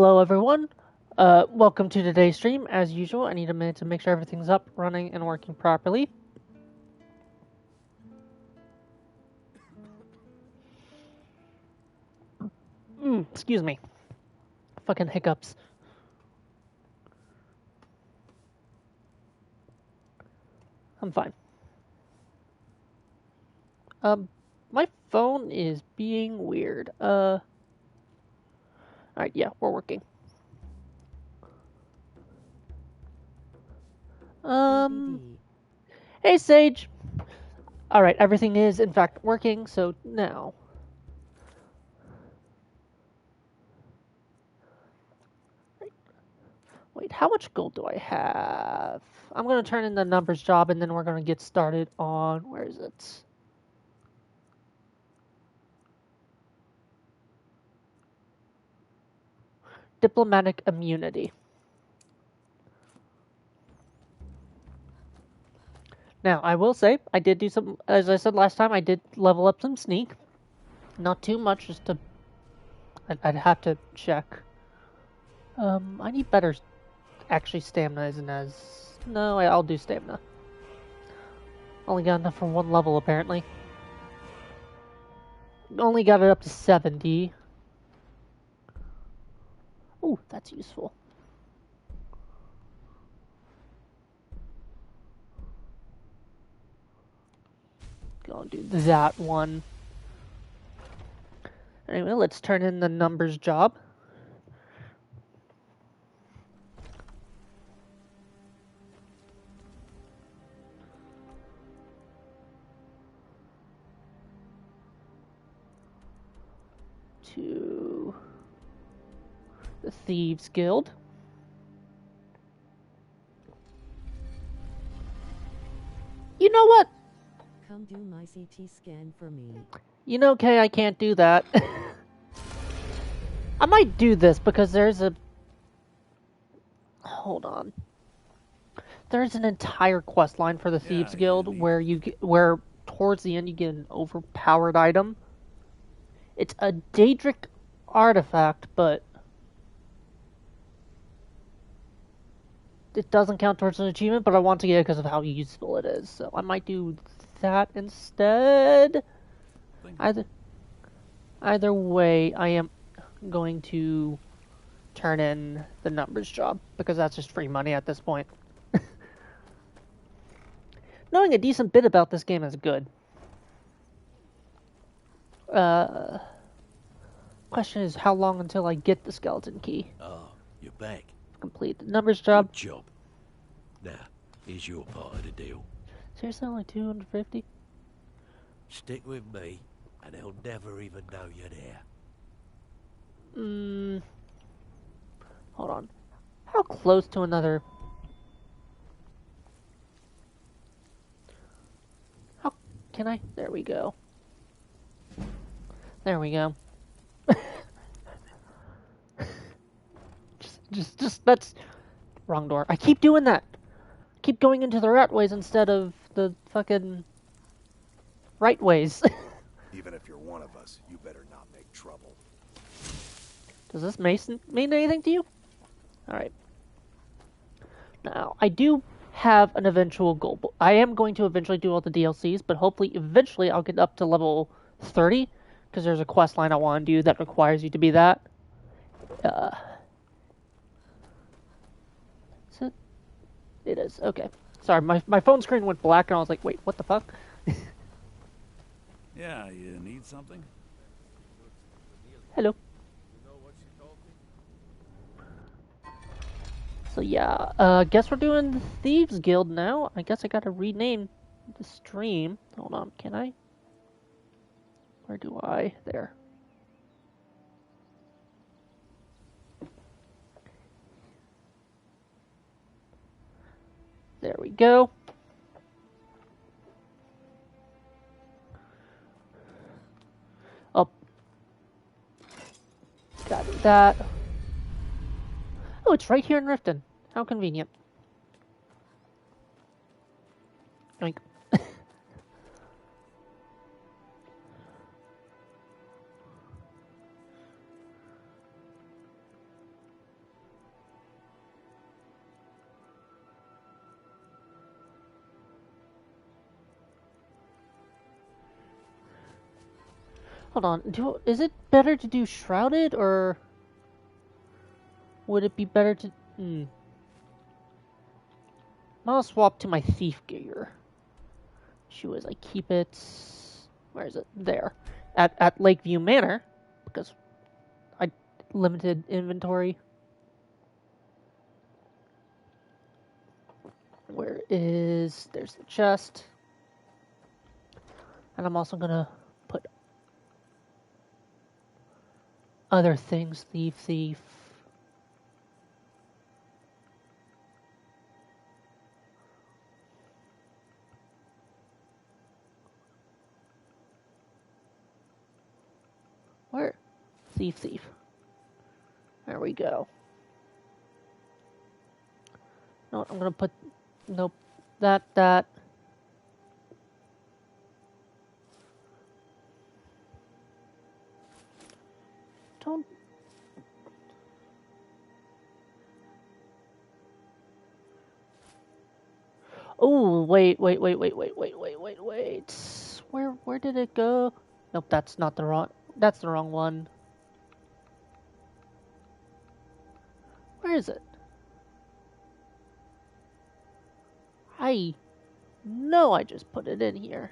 Hello, everyone. Welcome to today's stream. As usual, I need a minute to make sure everything's up, running, and working properly. Excuse me. Fucking hiccups. I'm fine. My phone is being weird. Alright, yeah, we're working. Hey, Sage! Alright, everything is, in fact, working, so now. Wait, how much gold do I have? I'm gonna turn in the numbers job, and then we're gonna get started on... Where is it? Diplomatic immunity. Now, I will say, I did do some, as I said last time, I did level up some sneak. Not too much, just to, I'd have to check. I need better, actually, stamina isn't as, no, I'll do stamina. Only got enough for one level, apparently. Only got it up to 70. Oh, that's useful. Go and do that one. Anyway, let's turn in the numbers job. To the Thieves Guild. You know what? Come do my CT scan for me. You know, Kay, I can't do that. I might do this because there's a... Hold on. There's an entire quest line for the Thieves Guild where where towards the end you get an overpowered item. It's a Daedric artifact, but it doesn't count towards an achievement, but I want to get it because of how useful it is. So I might do that instead. Either way, I am going to turn in the numbers job because that's just free money at this point. Knowing a decent bit about this game is good. Question is how long until I get the skeleton key? Oh, you're back. Complete the numbers job. Good job. Now, here's your part of the deal. Seriously, only 250? Stick with me, and they'll never even know you're there. Hold on. How close to another... How... Can I? There we go. There we go. just, that's... Wrong door. I keep doing that! I keep going into the rat ways instead of the fucking... right ways. Even if you're one of us, you better not make trouble. Does this mason mean anything to you? Alright. Now, I do have an eventual goal. I am going to eventually do all the DLCs, but hopefully, eventually, I'll get up to level 30, because there's a quest line I want to do that requires you to be that. Is it? It is. Okay. Sorry, my phone screen went black, and I was like, wait, what the fuck? Yeah, you need something? Hello. So yeah, guess we're doing the Thieves Guild now. I guess I gotta rename the stream. Hold on, can I? Where do I? There. There we go. Oh. Got that. Oh, it's right here in Riften. How convenient. Yoink. Hold on. Is it better to do shrouded, or would it be better to... I'll swap to my thief gear. Issue is I keep it... Where is it? There. At Lakeview Manor, because I limited inventory. Where is... There's the chest. And I'm also gonna put other things. Thief. Where? Thief. There we go. No, I'm gonna put... Nope. That. Don't... Oh, wait. Where did it go? Nope, that's the wrong one. Where is it? I know I just put it in here.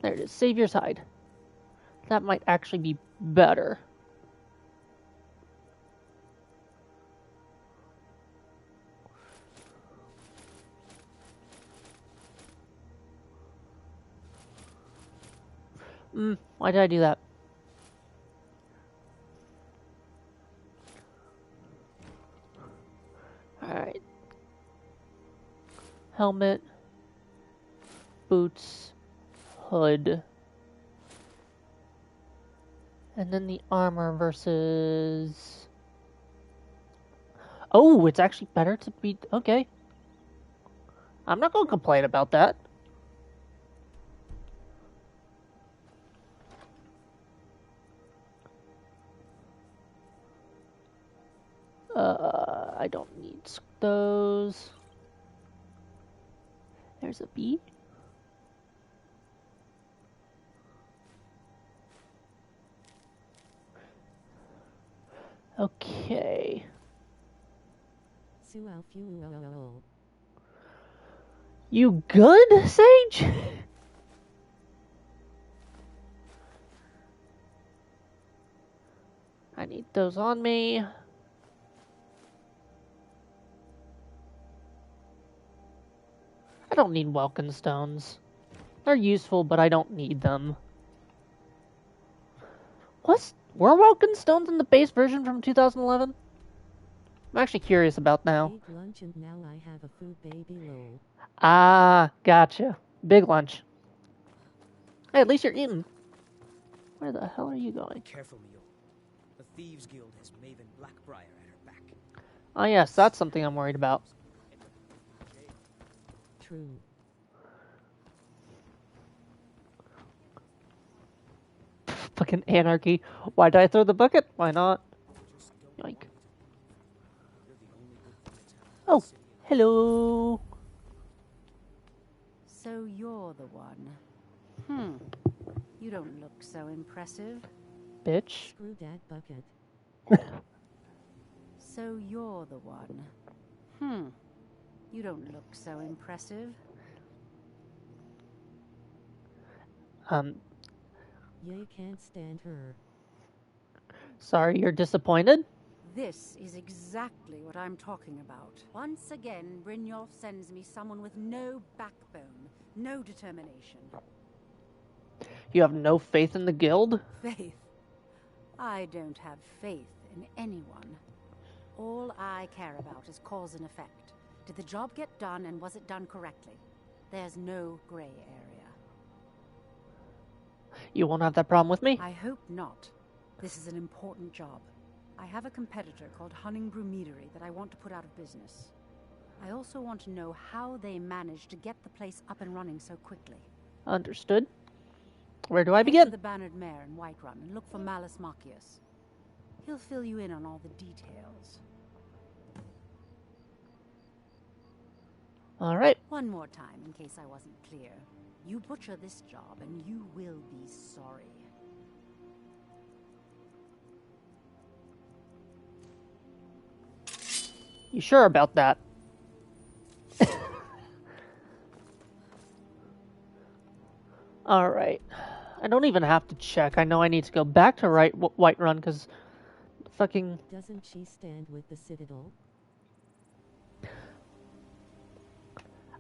There it is, Savior's Hide. That might actually be better. Why did I do that? Alright. Helmet. Boots. Hood. And then the armor versus... Oh, it's actually better to be... Okay. I'm not going to complain about that. I don't need those. There's a bee. Okay. You good, Sage? I need those on me. I don't need Welkin stones. They're useful, but I don't need them. Were Welkin stones in the base version from 2011? I'm actually curious about now. Big lunch and now I have a food baby low. Ah, gotcha. Big lunch. Hey, at least you're eating. Where the hell are you going? Careful, Mule. The Thieves Guild has Maven Blackbriar at her back. Oh yes, that's something I'm worried about. True. Fucking anarchy. Why did I throw the bucket? Why not? Yoink. Oh, hello. So you're the one. You don't look so impressive. Bitch. Screw that bucket. So you're the one. You don't look so impressive. You can't stand her. Sorry you're disappointed? This is exactly what I'm talking about. Once again, Brynjolf sends me someone with no backbone, no determination. You have no faith in the guild? Faith? I don't have faith in anyone. All I care about is cause and effect. Did the job get done, and was it done correctly? There's no gray area. You won't have that problem with me? I hope not. This is an important job. I have a competitor called Hunningbrew Meadery that I want to put out of business. I also want to know how they managed to get the place up and running so quickly. Understood. Where do I Head begin? to the Bannered Mare in Whiterun and look for Malus Machius. He'll fill you in on all the details. Alright. One more time, in case I wasn't clear. You butcher this job and you will be sorry. You sure about that? Alright. I don't even have to check. I know I need to go back to Whiterun because fucking... Doesn't she stand with the Citadel?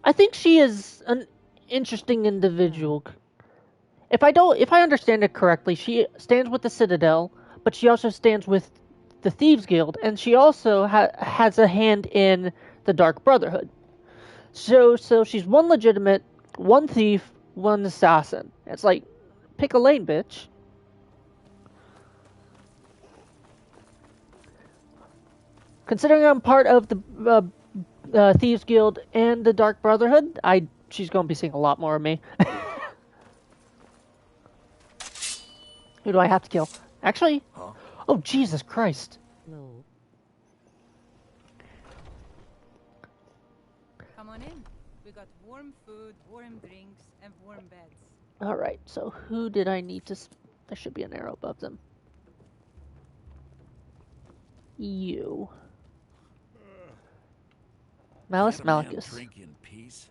I think she is an interesting individual. If I understand it correctly, she stands with the Citadel, but she also stands with the Thieves Guild, and she also has a hand in the Dark Brotherhood. So she's one legitimate, one thief, one assassin. It's like, pick a lane, bitch. Considering I'm part of the Thieves Guild and the Dark Brotherhood, she's going to be seeing a lot more of me. Who do I have to kill? Actually, oh Jesus Christ! Lol. Come on in. We got warm food, warm drinks, and warm beds. All right, so who did I need to? There should be an arrow above them. You. Malus Malicus. Drink in peace.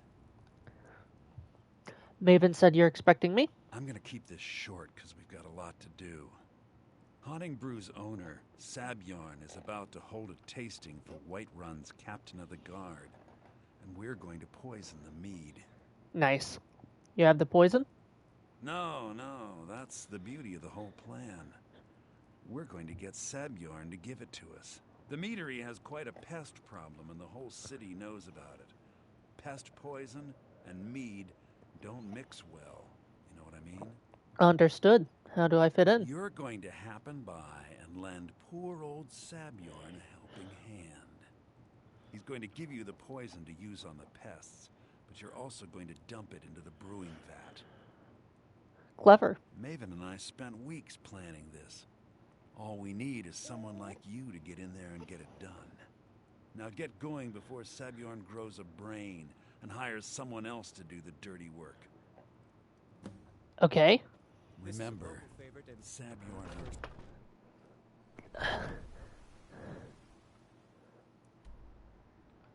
Maven said you're expecting me. I'm gonna keep this short because we've got a lot to do. Haunting Brew's owner, Sabjorn, is about to hold a tasting for Whiterun's captain of the guard, and we're going to poison the mead. Nice. You have the poison? No, that's the beauty of the whole plan. We're going to get Sabjorn to give it to us. The meadery has quite a pest problem, and the whole city knows about it. Pest poison and mead don't mix well. You know what I mean? Understood. How do I fit in? You're going to happen by and lend poor old Sabjorn a helping hand. He's going to give you the poison to use on the pests, but you're also going to dump it into the brewing vat. Clever. Maven and I spent weeks planning this. All we need is someone like you to get in there and get it done. Now get going before Sabjorn grows a brain and hires someone else to do the dirty work. Okay. Remember, Sabjorn.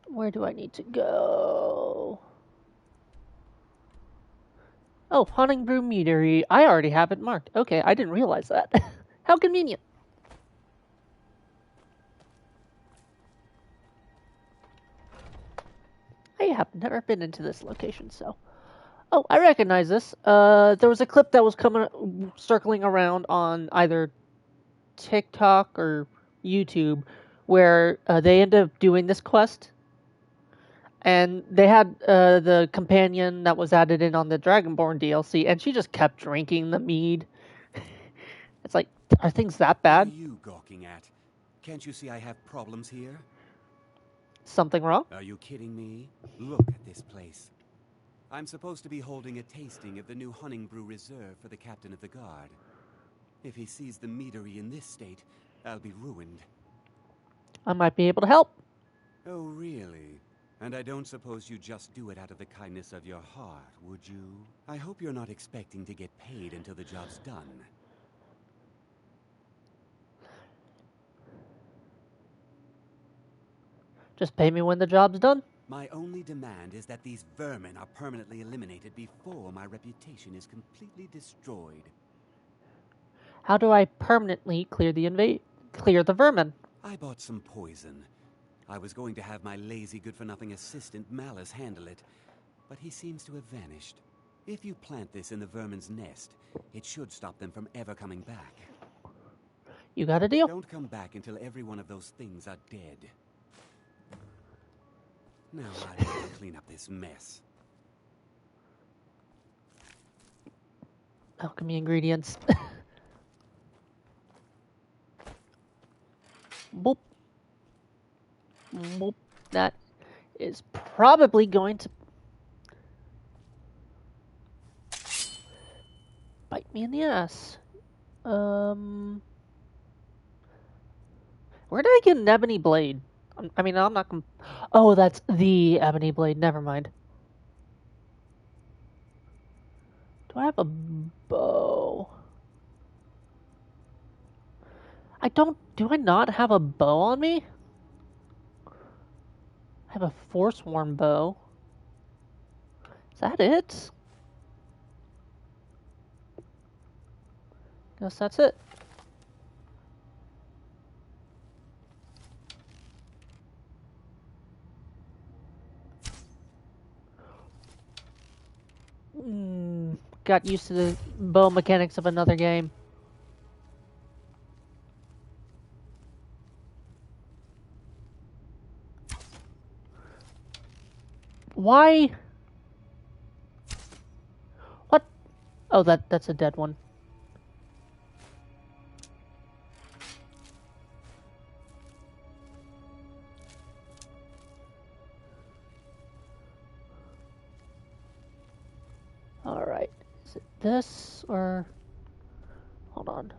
Where do I need to go? Oh, Haunting Brew Meadery. I already have it marked. Okay, I didn't realize that. How convenient. I have never been into this location, so... Oh, I recognize this. There was a clip that was circling around on either TikTok or YouTube where they ended up doing this quest. And they had the companion that was added in on the Dragonborn DLC, and she just kept drinking the mead. It's like, are things that bad? What are you gawking at? Can't you see I have problems here? Something wrong? Are you kidding me? Look at this place. I'm supposed to be holding a tasting of the new Haunting Brew Reserve for the captain of the guard. If he sees the meadery in this state, I'll be ruined. I might be able to help. Oh, really? And I don't suppose you just do it out of the kindness of your heart, would you? I hope you're not expecting to get paid until the job's done. Just pay me when the job's done. My only demand is that these vermin are permanently eliminated before my reputation is completely destroyed. How do I permanently clear the vermin? I bought some poison. I was going to have my lazy good-for-nothing assistant Malice handle it, but he seems to have vanished. If you plant this in the vermin's nest, it should stop them from ever coming back. You got a deal? Don't come back until every one of those things are dead. Now I have to clean up this mess. Alchemy ingredients. Boop. Boop. That is probably going to bite me in the ass. Where did I get an ebony blade? I mean, I'm not gonna... Oh, that's the ebony blade. Never mind. I have a bow? I don't... Do I not have a bow on me? I have a Forsworn bow. Is that it? Guess that's it. Got used to the bow mechanics of another game. Why? What? Oh, that's a dead one. Alright. Is it this or... Hold on.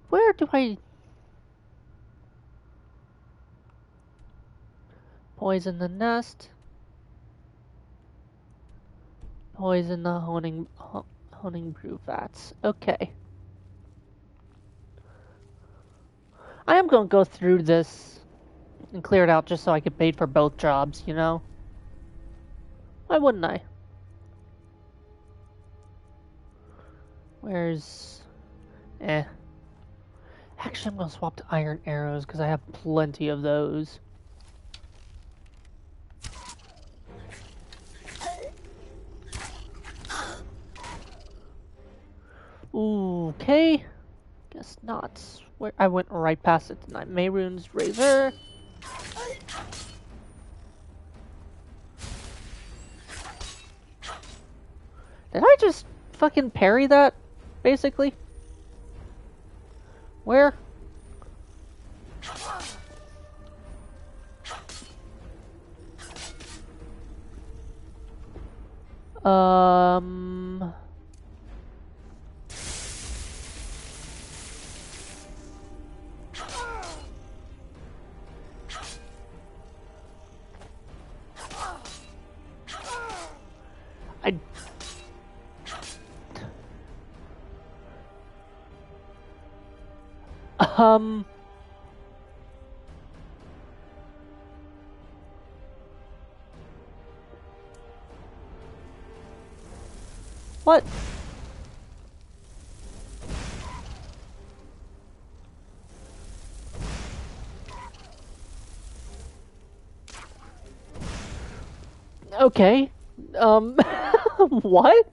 Where do I... Poison the nest. Poison the honing brew vats. Okay. I am going to go through this and clear it out just so I get paid for both jobs, you know? Why wouldn't I? Where's... Actually, I'm going to swap to iron arrows because I have plenty of those. Okay. Guess not. Where I went right past it tonight. Mayrune's razor. Did I just fucking parry that? Basically? Where? What? Okay. What?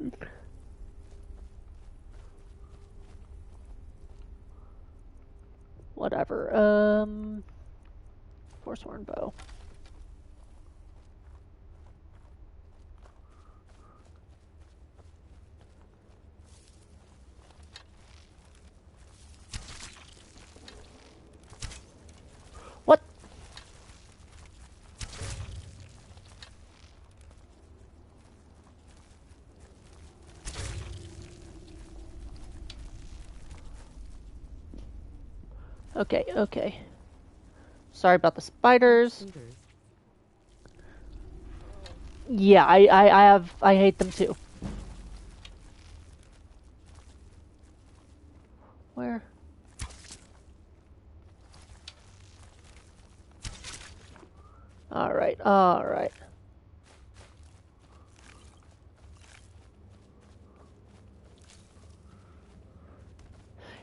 Whatever. Forsworn bow. What? Okay, okay. Sorry about the spiders. Yeah, I hate them too. Where? Alright, alright.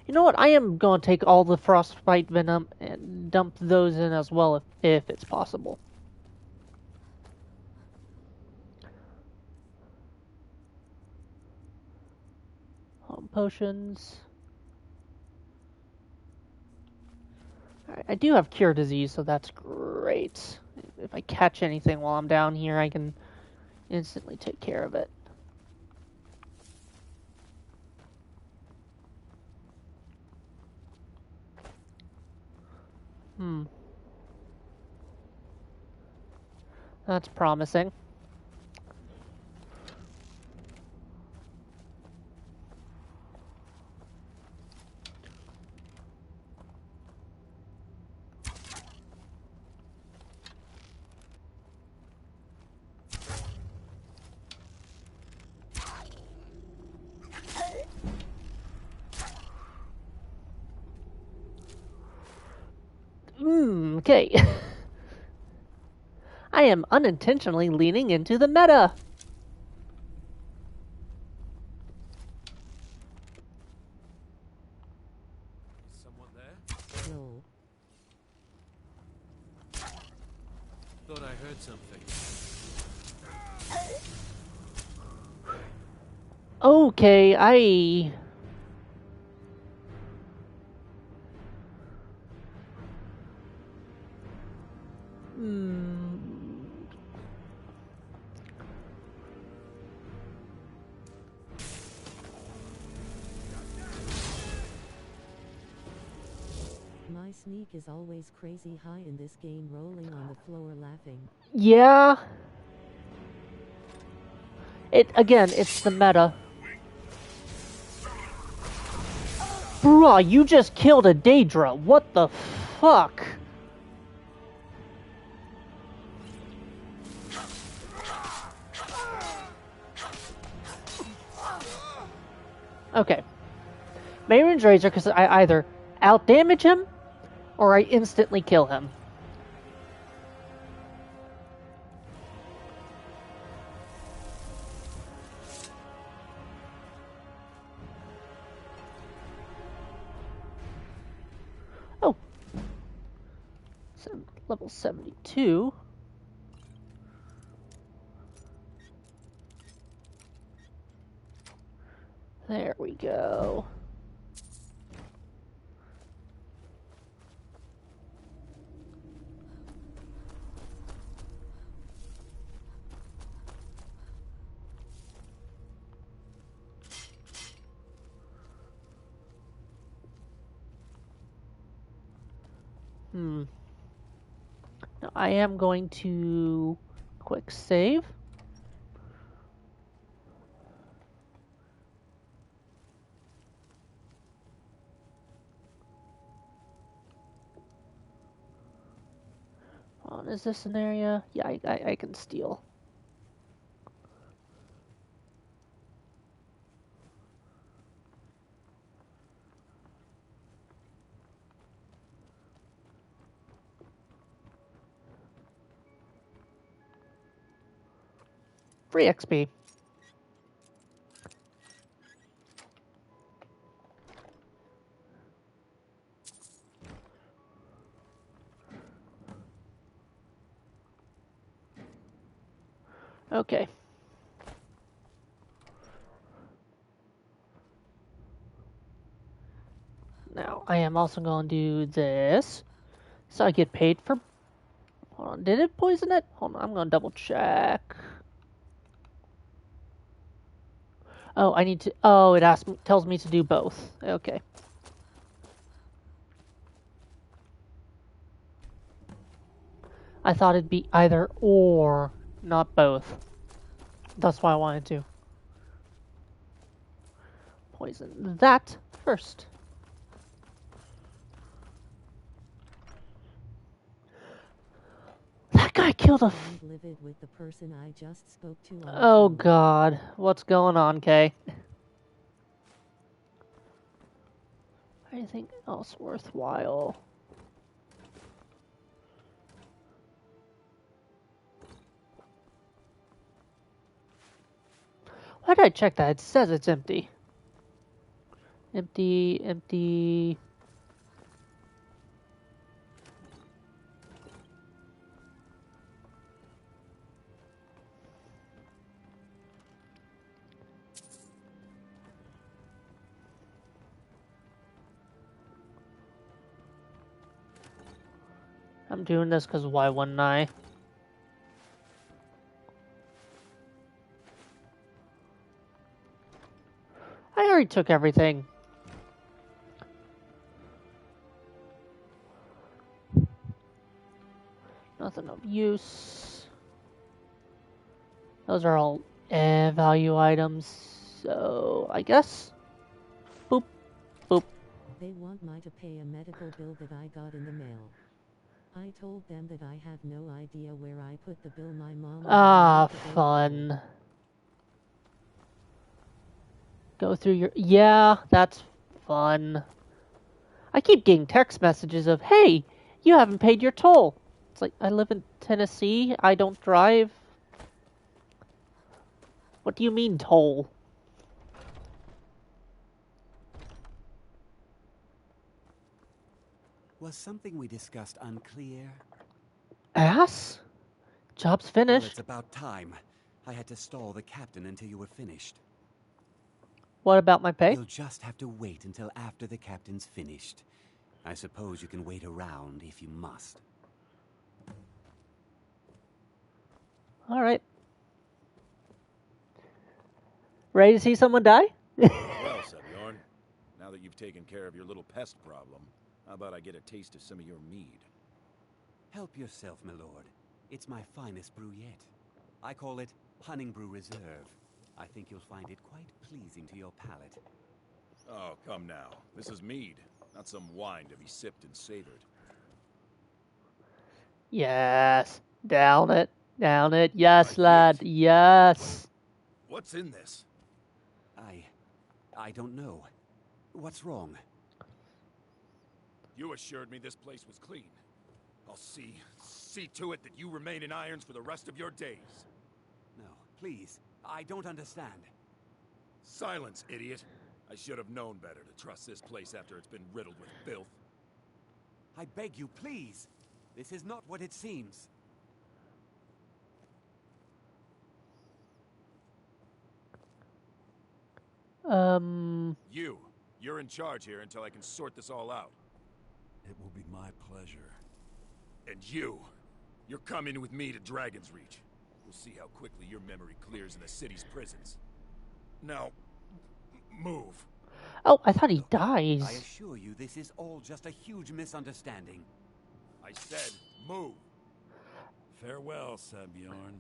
You know what? I am going to take all the frostbite venom and dump those in as well if it's possible. Potions. Alright, I do have cure disease, so that's great. If I catch anything while I'm down here, I can instantly take care of it. That's promising. Okay. I am unintentionally leaning into the meta. Someone there? No. Thought I heard something. Okay, I... My sneak is always crazy high in this game, rolling on the floor laughing. Yeah. Again, it's the meta. Bruh, you just killed a Daedra. What the fuck? Okay. Mayron's Razor, because I either outdamage him or I instantly kill him. Oh. Level 72. There we go. Now I am going to quick save. Is this an area? Yeah, I can steal. Free XP. Okay. Now, I am also going to do this. So I get paid for... Hold on, did it poison it? Hold on, I'm going to double check. Oh, I need to... Oh, it tells me to do both. Okay. I thought it'd be either or, not both. That's why I wanted to poison that first. That guy killed a... Livid with the person I just spoke to on Oh the phone. god, what's going on, Kay? Anything else worthwhile? Why did I check that? It says it's empty. Empty, empty. I'm doing this because why wouldn't I? I already took everything. Nothing of use. Those are all value items. So, I guess. Boop, boop. They want me to pay a medical bill that I got in the mail. I told them that I have no idea where I put the bill. My mom... Ah, fun. Go through your... Yeah, that's fun. I keep getting text messages of, hey, You haven't paid your toll. It's like, I live in Tennessee. I don't drive. What do you mean, toll? Was something we discussed unclear? Ass? Job's Well, finished. it's about time. I had to stall the captain until you were finished. What about my pay? You'll just have to wait until after the captain's finished. I suppose you can wait around if you must. All right. Ready to see someone die? Well, Sebjorn, now that you've taken care of your little pest problem, how about I get a taste of some of your mead? Help yourself, my lord. It's my finest brew yet. I call it Hunting Brew Reserve. I think you'll find it quite pleasing to your palate. Oh, come now. This is mead, not some wine to be sipped and savored. Yes. Down it. Down it. Yes, Not lad. yet. Yes. What's in this? I don't know. What's wrong? You assured me this place was clean. I'll see to it that you remain in irons for the rest of your days. No, please. I don't understand. Silence, idiot. I should have known better to trust this place after it's been riddled with filth. I beg you, please. This is not what it seems. You're in charge here until I can sort this all out. It will be my pleasure. And you're coming with me to Dragon's Reach. We'll see how quickly your memory clears in the city's prisons. Now, move. Oh, I thought he dies. I assure you, this is all just a huge misunderstanding. I said, move. Farewell, Sebjorn.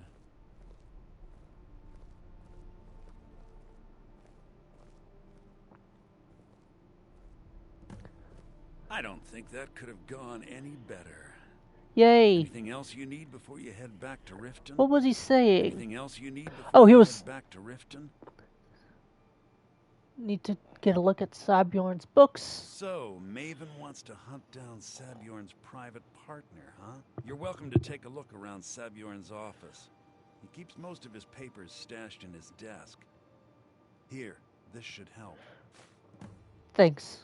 I don't think that could have gone any better. Yay. Anything else you need before you head back to Riften? What was he saying? Anything else you need before Oh, he you was... head back to Riften? Need to get a look at Sabjorn's books. So, Maven wants to hunt down Sabjorn's private partner, huh? You're welcome to take a look around Sabjorn's office. He keeps most of his papers stashed in his desk. Here, this should help. Thanks.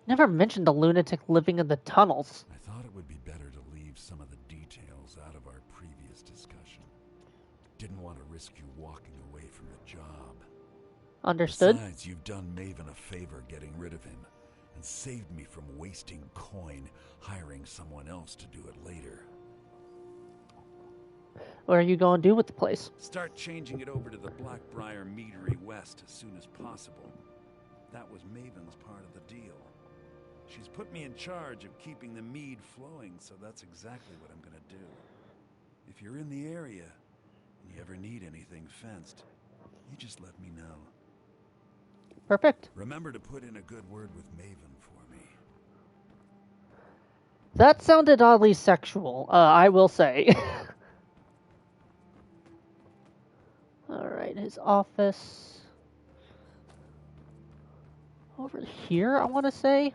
Never mentioned the lunatic living in the tunnels. I thought it would be better to leave some of the details out of our previous discussion. Didn't want to risk you walking away from the job. Understood. Besides, you've done Maven a favor getting rid of him, and saved me from wasting coin hiring someone else to do it later. What are you going to do with the place? Start changing it over to the Blackbriar Meadery West as soon as possible. That was Maven's part of the deal. She's put me in charge of keeping the mead flowing, so that's exactly what I'm gonna do. If you're in the area, and you ever need anything fenced, you just let me know. Perfect. Remember to put in a good word with Maven for me. That sounded oddly sexual, I will say. Alright, his office. Over here, I want to say?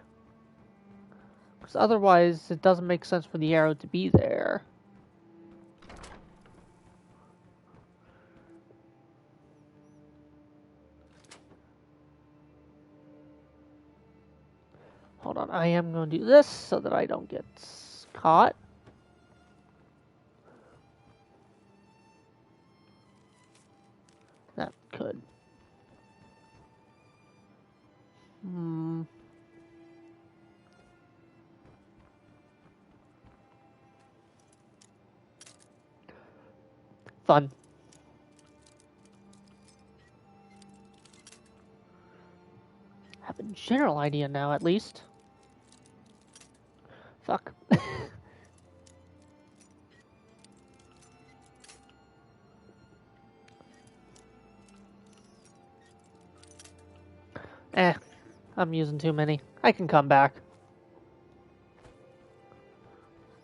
Because otherwise, it doesn't make sense for the arrow to be there. Hold on, I am going to do this so that I don't get caught. That could. Fun. I have a general idea now, at least. Fuck. I'm using too many. I can come back.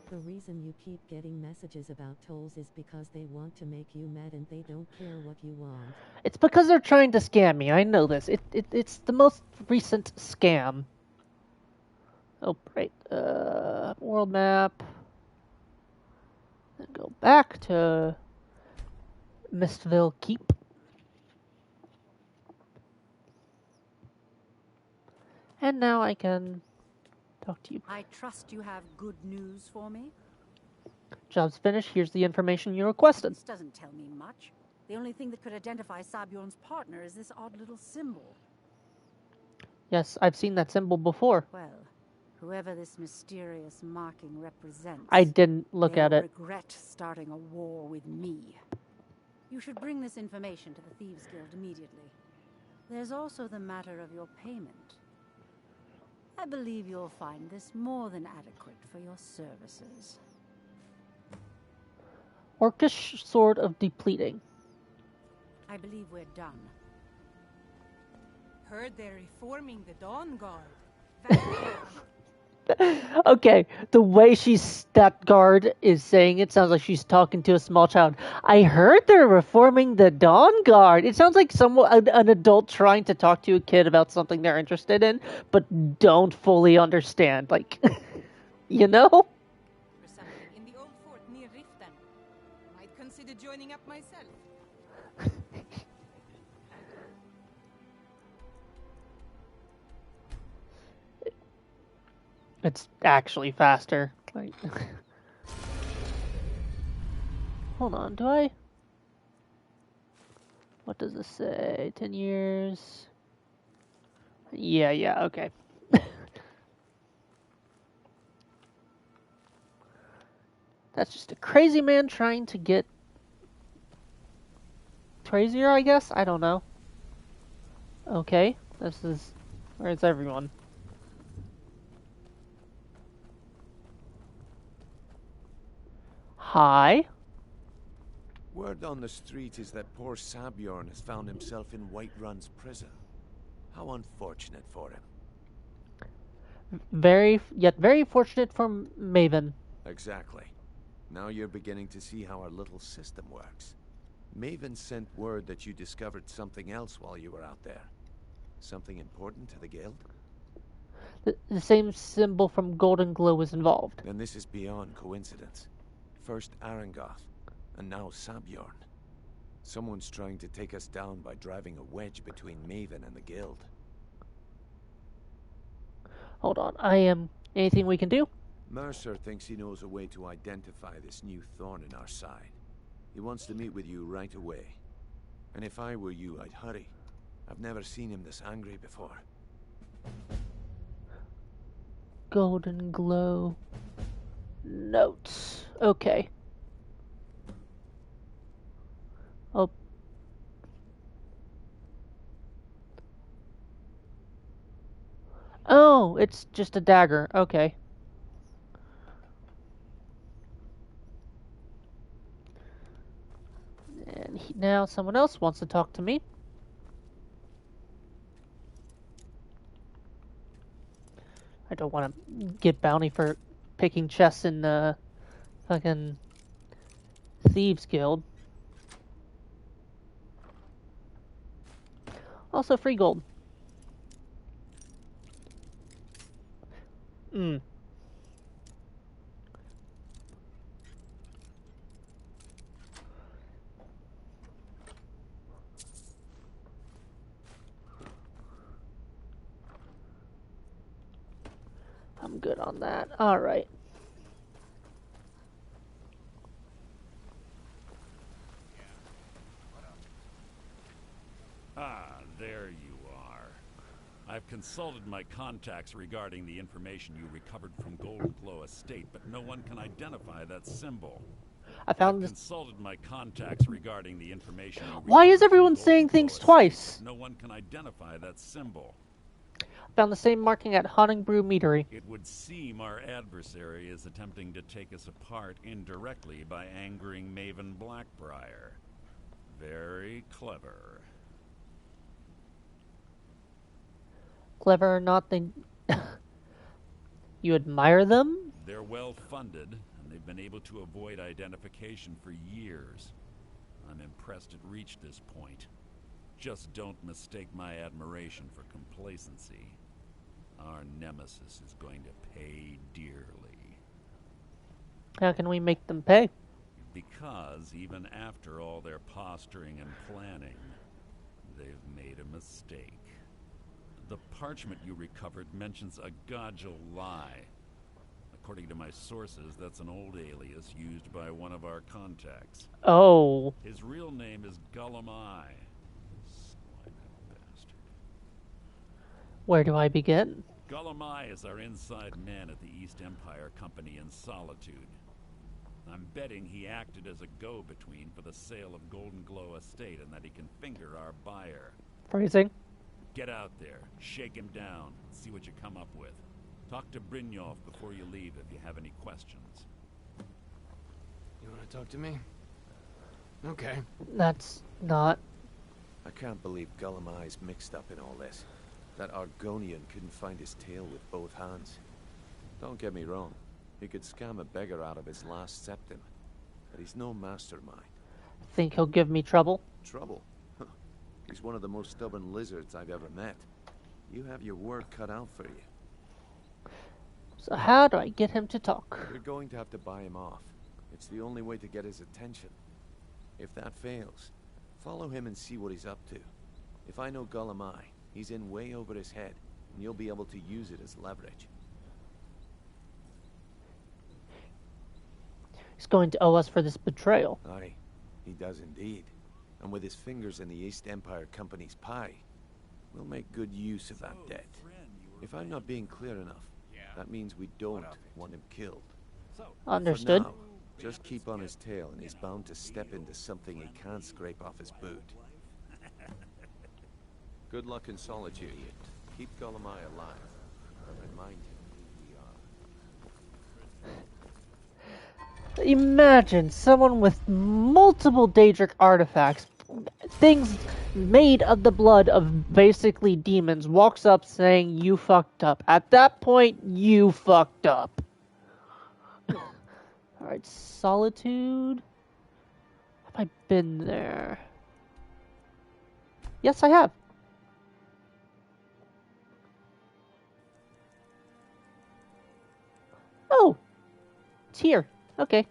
The reason you keep getting messages about tolls is because they want to make you mad and they don't care what you want. It's because they're trying to scam me. I know this. It's the most recent scam. Oh, right. World map. Then go back to Mistville Keep. And now I can talk to you. I trust you have good news for me? Job's finished. Here's the information you requested. This doesn't tell me much. The only thing that could identify Sabjorn's partner is this odd little symbol. Yes, I've seen that symbol before. Well, whoever this mysterious marking represents, I didn't look at it. regret starting a war with me. You should bring this information to the Thieves Guild immediately. There's also the matter of your payment. I believe you'll find this more than adequate for your services. Orcish Sword of Depleting. I believe we're done. Heard they're reforming the Dawn Guard. Okay, the way that guard is saying it sounds like she's talking to a small child. I heard they're reforming the Dawn Guard. It sounds like an adult trying to talk to a kid about something they're interested in, but don't fully understand. Like, you know? For something in the old fort near Riften. Might consider joining up myself. It's actually faster. Like, hold on, do I? What does this say? 10 years? Yeah, okay. That's just a crazy man trying to get crazier, I guess? I don't know. Okay, where's everyone? Hi. Word on the street is that poor Sabjorn has found himself in Whiterun's prison. How unfortunate for him. Very fortunate for Maven. Exactly. Now you're beginning to see how our little system works. Maven sent word that you discovered something else while you were out there. Something important to the guild? The same symbol from Golden Glow was involved. Then this is beyond coincidence. First Arangoth, and now Sabjorn. Someone's trying to take us down by driving a wedge between Maven and the guild. Hold on, anything we can do? Mercer thinks he knows a way to identify this new thorn in our side. He wants to meet with you right away. And if I were you, I'd hurry. I've never seen him this angry before. Golden Glow notes. Okay. Oh. Oh, it's just a dagger. Okay. And now someone else wants to talk to me. I don't want to get bounty for picking chests in the fucking Thieves Guild. Also free gold. I'm good on that. Alright. Ah, there you are. I've consulted my contacts regarding the information you recovered from Golden Glow Estate, but no one can identify that symbol. I found I've this. consulted my contacts regarding the information you Why is recovered everyone from saying Golden things Glow twice? Estate, but no one can identify that symbol. Found the same marking at Haunting Brew Meadery. It would seem our adversary is attempting to take us apart indirectly by angering Maven Blackbriar. Very clever. Clever or not, they... You admire them? They're well funded, and they've been able to avoid identification for years. I'm impressed it reached this point. Just don't mistake my admiration for complacency. Our nemesis is going to pay dearly. How can we make them pay? Because even after all their posturing and planning, they've made a mistake. The parchment you recovered mentions a Godjal lie. According to my sources, that's an old alias used by one of our contacts. Oh. His real name is Gullumai. Slimy bastard. Where do I begin? Gullumai is our inside man at the East Empire Company in Solitude. I'm betting he acted as a go-between for the sale of Golden Glow Estate and that he can finger our buyer. Phrasing. Get out there, shake him down, see what you come up with. Talk to Brynjolf before you leave if you have any questions. You want to talk to me? Okay. That's not... I can't believe Gullumai's mixed up in all this. That Argonian couldn't find his tail with both hands. Don't get me wrong. He could scam a beggar out of his last septim. But he's no mastermind. Think he'll give me trouble? Trouble? Huh. He's one of the most stubborn lizards I've ever met. You have your work cut out for you. So how do I get him to talk? You're going to have to buy him off. It's the only way to get his attention. If that fails, follow him and see what he's up to. If I know Gullumai, he's in way over his head, and you'll be able to use it as leverage. He's going to owe us for this betrayal. Aye, he does indeed. And with his fingers in the East Empire Company's pie, we'll make good use of that debt. If I'm not being clear enough, that means we don't want him killed. Understood. For now, just keep on his tail and he's bound to step into something he can't scrape off his boot. Good luck in Solitude. Keep Gullumai alive. Remind him who we are. Imagine someone with multiple Daedric artifacts, things made of the blood of basically demons, walks up saying, "You fucked up." At that point, you fucked up. Alright, Solitude. Have I been there? Yes, I have. Oh! It's here. Okay.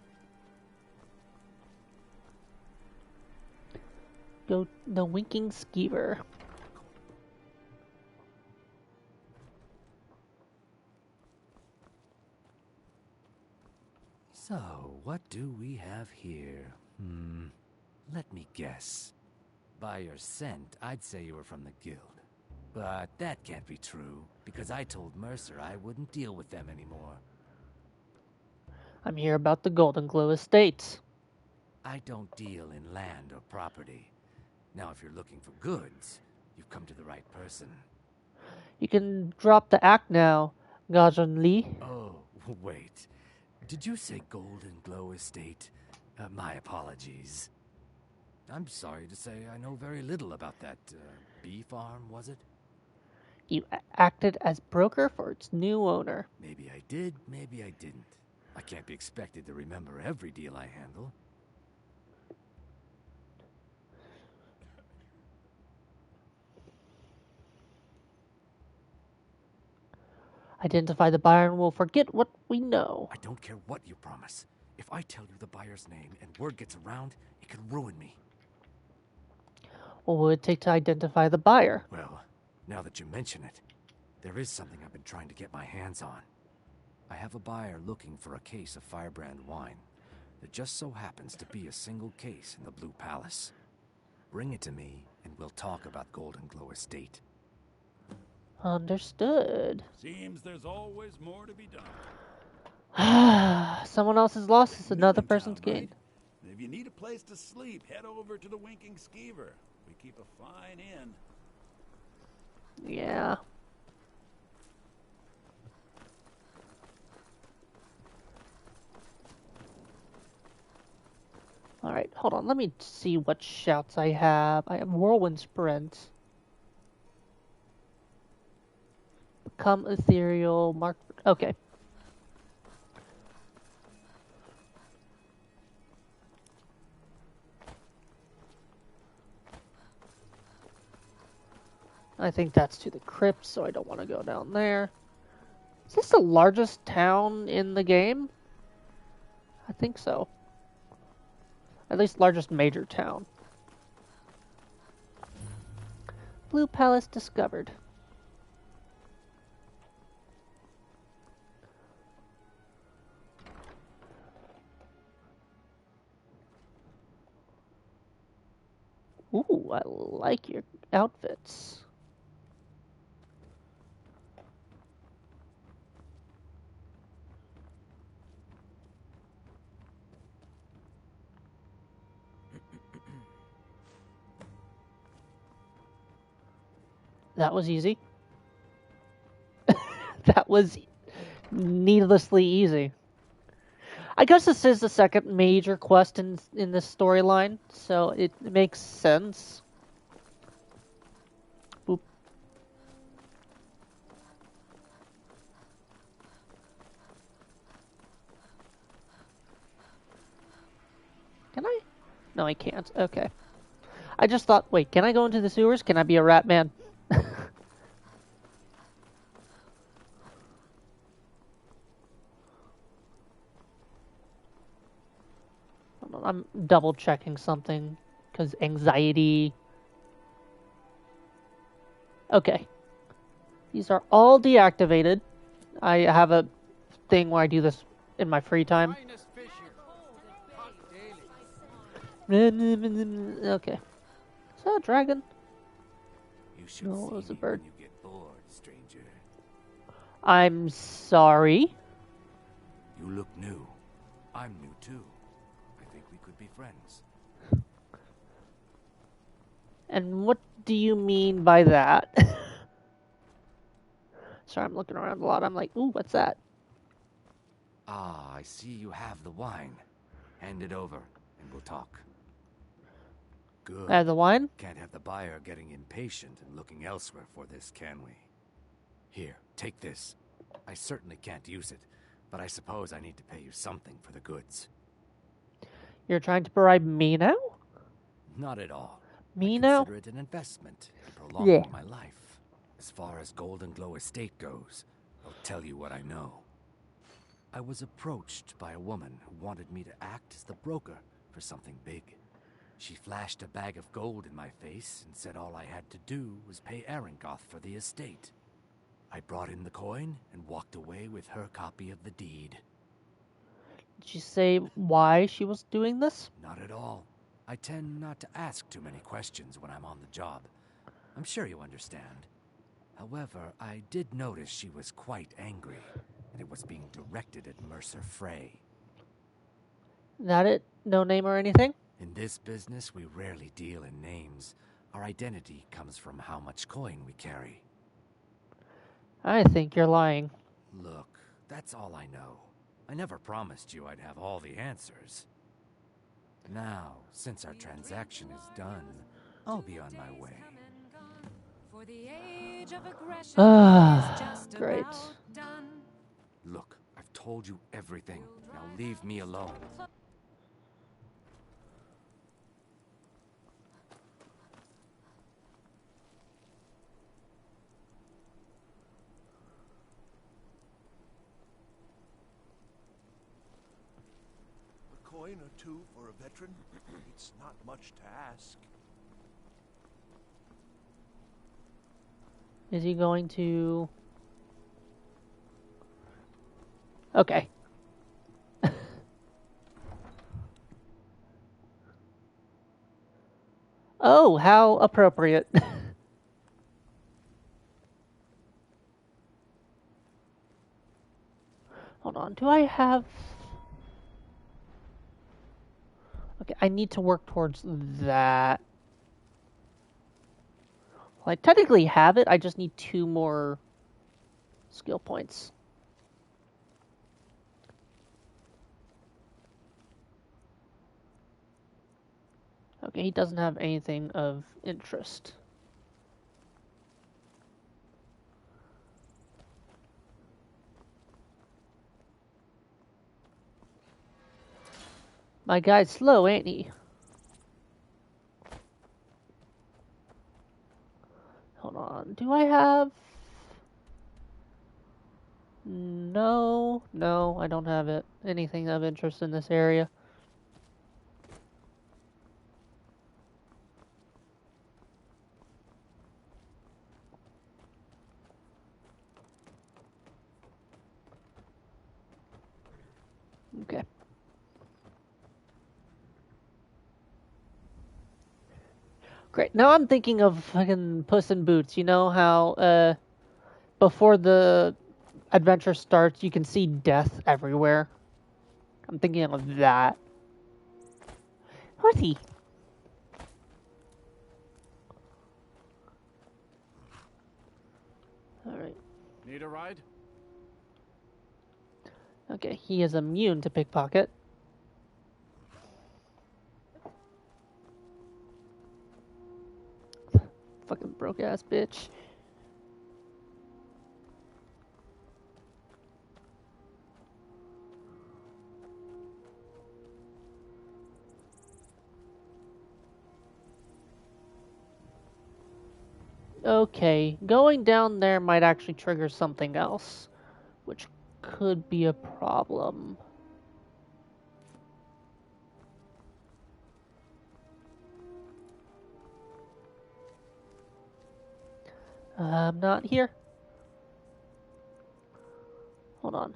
Go the Winking Skeever. So, what do we have here? Let me guess. By your scent, I'd say you were from the guild. But that can't be true, because I told Mercer I wouldn't deal with them anymore. I'm here about the Golden Glow Estates. I don't deal in land or property. Now, if you're looking for goods, you've come to the right person. You can drop the act now, Gajan Lee. Oh, wait. Did you say Golden Glow Estate? My apologies. I'm sorry to say I know very little about that bee farm, was it? You acted as broker for its new owner. Maybe I did, maybe I didn't. I can't be expected to remember every deal I handle. Identify the buyer and we'll forget what we know. I don't care what you promise. If I tell you the buyer's name and word gets around, it could ruin me. What will it take to identify the buyer? Well, now that you mention it, there is something I've been trying to get my hands on. I have a buyer looking for a case of Firebrand wine. There just so happens to be a single case in the Blue Palace. Bring it to me, and we'll talk about Golden Glow Estate. Understood. Seems there's always more to be done. Someone else's loss is another person's gain. Right? If you need a place to sleep, head over to the Winking Skeever. We keep a fine inn. Yeah. Alright, hold on. Let me see what shouts I have. I have Whirlwind Sprint. Become Ethereal. Mark. Okay. I think that's to the crypt, so I don't want to go down there. Is this the largest town in the game? I think so. At least largest major town. Blue Palace discovered. Ooh, I like your outfits. That was easy. That was needlessly easy. I guess this is the second major quest in this storyline, so it makes sense. Boop. Can I? No, I can't. Okay. I just thought, wait, can I go into the sewers? Can I be a rat man? I'm double checking something because anxiety. Okay. These are all deactivated. I have a thing where I do this in my free time. Okay. Is that a dragon? You should No, see it was a me bird. when you get bored, stranger. I'm sorry. You look new. I'm new too. I think we could be friends. And what do you mean by that? Sorry, I'm looking around a lot. I'm like, ooh, what's that? Ah, I see you have the wine. Hand it over, and we'll talk. Good. I have the wine? Can't have the buyer getting impatient and looking elsewhere for this, can we? Here, take this. I certainly can't use it, but I suppose I need to pay you something for the goods. You're trying to bribe me now? Not at all. Me I now? consider it an investment in prolonging Yeah. my life. As far as Golden Glow Estate goes, I'll tell you what I know. I was approached by a woman who wanted me to act as the broker for something big. She flashed a bag of gold in my face and said all I had to do was pay Arangoth for the estate. I brought in the coin and walked away with her copy of the deed. Did she say why she was doing this? Not at all. I tend not to ask too many questions when I'm on the job. I'm sure you understand. However, I did notice she was quite angry, and it was being directed at Mercer Frey. That it? No name or anything? In this business, we rarely deal in names. Our identity comes from how much coin we carry. I think you're lying. Look, that's all I know. I never promised you I'd have all the answers. Now, since our transaction is done, I'll be on my way. Great. Look, I've told you everything. Now leave me alone. A coin or two for a veteran? It's not much to ask. Is he going to... Okay. Oh, how appropriate. Hold on, do I have... Okay, I need to work towards that. Well, I technically have it, I just need 2 more skill points. Okay, he doesn't have anything of interest. My guy's slow, ain't he? Hold on, do I have... No, I don't have it. Anything of interest in this area. Okay. Great. Now I'm thinking of fucking Puss in Boots. You know how before the adventure starts, you can see death everywhere. I'm thinking of that. Horsey. All right. Need a ride? Okay, he is immune to pickpocket. Fucking broke ass bitch. Okay, going down there might actually trigger something else, which could be a problem. I'm not here. Hold on.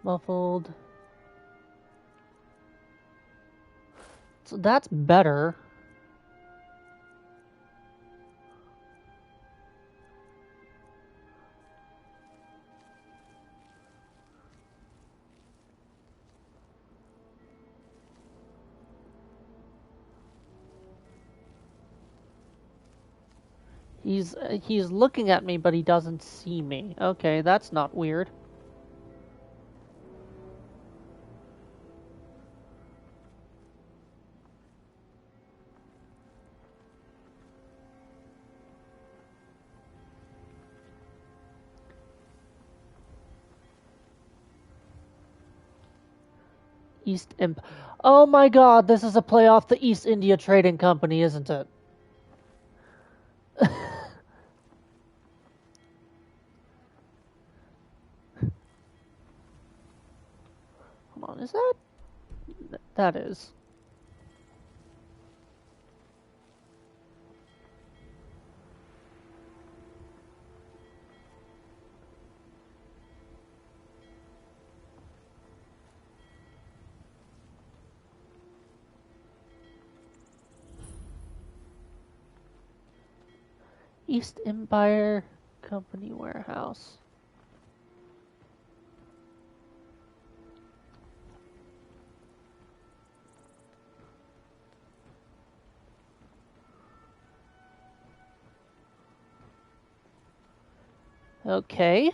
Muffled. So that's better. He's looking at me, but he doesn't see me. Okay, that's not weird. East Imp. Oh my god, this is a play off the East India Trading Company, isn't it? Hold on, is that? That is. East Empire Company Warehouse. Okay.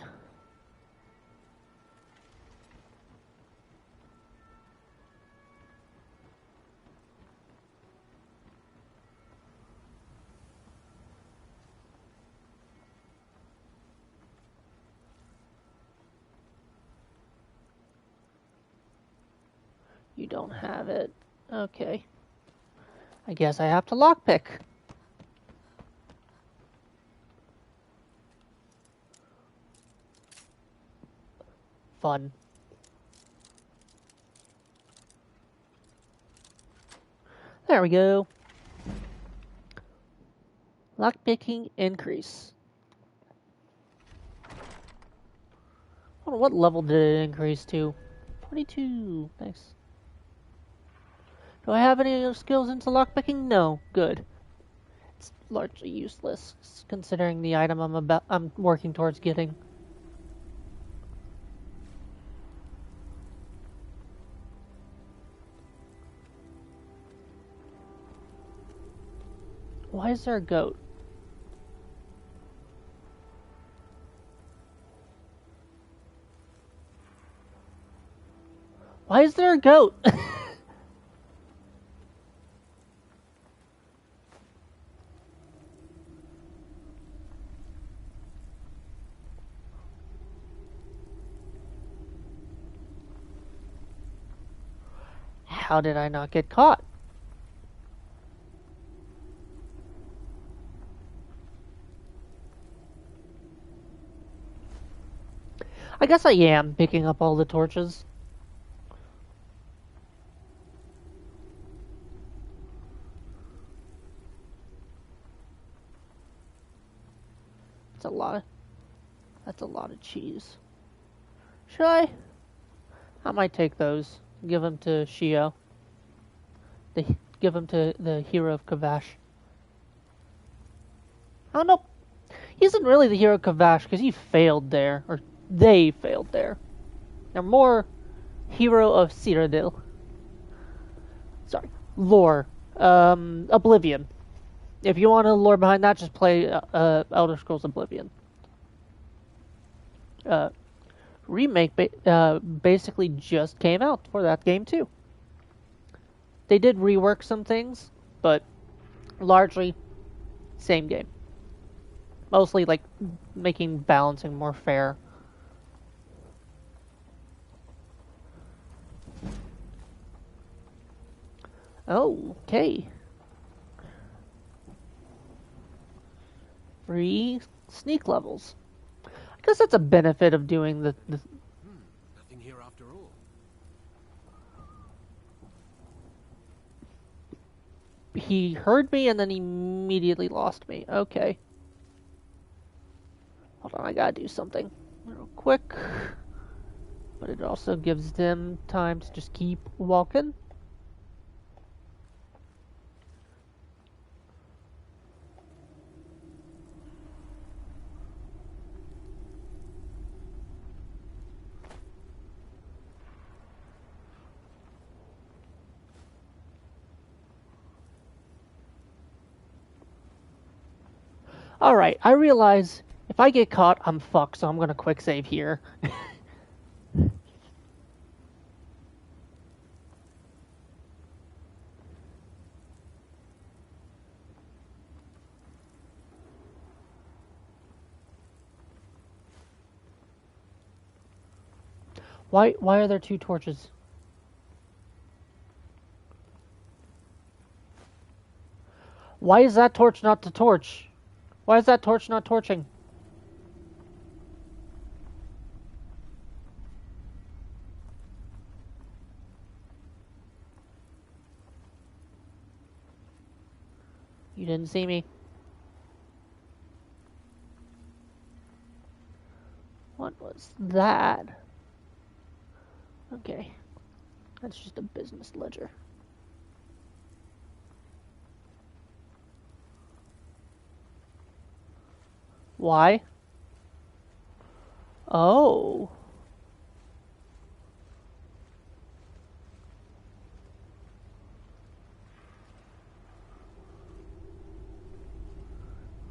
You don't have it. Okay. I guess I have to lockpick. Fun. There we go. Lockpicking increase. Hold on, what level did it increase to? 22. Nice. Do I have any skills into lockpicking? No. Good. It's largely useless, considering the item I'm working towards getting. Why is there a goat? Why is there a goat? How did I not get caught? I guess I am picking up all the torches. That's a lot. That's a lot of cheese. Should I? I might take those. Give them to Shio. Give them to the hero of Kavash. I don't know. He isn't really the hero of Kavash because he failed there, or they failed there. They're more hero of Cyrodiil. Sorry, lore. Oblivion. If you want a lore behind that, just play Elder Scrolls Oblivion. Remake basically just came out for that game too. They did rework some things, but largely same game. Mostly like making balancing more fair. Oh, okay. Free sneak levels. I guess that's a benefit of doing the Nothing here after all. He heard me and then immediately lost me. Okay. Hold on, I gotta do something real quick. But it also gives them time to just keep walking. Alright, I realize if I get caught, I'm fucked, so I'm gonna quick save here. Why are there two torches? Why is that torch not the torch? Why is that torch not torching? You didn't see me. What was that? Okay. That's just a business ledger. Why? Oh.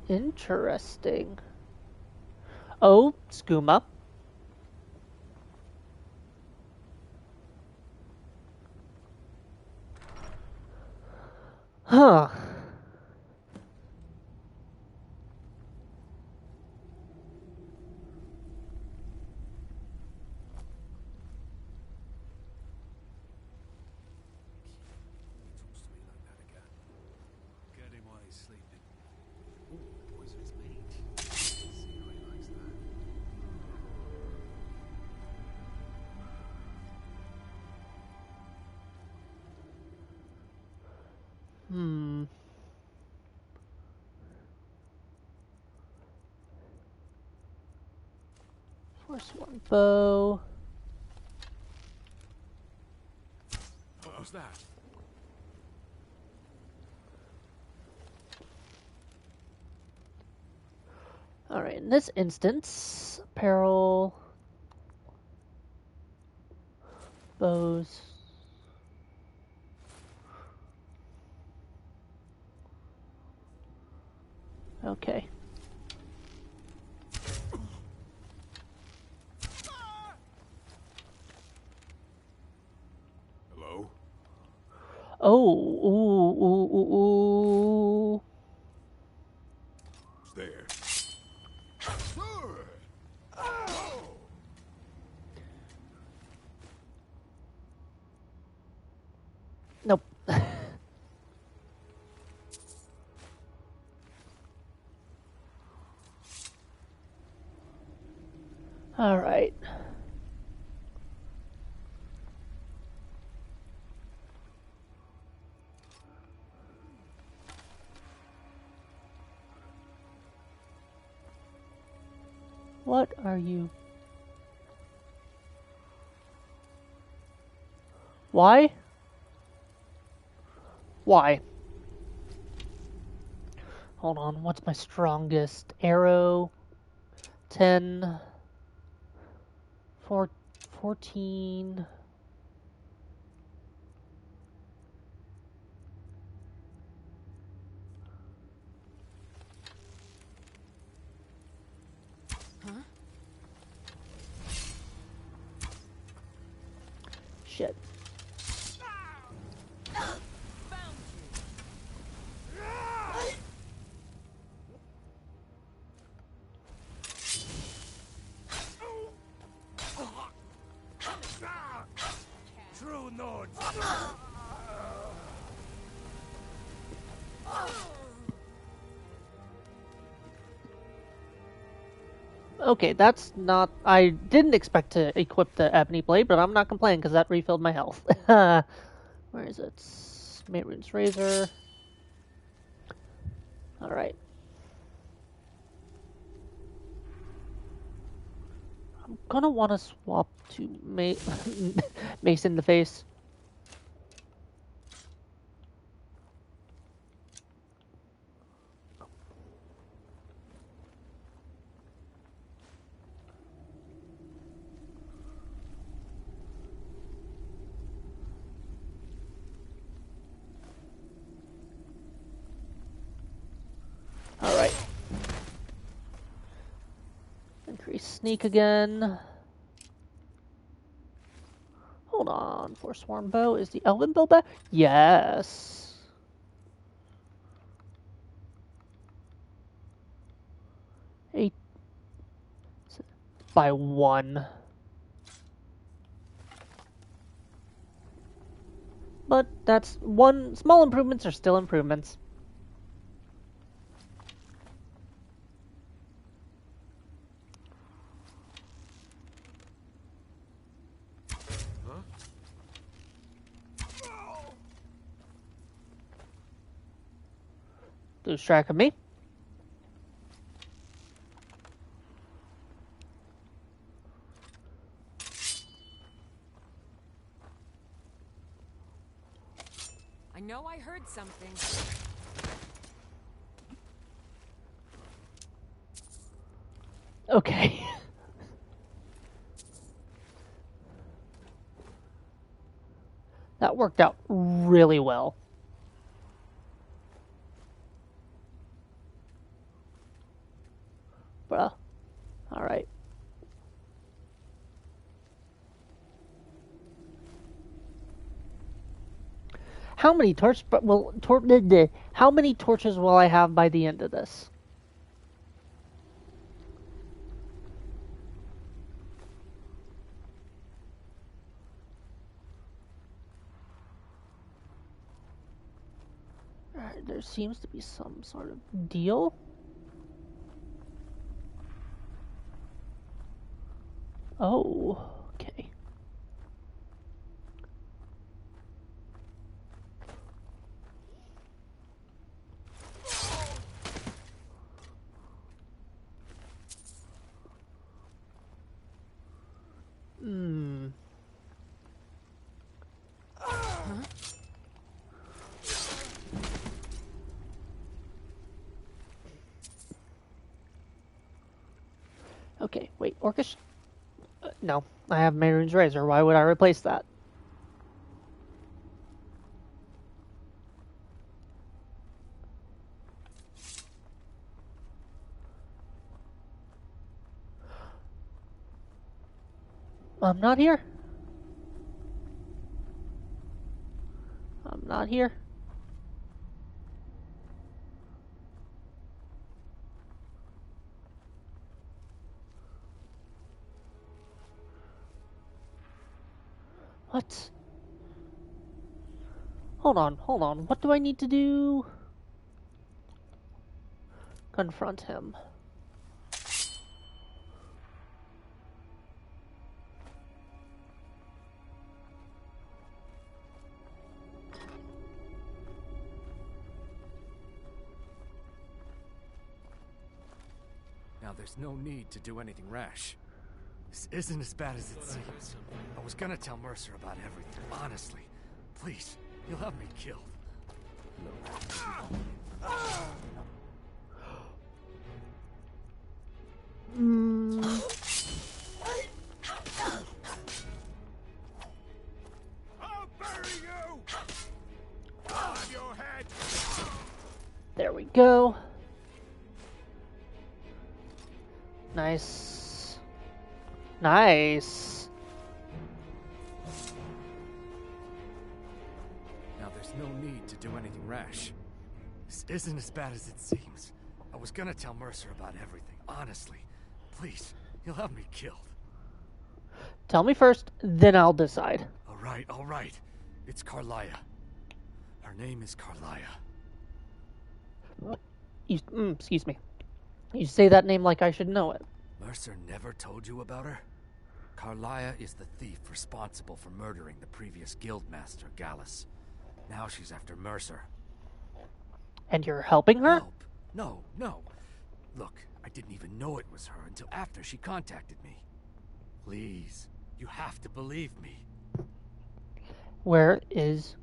Interesting. Oh, skooma. Huh. Talks to me like that again. Get him while he's sleeping. Ooh, poisonous meat. See how he likes that. Hmm. Force one bow. What was that? Alright, in this instance, apparel, bows. Okay. Hello? Oh, ooh, ooh, ooh, ooh. Who's there? Nope. Alright. What are you? Why? Why? Hold on, what's my strongest? Arrow, 10, 14. Huh? Shit. True Nords. Okay, that's not... I didn't expect to equip the Ebony Blade, but I'm not complaining because that refilled my health. Where is it? Mehrunes Razor. Alright. I'm gonna want to swap to Mace in the Face. Alright. Increase sneak again. Hold on. Forsworn Bow. Is the Elven Bow back? Yes. Eight. By 1. But that's one. Small improvements are still improvements. Lose track of me. I know I heard something. Okay. That worked out really well. Bruh. Alright. How many how many torches will I have by the end of this? Alright, there seems to be some sort of deal. Oh, okay. Hmm. Huh? Okay, wait, Orcish? No, I have Mehrunes Razor. Why would I replace that? I'm not here. I'm not here. What? Hold on, hold on. What do I need to do? Confront him. Now, there's no need to do anything rash. This isn't as bad as it seems. I was gonna tell Mercer about everything, honestly. Please, you'll have me killed. I'll bury you! I'll have your head! There we go. Nice. Nice. Now, there's no need to do anything rash. This isn't as bad as it seems. I was gonna tell Mercer about everything, honestly. Please, you'll have me killed. Tell me first, then I'll decide. All right. It's Carlia. Her name is Carlia. Excuse me. You say that name like I should know it. Mercer never told you about her? Carlia is the thief responsible for murdering the previous guildmaster, Gallus. Now she's after Mercer. And you're helping her? Help? No. Look, I didn't even know it was her until after she contacted me. Please, you have to believe me. Where is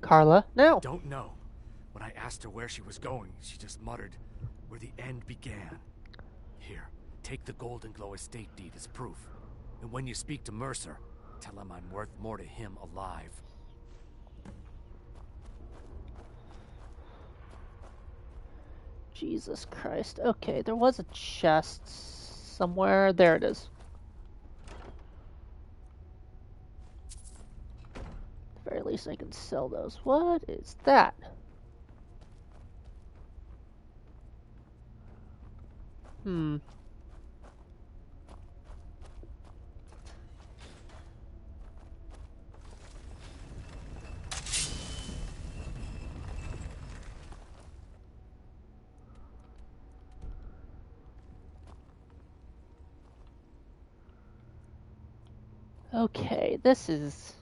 Carla now? Don't know. When I asked her where she was going, she just muttered, "Where the end began." Here, take the Golden Glow estate deed as proof. And when you speak to Mercer, tell him I'm worth more to him alive. Jesus Christ. Okay, there was a chest somewhere. There it is. At the very least, I can sell those. What is that? Okay, this is...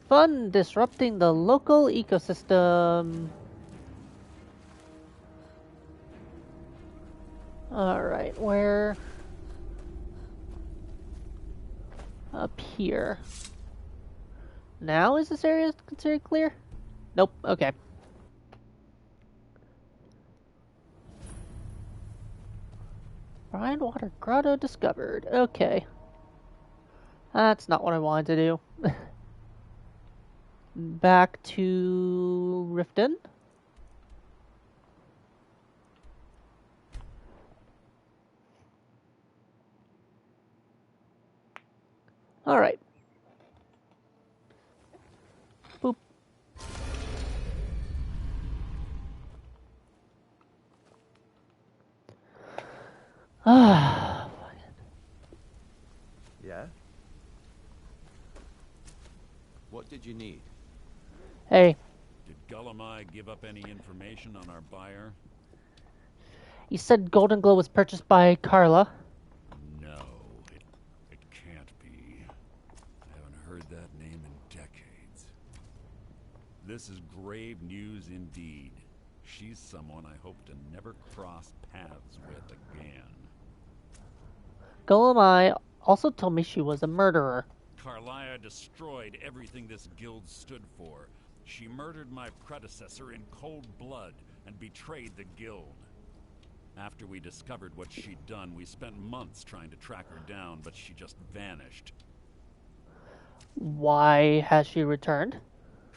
fun disrupting the local ecosystem. Alright, where? Up here. Now is this area considered clear? Nope, okay. Brine Water Grotto discovered. Okay. That's not what I wanted to do. Back to Riften. Alright. Boop. Ah. Yeah? What did you need? Hey. Did Gullumai give up any information on our buyer? You said Golden Glow was purchased by Carla. No, it can't be. I haven't heard that name in decades. This is grave news indeed. She's someone I hope to never cross paths with again. Gullumai also told me she was a murderer. Carlia destroyed everything this guild stood for. She murdered my predecessor in cold blood and betrayed the guild. After we discovered what she'd done, we spent months trying to track her down, but she just vanished. Why has she returned?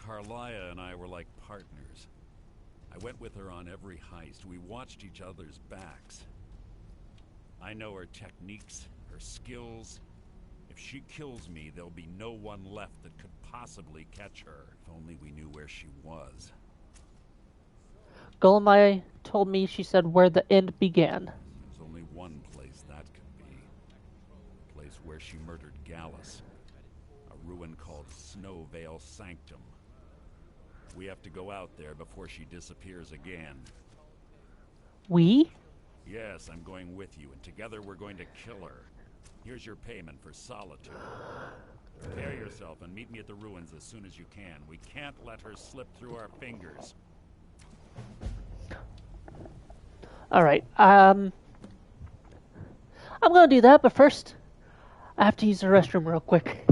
Carlia and I were like partners. I went with her on every heist. We watched each other's backs. I know her techniques, her skills. If she kills me, there'll be no one left that could possibly catch her. If only we knew where she was. Gullumai told me she said where the end began. There's only one place that could be. The place where she murdered Gallus. A ruin called Snowvale Sanctum. We have to go out there before she disappears again. We? Yes, I'm going with you, and together we're going to kill her. Here's your payment for solitude. Prepare yourself and meet me at the ruins as soon as you can. We can't let her slip through our fingers. Alright, I'm gonna do that, but first, I have to use the restroom real quick.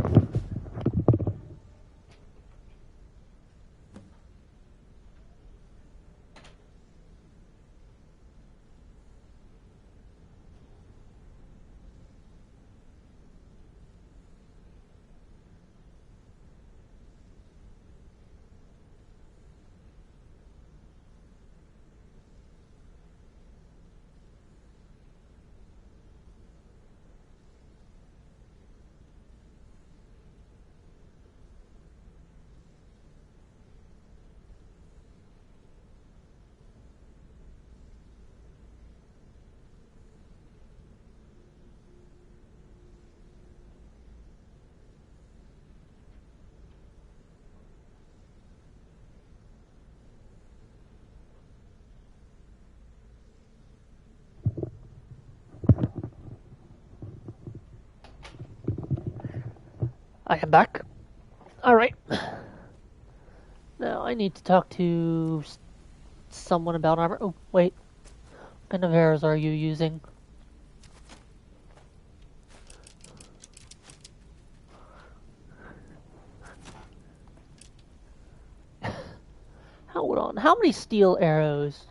I am back. Alright. Now I need to talk to someone about armor. Oh, wait. What kind of arrows are you using? Hold on. How many steel arrows?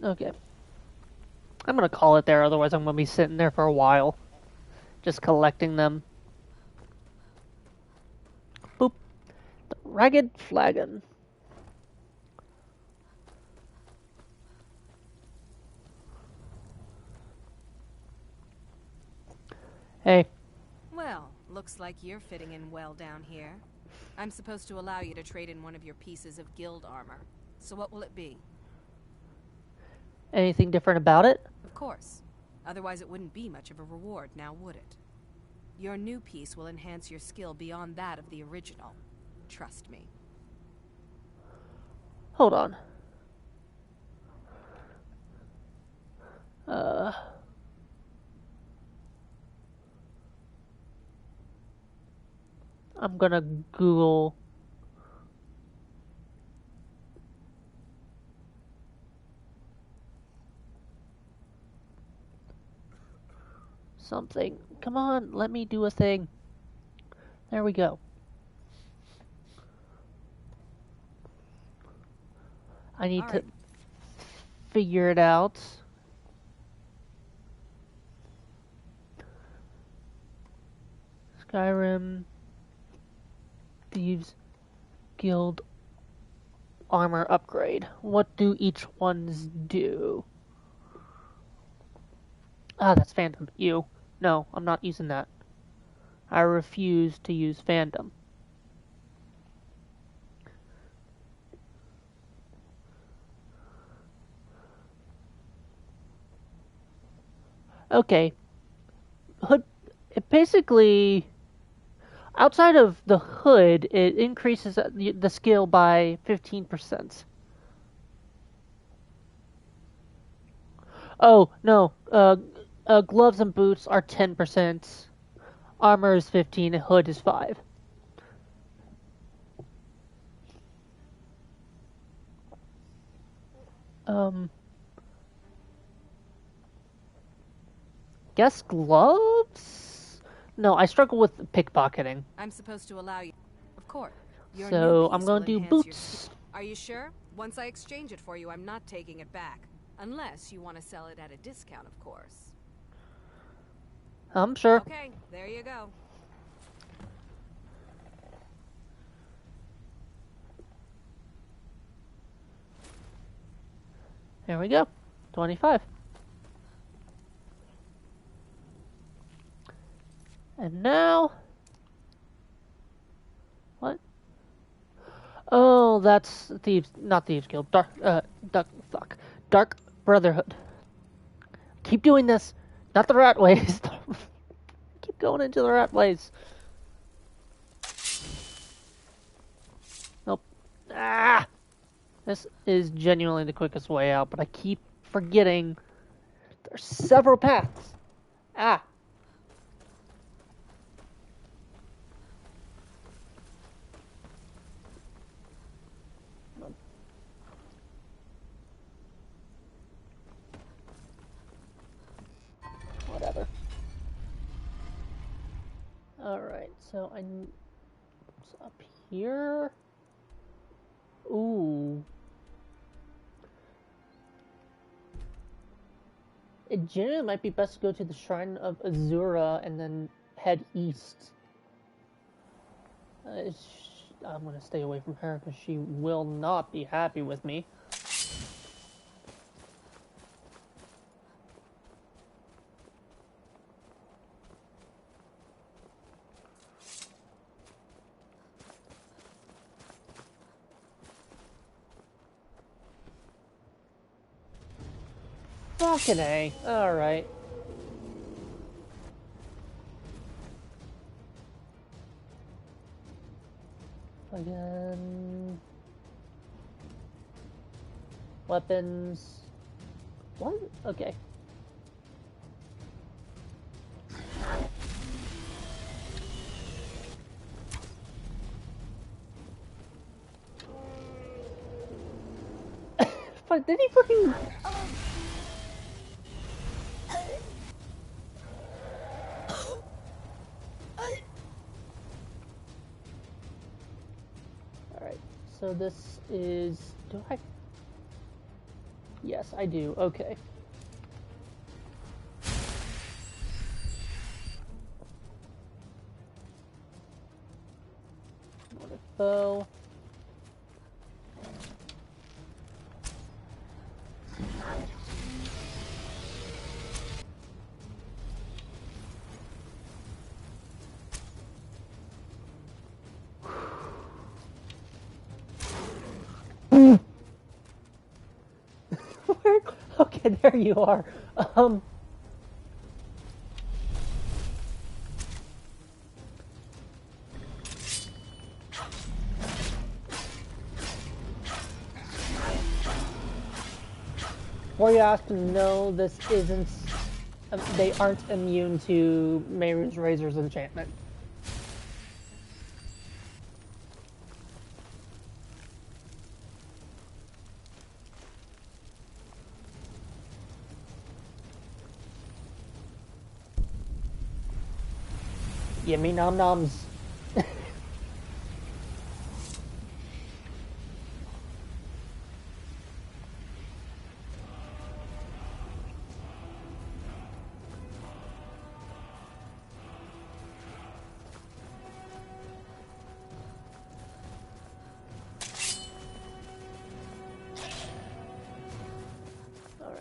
Okay. I'm gonna call it there, otherwise I'm gonna be sitting there for a while. Just collecting them. Boop. The ragged flagon. Hey. Well, looks like you're fitting in well down here. I'm supposed to allow you to trade in one of your pieces of guild armor. So what will it be? Anything different about it? Of course. Otherwise it wouldn't be much of a reward, now would it? Your new piece will enhance your skill beyond that of the original. Trust me. Hold on. I'm gonna Google something. Come on, let me do a thing. There we go. I need to figure it out. Skyrim Thieves Guild armor upgrade. What do each ones do? Ah, that's Phantom. You. No, I'm not using that. I refuse to use Phantom. Okay. Hood. It basically, outside of the hood, it increases the skill by 15%. Oh, no. Gloves and boots are 10%. Armor is 15, and hood is 5. Guess gloves? No, I struggle with pickpocketing. I'm supposed to allow you. Of course. Your So new I'm piece gonna will do enhance your boots. Are you sure? Once I exchange it for you, I'm not taking it back. Unless you want to sell it at a discount, of course. I'm sure. Okay, there you go. There we go. 25. And now... What? Oh, that's Thieves... Not Thieves Guild. Dark Brotherhood. Keep doing this. Not the rat ways. Keep going into the rat ways. Ah! This is genuinely the quickest way out, but I keep forgetting there's several paths. Ah! Whatever. Alright, so it's up here. Ooh. It generally might be best to go to the Shrine of Azura and then head east. I'm gonna stay away from her because she will not be happy with me. Fucking A. Alright. Again. Weapons. What? Okay. But did he fucking... Alright, so this is... Do I... Yes, I do. Okay. Another bow. Okay, there you are. For you have to know, this isn't... they aren't immune to Mehru's Razor's enchantment. Gimme nom noms.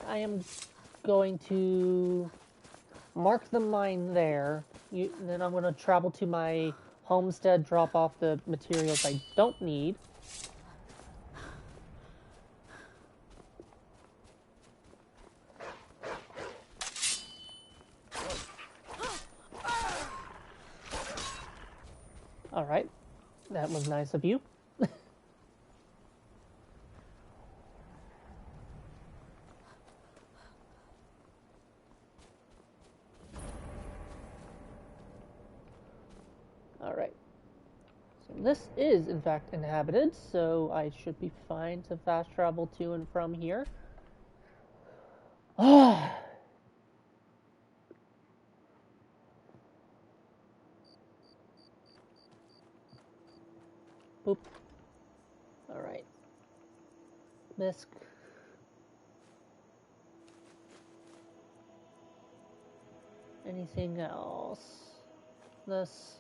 I am going to mark the mine there. Then I'm going to travel to my homestead, drop off the materials I don't need. Alright, that was nice of you. Alright. So this is, in fact, inhabited, so I should be fine to fast travel to and from here. Ah. Boop. Alright. Misk. Anything else? This.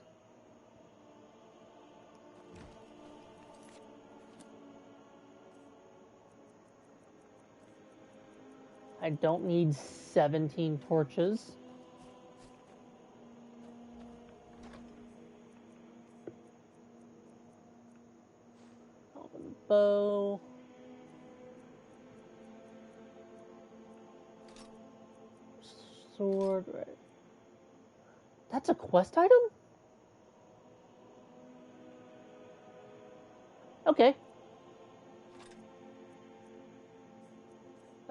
I don't need 17 torches. Elven bow. Sword, right. That's a quest item? Okay.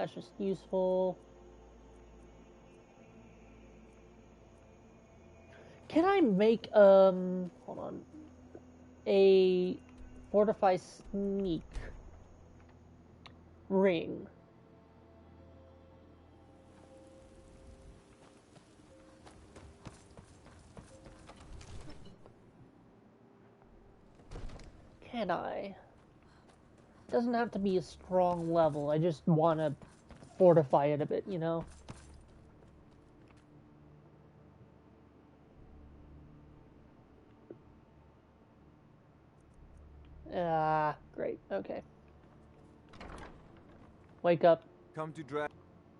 That's just useful. Can I make, hold on, a fortify sneak ring? Can I? Doesn't have to be a strong level. I just want to fortify it a bit, you know? Ah, great. Okay. Wake up. Come to drag.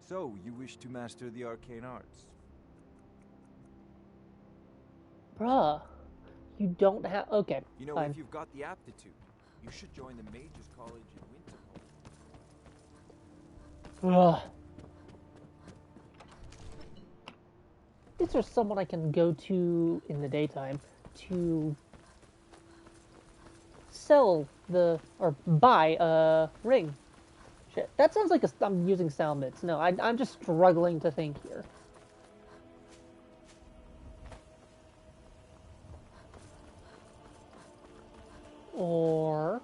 So, you wish to master the arcane arts? Bruh. You don't have... Okay, You know, fine. if you've got the aptitude, you should join the Mages College in Winterhold. Ugh. Is there someone I can go to in the daytime to sell the... or buy a ring? Shit, that sounds like I'm using sound bits. No, I'm just struggling to think here. Or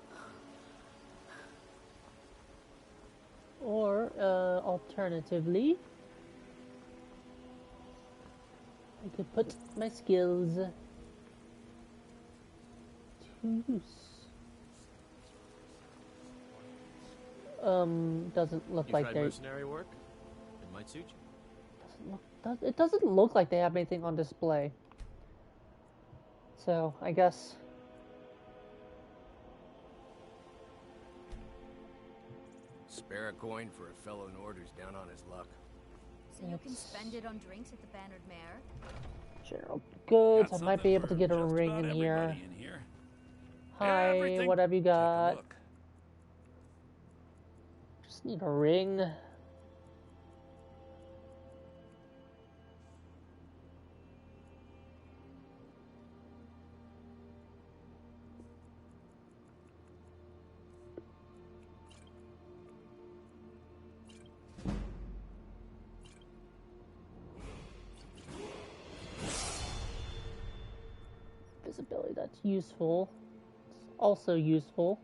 alternatively, I could put my skills to use. Doesn't look like they... mercenary work? It might suit you. It doesn't look like they have anything on display. So, I guess... Spare a coin for a fellow Nord who's down on his luck. So you can spend it on drinks at the Bannered Mare? General goods. Got I might be able to something get a for just ring about in here. everybody in here. Hi, Everything. what have you Take a got? look. Just need a ring. Visibility, that's useful. It's also useful.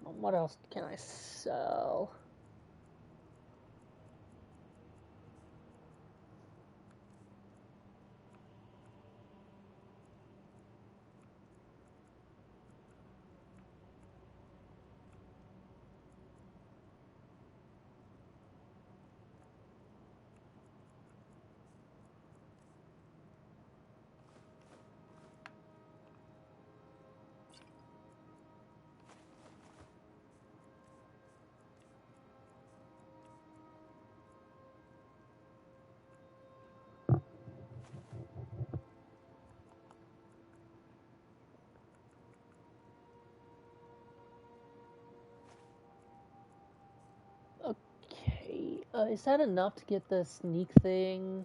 What else can I sell? Okay, is that enough to get the sneak thing?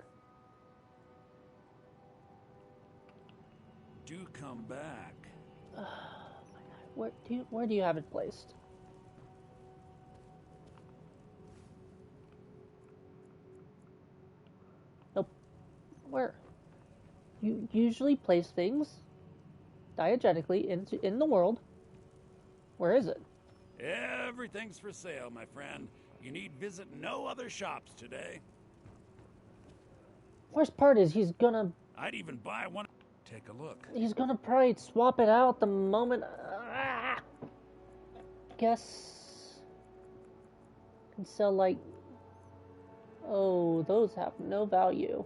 Do come back. Where do you have it placed? Nope. Where? You usually place things diegetically in the world. Where is it? Everything's for sale, my friend. You need visit no other shops today. Worst part is he's gonna... I'd even buy one. Take a look. He's gonna probably swap it out the moment... Guess... Can sell like... Oh, those have no value.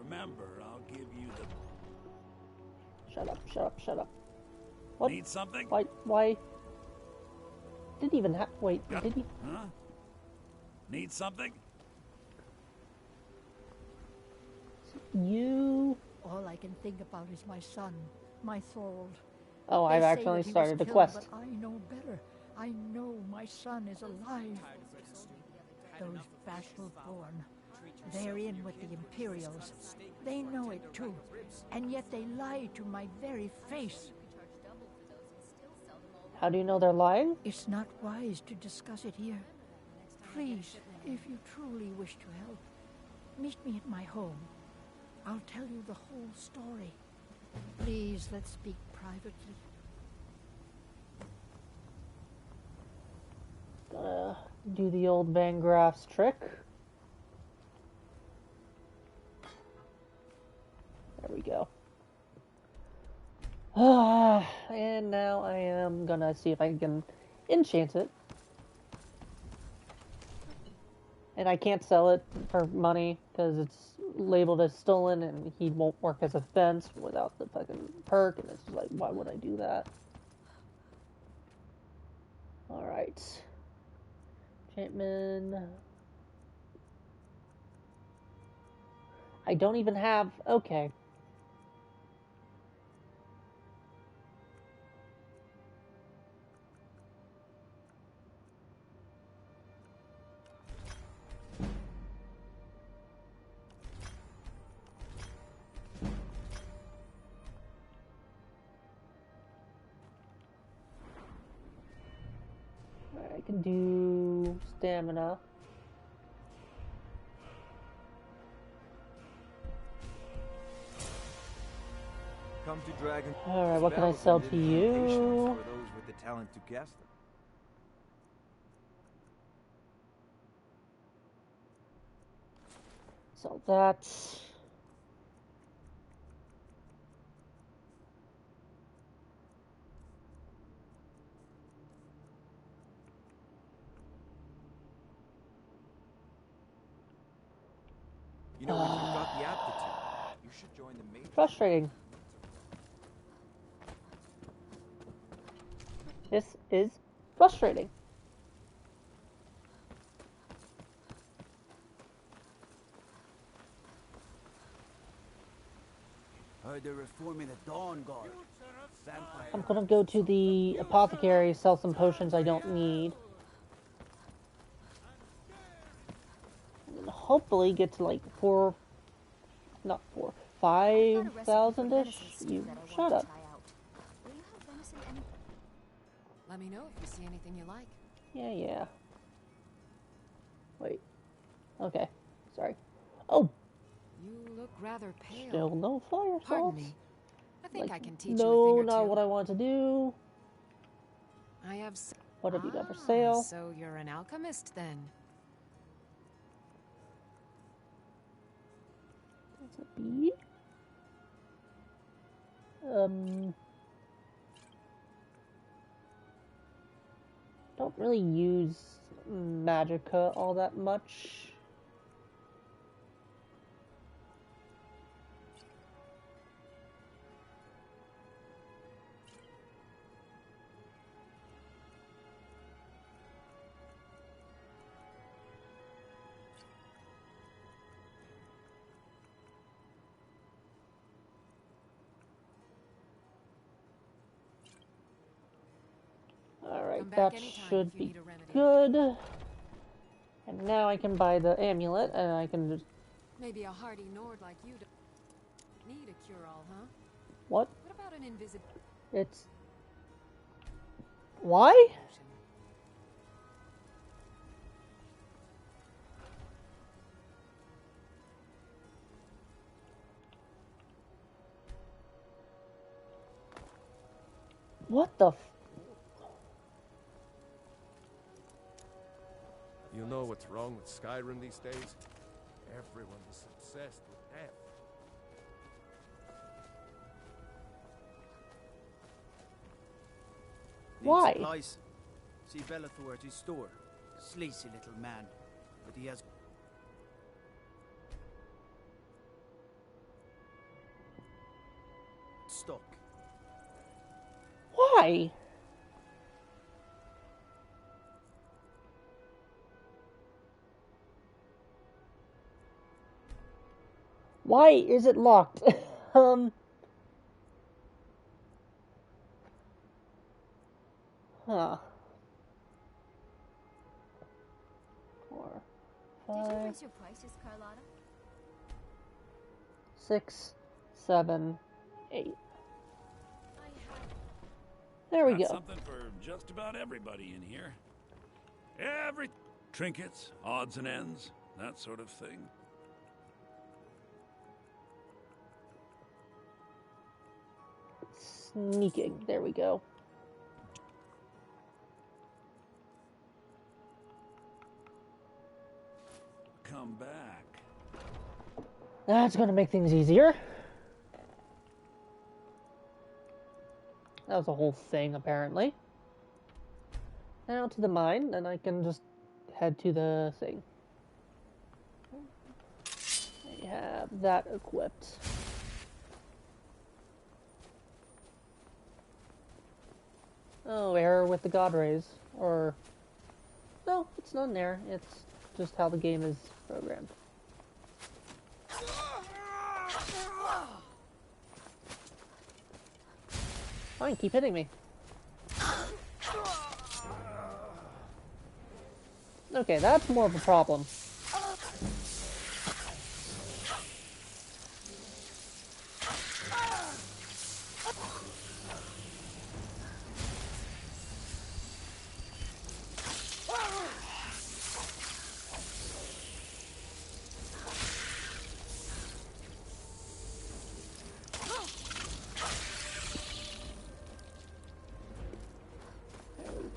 Remember, I'll give you the... Shut up, shut up, shut up. What? Need something? Why? Didn't even have... Wait, Yep. did he? Huh? Need something? You... All I can think about is my son, my Thorold. Oh, I've They say actually that he was started a killed, quest. But I know better. I know my son is alive. Those Vashalborn, they're in with the Imperials. They know it too, and yet they lie to my very face. How do you know they're lying? It's not wise to discuss it here. Please, if you truly wish to help, meet me at my home. I'll tell you the whole story. Please, let's speak privately. Gonna do the old Van Graff's trick. There we go. And now I am gonna see if I can enchant it. And I can't sell it for money because it's labeled as stolen and he won't work as a fence without the fucking perk, and it's just like, why would I do that? Alright. Enchantment. I don't even have... Okay. I can do stamina. Come to Dragon. Alright, what can I sell to you? For those with the talent to cast them. So that. You know, if you've got the aptitude, you should join the major. Frustrating. This is frustrating. Heard they're reforming the Dawn Guard. I'm gonna go to the apothecary, sell some potions I don't need. And hopefully get to like 5,000-ish. You shut up. Let me know if you see anything you like. Yeah. Wait. Okay. Sorry. Oh! You look rather pale. Still no fire Pardon salts? me. I think I can teach No, you a thing or not two. what I want to do. I have. What have you got for sale? So you're an alchemist then? That's a bead. Don't really use magicka all that much. Alright, that should be good. And now I can buy the amulet, and I can just... Maybe a hardy Nord like you don't need a cure-all, huh? What? What about an invisible... It's... Why? What the f... You know what's wrong with Skyrim these days? Everyone's obsessed with death. Why? Supplies. See Bellathor at his store. Sleazy little man, but he has stock. Why? Why is it locked? Huh. 4, Did you 5, raise your prices, Carlotta? 6, 7, 8. There we Got go. something for just about everybody in here. Every trinkets, odds and ends, that sort of thing. Sneaking. There we go. Come back. That's going to make things easier. That was a whole thing, apparently. Now to the mine, and I can just head to the thing. I have that equipped. Oh, error with the God Rays. Or... no, it's not an error. It's just how the game is programmed. Fine, keep hitting me. Okay, that's more of a problem.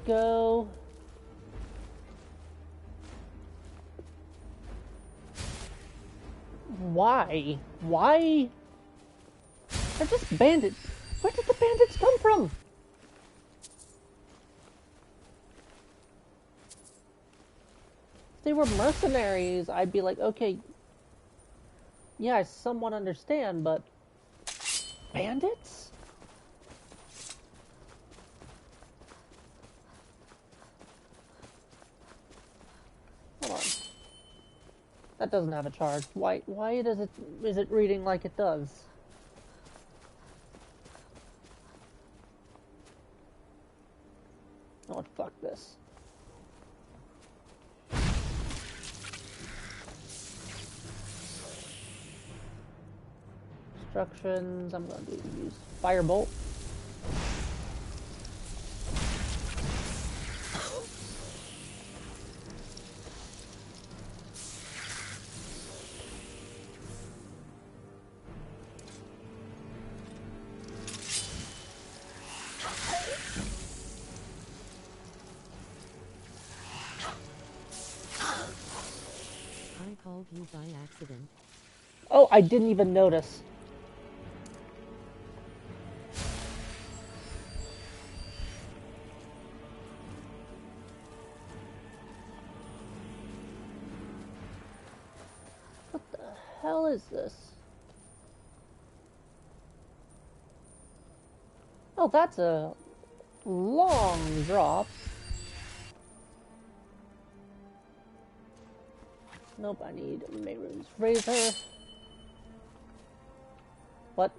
Go. Why? Why? They're just bandits. Where did the bandits come from? If they were mercenaries, I'd be like, okay, yeah, I somewhat understand, but bandits? Hold on. That doesn't have a charge. Why is it reading like it does? Oh, fuck this. Instructions, I'm going to use Firebolt. I called you by accident. Oh, I didn't even notice. What the hell is this? Oh, that's a long drop. Nope, I need Mehru's razor. What?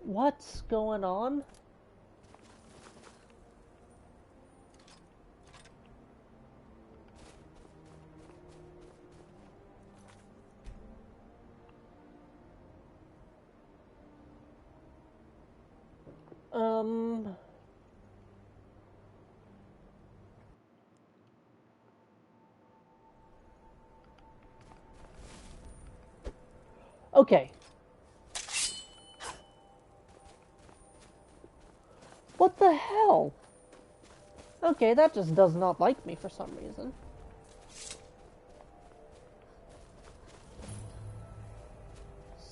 What's going on? Okay. What the hell? Okay, that just does not like me for some reason.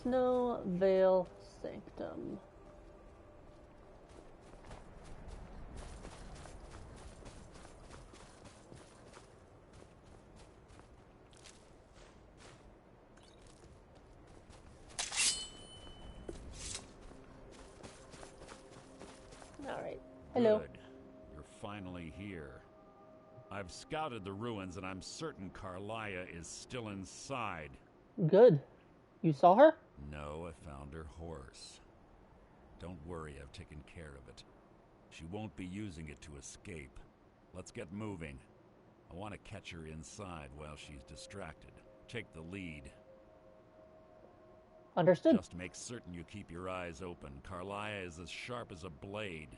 Snow Veil Sanctum. Hello. Good. You're finally here. I've scouted the ruins and I'm certain Carlia is still inside. Good. You saw her? No, I found her horse. Don't worry, I've taken care of it. She won't be using it to escape. Let's get moving. I want to catch her inside while she's distracted. Take the lead. Understood. Just make certain you keep your eyes open. Carlia is as sharp as a blade.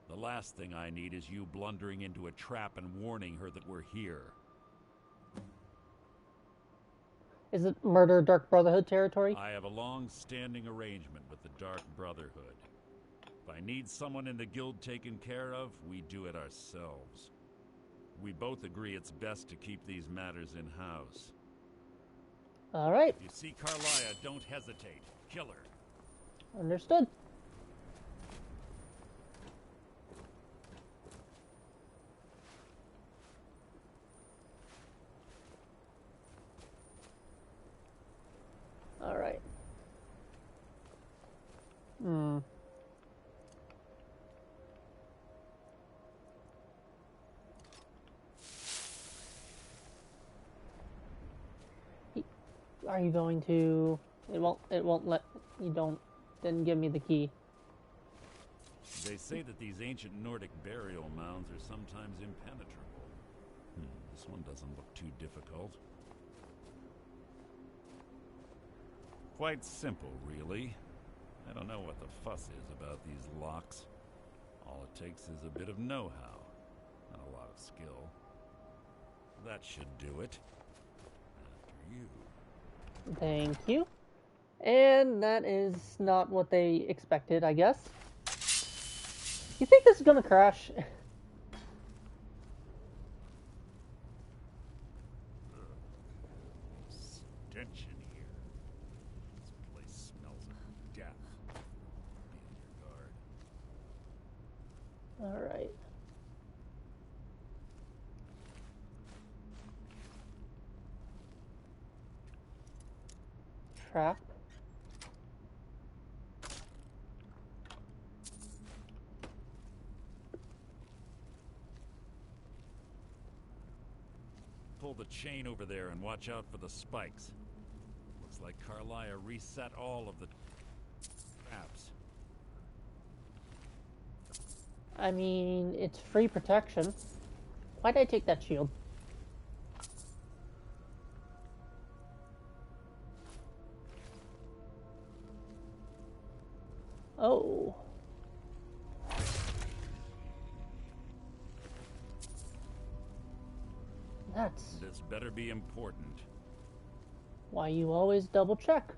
The last thing I need is you blundering into a trap and warning her that we're here. Is it Murder Dark Brotherhood territory? I have a long-standing arrangement with the Dark Brotherhood. If I need someone in the guild taken care of, we do it ourselves. We both agree it's best to keep these matters in-house. All right. If you see Carlia, don't hesitate. Kill her. Understood. All right. Are you going to... It won't let... Didn't give me the key. They say that these ancient Nordic burial mounds are sometimes impenetrable. This one doesn't look too difficult. Quite simple, really. I don't know what the fuss is about these locks. All it takes is a bit of know-how, not a lot of skill. That should do it. After you. Thank you. And that is not what they expected, I guess. You think this is gonna crash? Stench in here. This place smells of death. Be on your guard. All right. Trap. Pull the chain over there and watch out for the spikes. Looks like Carlia reset all of the traps. I mean, it's free protection. Why'd I take that shield? Oh. This better be important. Why you always double check.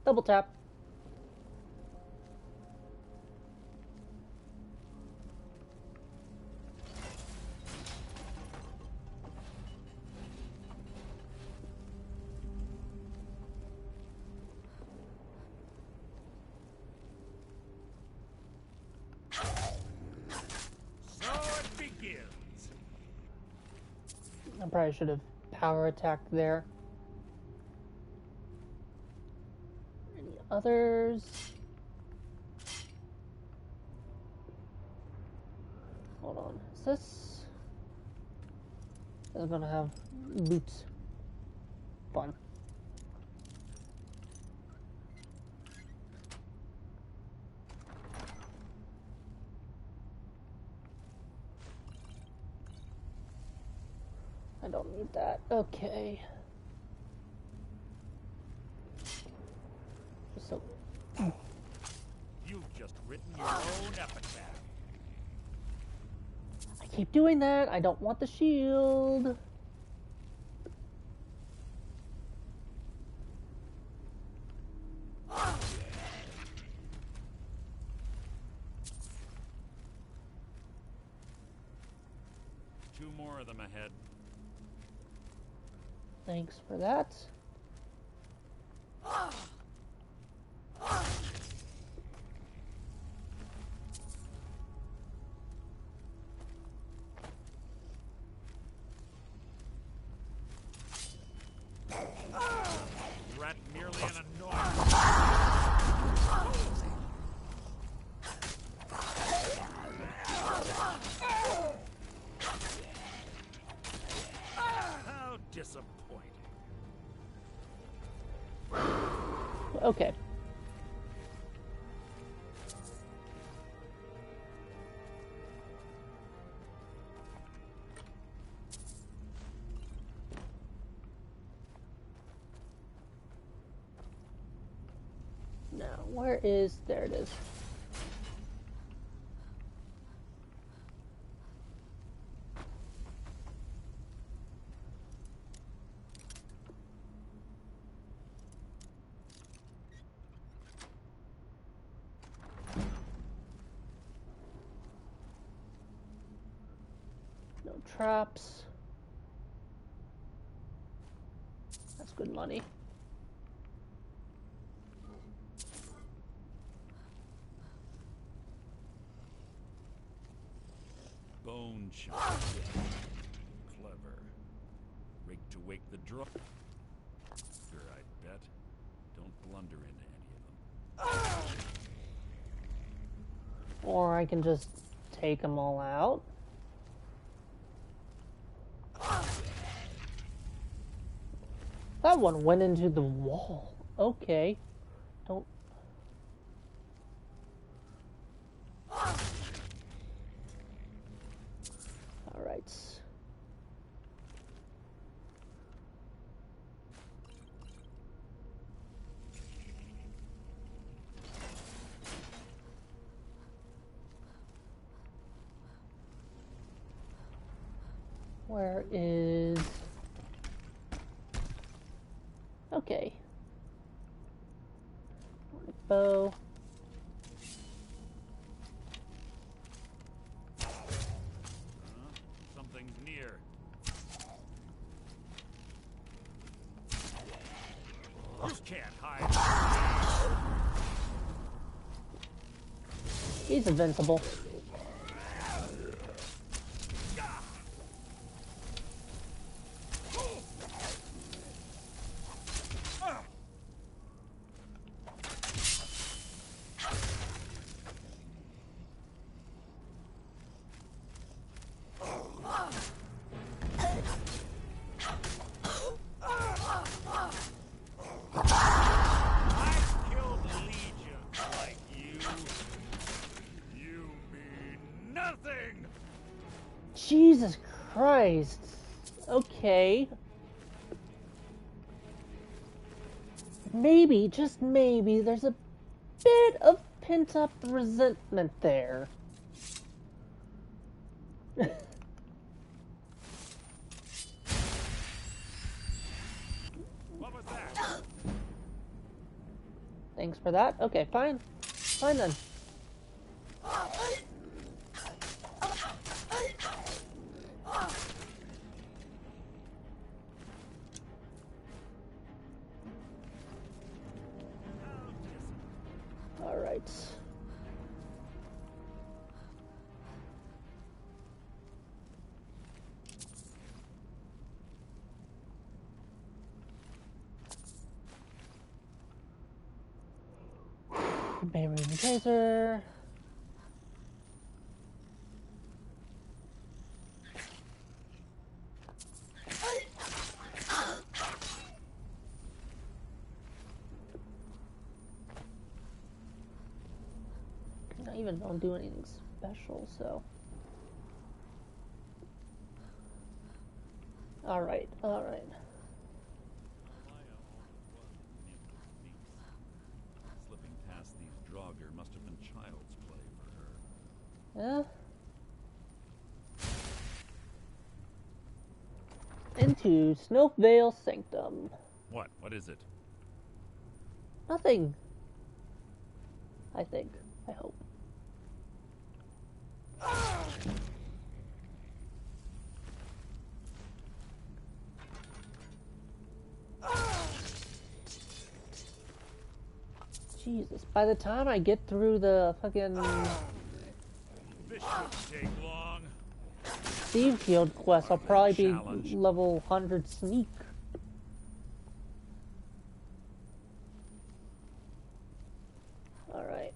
Double tap. I probably should have power attacked there. Any others? Hold on. Is this? Is gonna have boots. Fun. I don't need that. Okay. So. You've just written your own epitaph. I keep doing that. I don't want the shield. Two more of them ahead. Thanks for that. Rat merely an annoyance. disappointing. Okay. Now, where is... There it is. No traps. That's good money. Bone chop. Clever. Rig to wake the draw. Sure, I bet. Don't blunder into any of them. Or I can just take them all out. That one went into the wall. Okay. Don't... Alright. Where is... Okay. Bow. Something's near. You can't hide. He's invincible. Jesus Christ. Okay. Maybe, just maybe, there's a bit of pent-up resentment there. What was that? Thanks for that. Okay, fine. Fine then. Alright. Bay Ring Tracer. I even don't do anything special, so. Alright, alright. Slipping past these Draugr must have been child's play for her. Yeah. Into Snowvale Sanctum. What? What is it? Nothing. I think. I hope. Jesus, by the time I get through the fucking This shouldn't take long. Steve Field quest, I'll probably be level 100 sneak. Alright.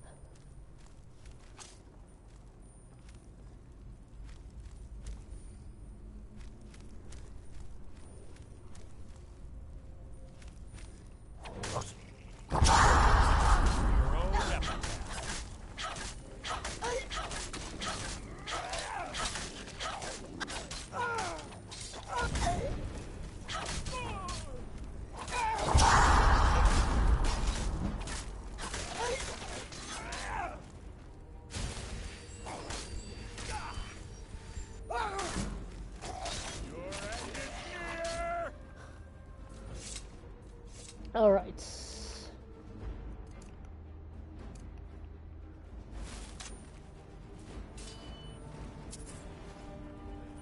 All right.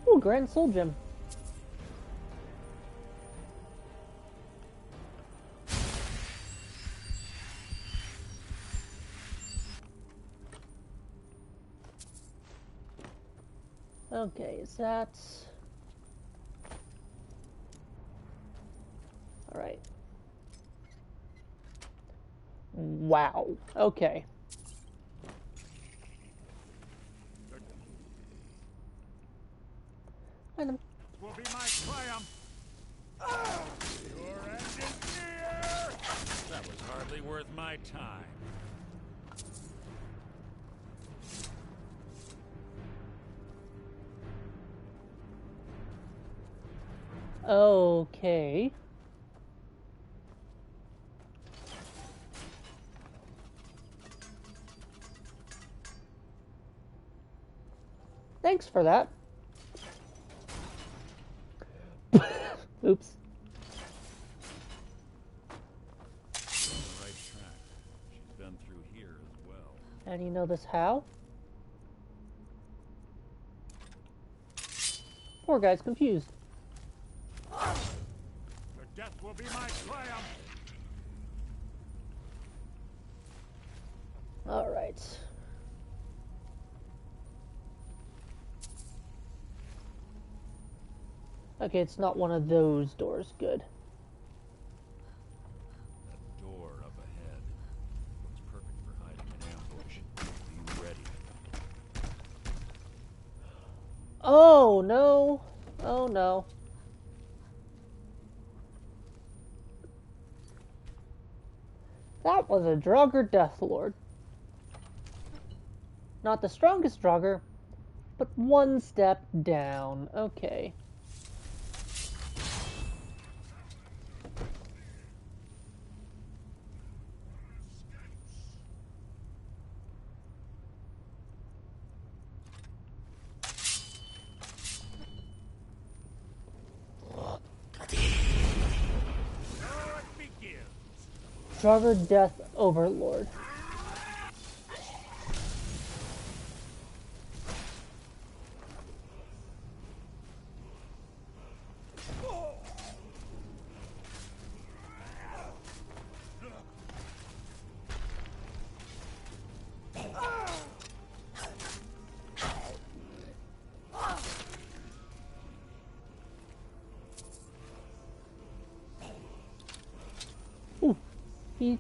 Ooh, Grand Soul Gem. Okay, is that... Alright. Wow. Okay. Will be my triumph. Your end is near. That was hardly worth my time. Okay. Thanks for that. Oops. On the right track. She's been through here as well. How do you know this how? Poor guy's confused. Your death will be my triumph. All right. Okay, it's not one of those doors. Good. That door up ahead looks perfect for hiding an ambush. Are you ready? Oh, no. Oh, no. That was a Draugr Deathlord. Not the strongest Draugr, but one step down. Okay. Draugr Death Overlord. Ooh, he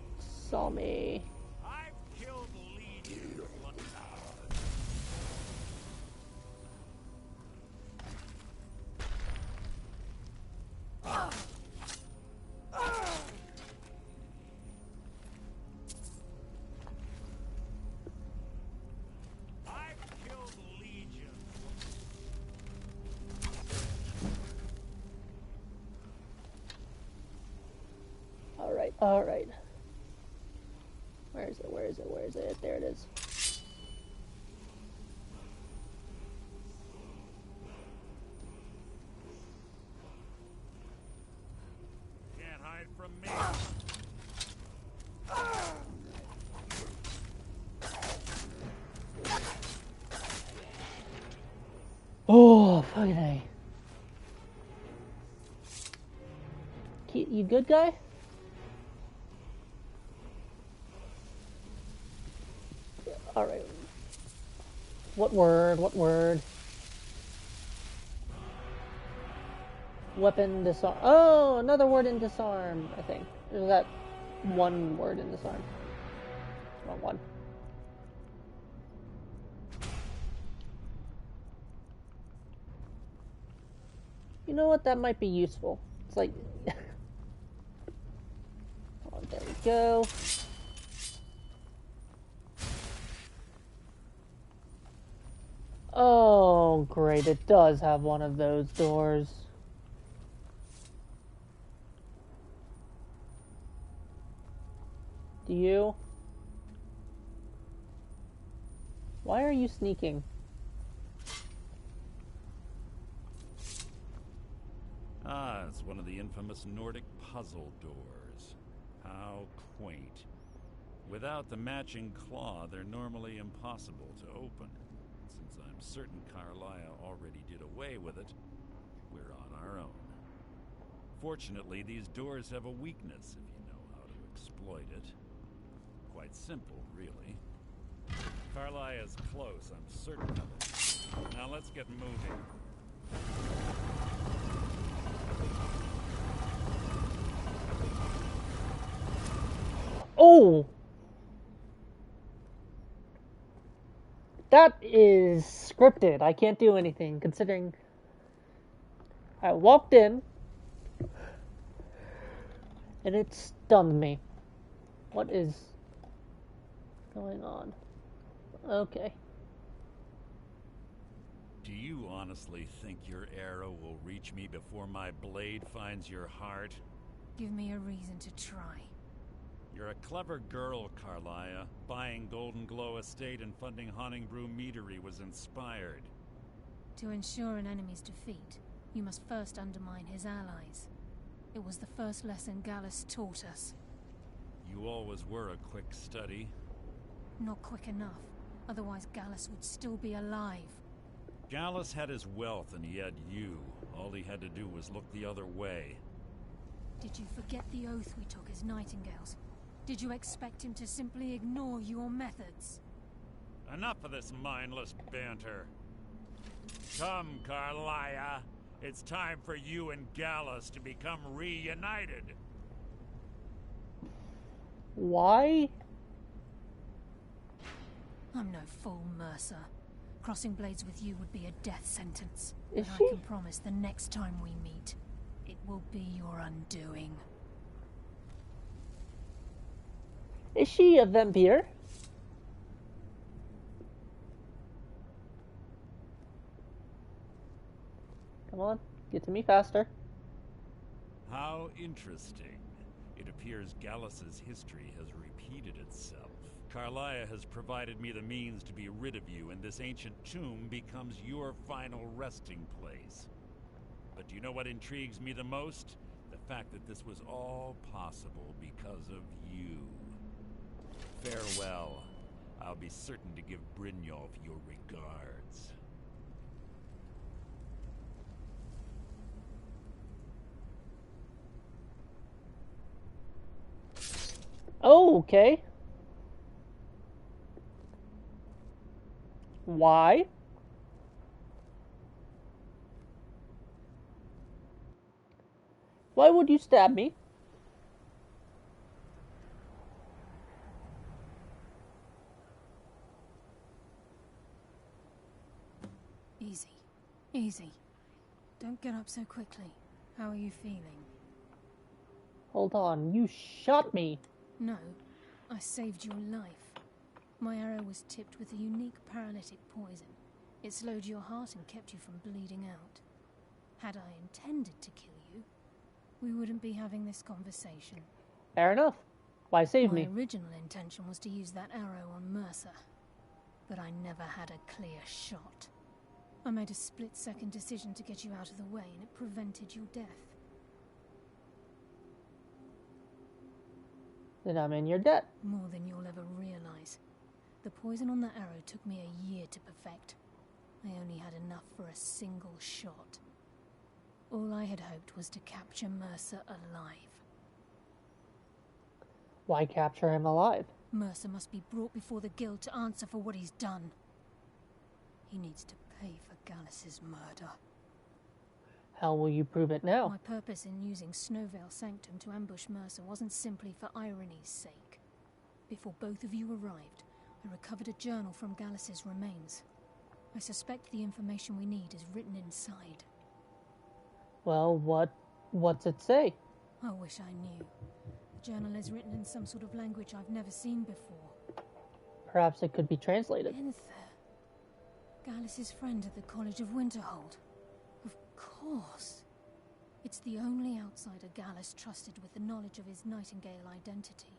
saw me. I've killed legions. I've killed legions. Alright, alright. Where is it? Where is it? Where is it? There it is. Can't hide from me. Oh, fucking A. You good, guy? Alright. What word? What word? Weapon disarm. Oh, another word in disarm, I think. There's that one word in disarm. Wrong one. You know what? That might be useful. It's like... Oh, there we go. Oh, great. It does have one of those doors. Do you? Why are you sneaking? Ah, it's one of the infamous Nordic puzzle doors. How quaint. Without the matching claw, they're normally impossible to open. Since I'm certain Carlia already did away with it, we're on our own. Fortunately, these doors have a weakness if you know how to exploit it. Quite simple, really. Carlia is close, I'm certain of it. Now let's get moving. Oh! That is scripted. I can't do anything, considering I walked in and it stunned me. What is going on? Okay. Do you honestly think your arrow will reach me before my blade finds your heart? Give me a reason to try. You're a clever girl, Carlia. Buying Golden Glow Estate and funding Honningbrew Meadery was inspired. To ensure an enemy's defeat, you must first undermine his allies. It was the first lesson Gallus taught us. You always were a quick study. Not quick enough, otherwise Gallus would still be alive. Gallus had his wealth and he had you. All he had to do was look the other way. Did you forget the oath we took as Nightingales? Did you expect him to simply ignore your methods? Enough of this mindless banter. Come, Carlia. It's time for you and Gallus to become reunited. Why? I'm no fool, Mercer. Crossing blades with you would be a death sentence. Is but she? I can promise the next time we meet, it will be your undoing. Is she a vampire? Come on, get to me faster. How interesting. It appears Gallus's history has repeated itself. Carlia has provided me the means to be rid of you, and this ancient tomb becomes your final resting place. But do you know what intrigues me the most? The fact that this was all possible because of you. Farewell. I'll be certain to give Brynjolf your regards. Oh, okay. Why? Why would you stab me? Easy. Easy. Don't get up so quickly. How are you feeling? Hold on, you shot me. No, I saved your life. My arrow was tipped with a unique paralytic poison. It slowed your heart and kept you from bleeding out. Had I intended to kill you, we wouldn't be having this conversation. Fair enough. Why save me? My original intention was to use that arrow on Mercer, but I never had a clear shot. I made a split-second decision to get you out of the way, and it prevented your death. Then I'm in your debt. More than you'll ever realize. The poison on that arrow took me a year to perfect. I only had enough for a single shot. All I had hoped was to capture Mercer alive. Why capture him alive? Mercer must be brought before the guild to answer for what he's done. He needs to pay for Gallus's murder. How will you prove it now? My purpose in using Snowvale Sanctum to ambush Mercer wasn't simply for irony's sake. Before both of you arrived, I recovered a journal from Gallus's remains. I suspect the information we need is written inside. Well, what's it say? I wish I knew. The journal is written in some sort of language I've never seen before. Perhaps it could be translated. Enther. Gallus's friend at the College of Winterhold. Of course. It's the only outsider Gallus trusted with the knowledge of his Nightingale identity.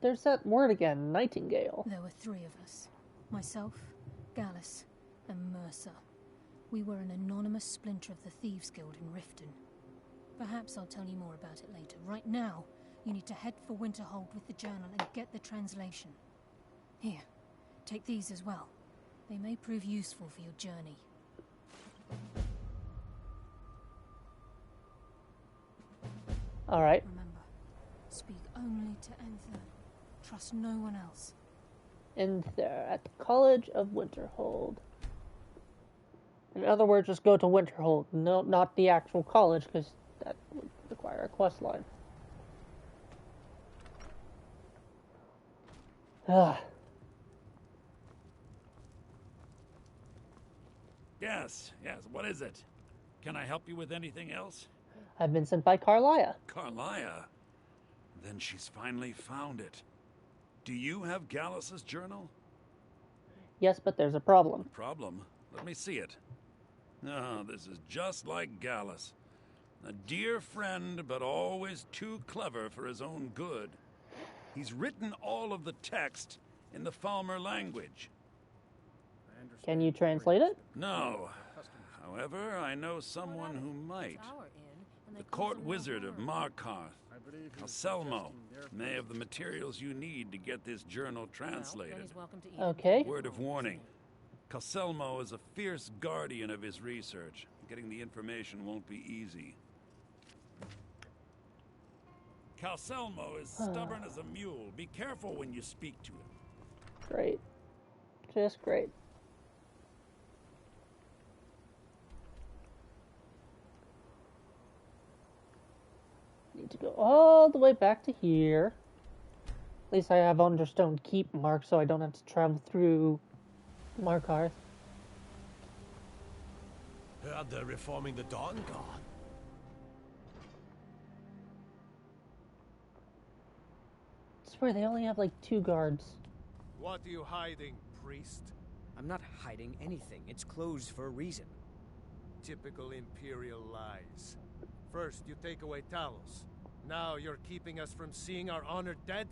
There's that word again, Nightingale. There were three of us. Myself, Gallus, and Mercer. We were an anonymous splinter of the Thieves Guild in Riften. Perhaps I'll tell you more about it later. Right now, you need to head for Winterhold with the journal and get the translation. Here, take these as well. They may prove useful for your journey. Alright. Remember, speak only to Enther. Trust no one else. And there, at the College of Winterhold. In other words, just go to Winterhold. No, not the actual college, because that would require a quest line. Ah. Yes, what is it? Can I help you with anything else? I've been sent by Carlia. Carlia? Then she's finally found it. Do you have Gallus's journal? Yes, but there's a problem. Problem? Let me see it. Oh, this is just like Gallus. A dear friend, but always too clever for his own good. He's written all of the text in the Falmer language. Can you translate it? No. However, I know someone who might. The court wizard of Markarth, Calselmo, may have the materials you need to get this journal translated. Okay. Word of warning. Calselmo is a fierce guardian of his research. Getting the information won't be easy. Calselmo is stubborn as a mule. Be careful when you speak to him. Great. Just great. Need to go all the way back to here. At least I have Understone Keep marked, so I don't have to travel through Markarth. Heard they're reforming the Dawn Guard. I swear they only have like 2 guards. What are you hiding, priest? I'm not hiding anything. It's closed for a reason. Typical Imperial lies. First, you take away Talos. Now you're keeping us from seeing our honored dead?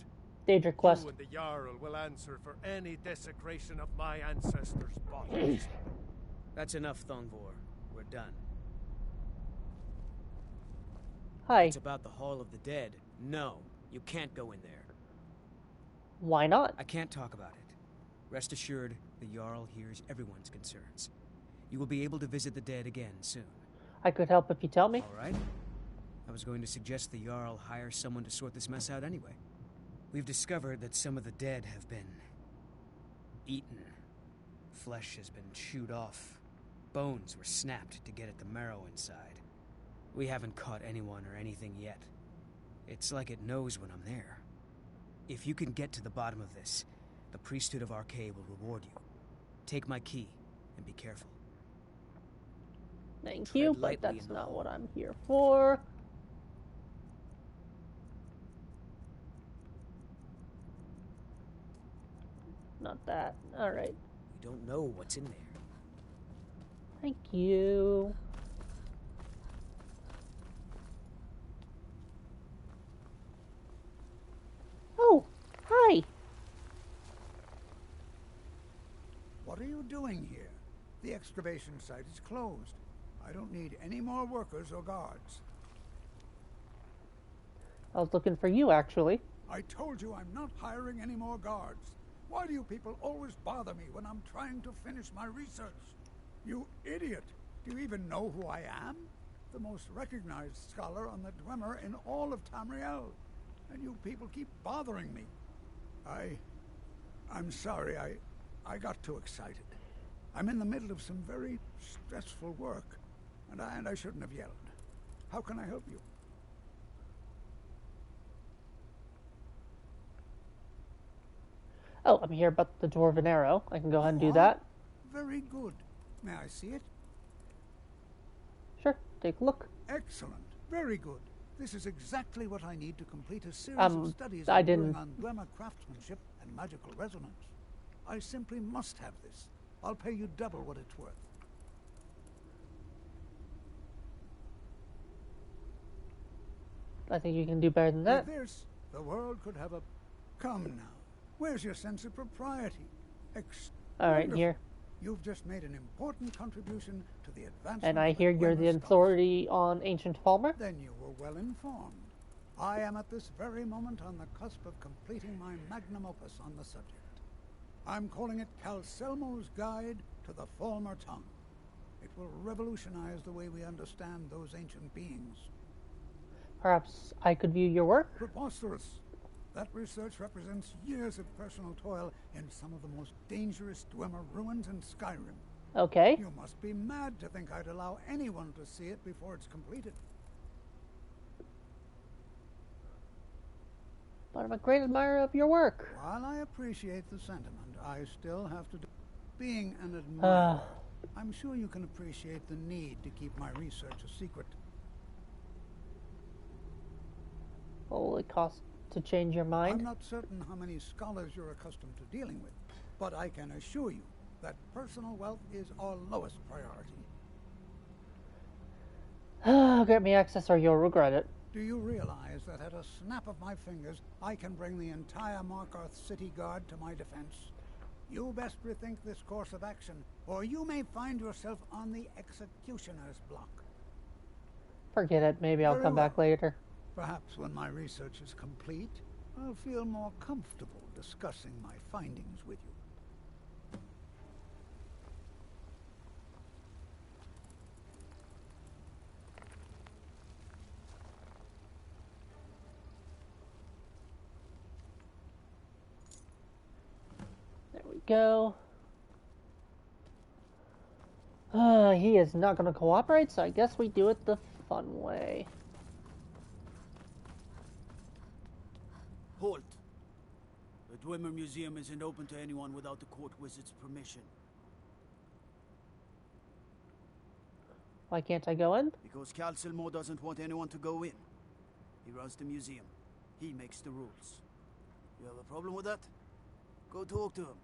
Daedric Quest. You and the Jarl will answer for any desecration of my ancestors' bodies. That's enough, Thongvor. We're done. Hi. It's about the Hall of the Dead. No, you can't go in there. Why not? I can't talk about it. Rest assured, the Jarl hears everyone's concerns. You will be able to visit the dead again soon. I could help if you tell me. All right. I was going to suggest the Jarl hire someone to sort this mess out anyway. We've discovered that some of the dead have been eaten. Flesh has been chewed off. Bones were snapped to get at the marrow inside. We haven't caught anyone or anything yet. It's like it knows when I'm there. If you can get to the bottom of this, the priesthood of Arcade will reward you. Take my key and be careful. Thank you, but that's not what I'm here for. Not that. Alright. You don't know what's in there. Thank you. Oh, hi. What are you doing here? The excavation site is closed. I don't need any more workers or guards. I was looking for you, actually. I told you I'm not hiring any more guards. Why do you people always bother me when I'm trying to finish my research? You idiot! Do you even know who I am? The most recognized scholar on the Dwemer in all of Tamriel. And you people keep bothering me. I'm sorry, I got too excited. I'm in the middle of some very stressful work, and I shouldn't have yelled. How can I help you? Oh, I'm here about the Dwarven Arrow. I can go ahead and do that. Very good. May I see it? Sure, take a look. Excellent. Very good. This is exactly what I need to complete a series of studies I I'm doing didn't... on Dwemer craftsmanship and magical resonance. I simply must have this. I'll pay you double what it's worth. I think you can do better than that. With this, the world could have a... Come now. Where's your sense of propriety? Alright, here. You've just made an important contribution to the advancement And I of hear you're the Dwemer scholar. authority on Ancient Palmer? Then you were well informed. I am at this very moment on the cusp of completing my magnum opus on the subject. I'm calling it Calcelmo's Guide to the Falmer Tongue. It will revolutionize the way we understand those ancient beings. Perhaps I could view your work? Preposterous. That research represents years of personal toil in some of the most dangerous Dwemer ruins in Skyrim. Okay. You must be mad to think I'd allow anyone to see it before it's completed. But I'm a great admirer of your work. While I appreciate the sentiment, I still have to do... Being an admirer, I'm sure you can appreciate the need to keep my research a secret. What will it cost to change your mind? I'm not certain how many scholars you're accustomed to dealing with, but I can assure you that personal wealth is our lowest priority. Grant me access or you'll regret it. Do you realize that at a snap of my fingers, I can bring the entire Markarth City Guard to my defense? You best rethink this course of action, or you may find yourself on the executioner's block. Forget it. Maybe I'll come back later. Perhaps when my research is complete, I'll feel more comfortable discussing my findings with you. There we go. He is not going to cooperate, so I guess we do it the fun way. Halt! The Dwemer Museum isn't open to anyone without the court wizard's permission. Why can't I go in? Because Calcelmo doesn't want anyone to go in. He runs the museum. He makes the rules. You have a problem with that? Go talk to him.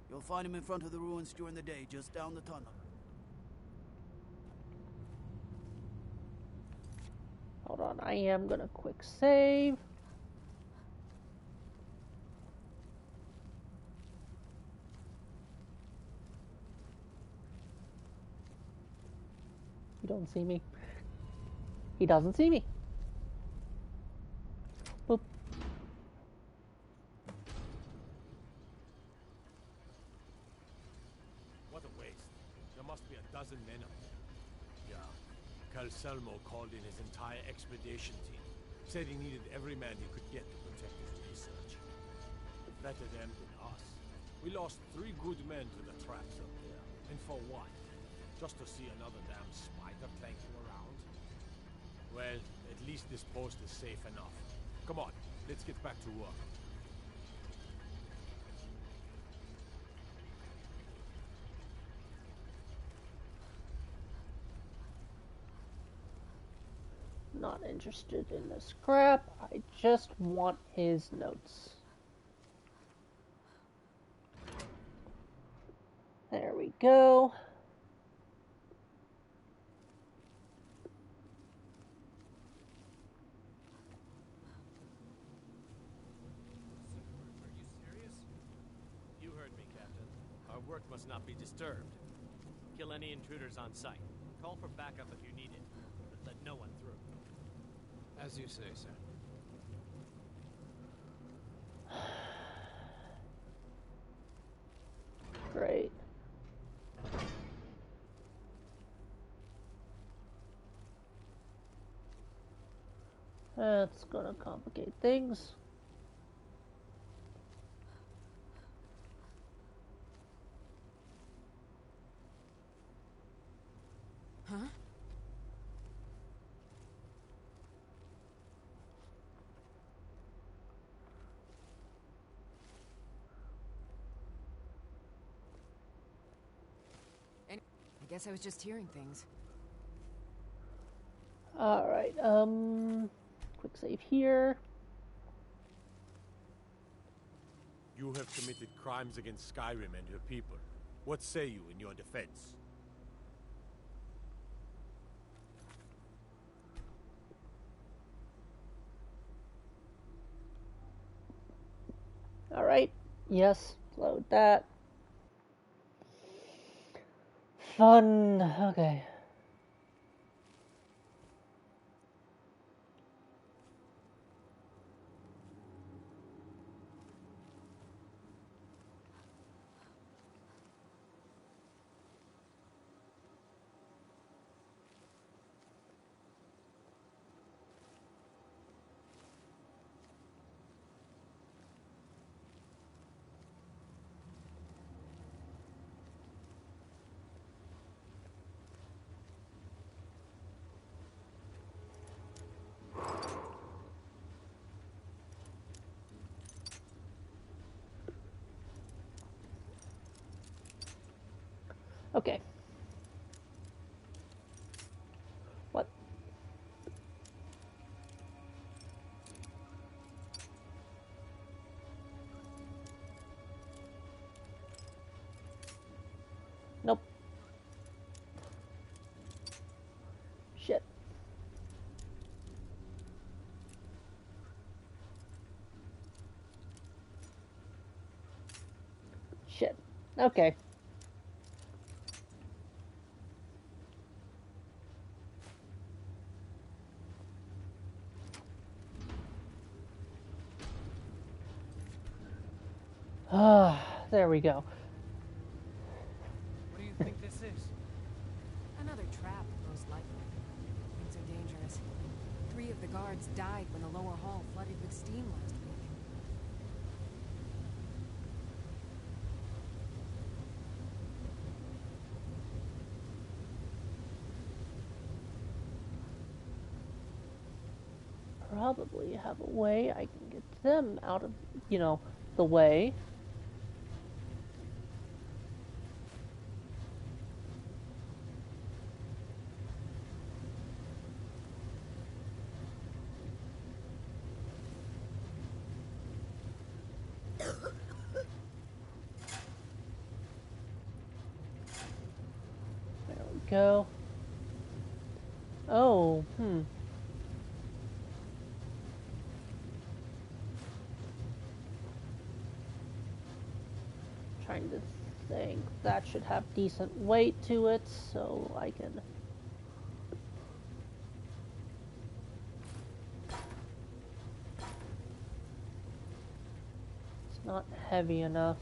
You'll find him in front of the ruins during the day, just down the tunnel. Hold on, I am going to quick save. You don't see me. He doesn't see me. Boop. What a waste. There must be a dozen men up there. Yeah. Calcelmo called in his entire expedition team. Said he needed every man he could get to protect his research. Better them than us. We lost 3 good men to the traps up there. And for what? Just to see another damn spider clanking around? Well, at least this post is safe enough. Come on, let's get back to work. Not interested in the scrap. I just want his notes. There we go. You heard me, Captain. Our work must not be disturbed. Kill any intruders on sight. Call for backup if you need it, but let no one through. As you say, sir. Great. That's gonna complicate things. Huh? I guess I was just hearing things. Alright, quick save here. You have committed crimes against Skyrim and her people. What say you in your defense? Alright, yes, load that. fun. Okay. Okay. What? Nope. Shit. Shit. Okay. Ah, there we go. What do you think this is? Another trap, most likely. Things are dangerous. 3 of the guards died when the lower hall flooded with steam last week. Probably have a way I can get them out of, the way. There we go. Oh, Trying to think that should have decent weight to it, so I can. It's not heavy enough.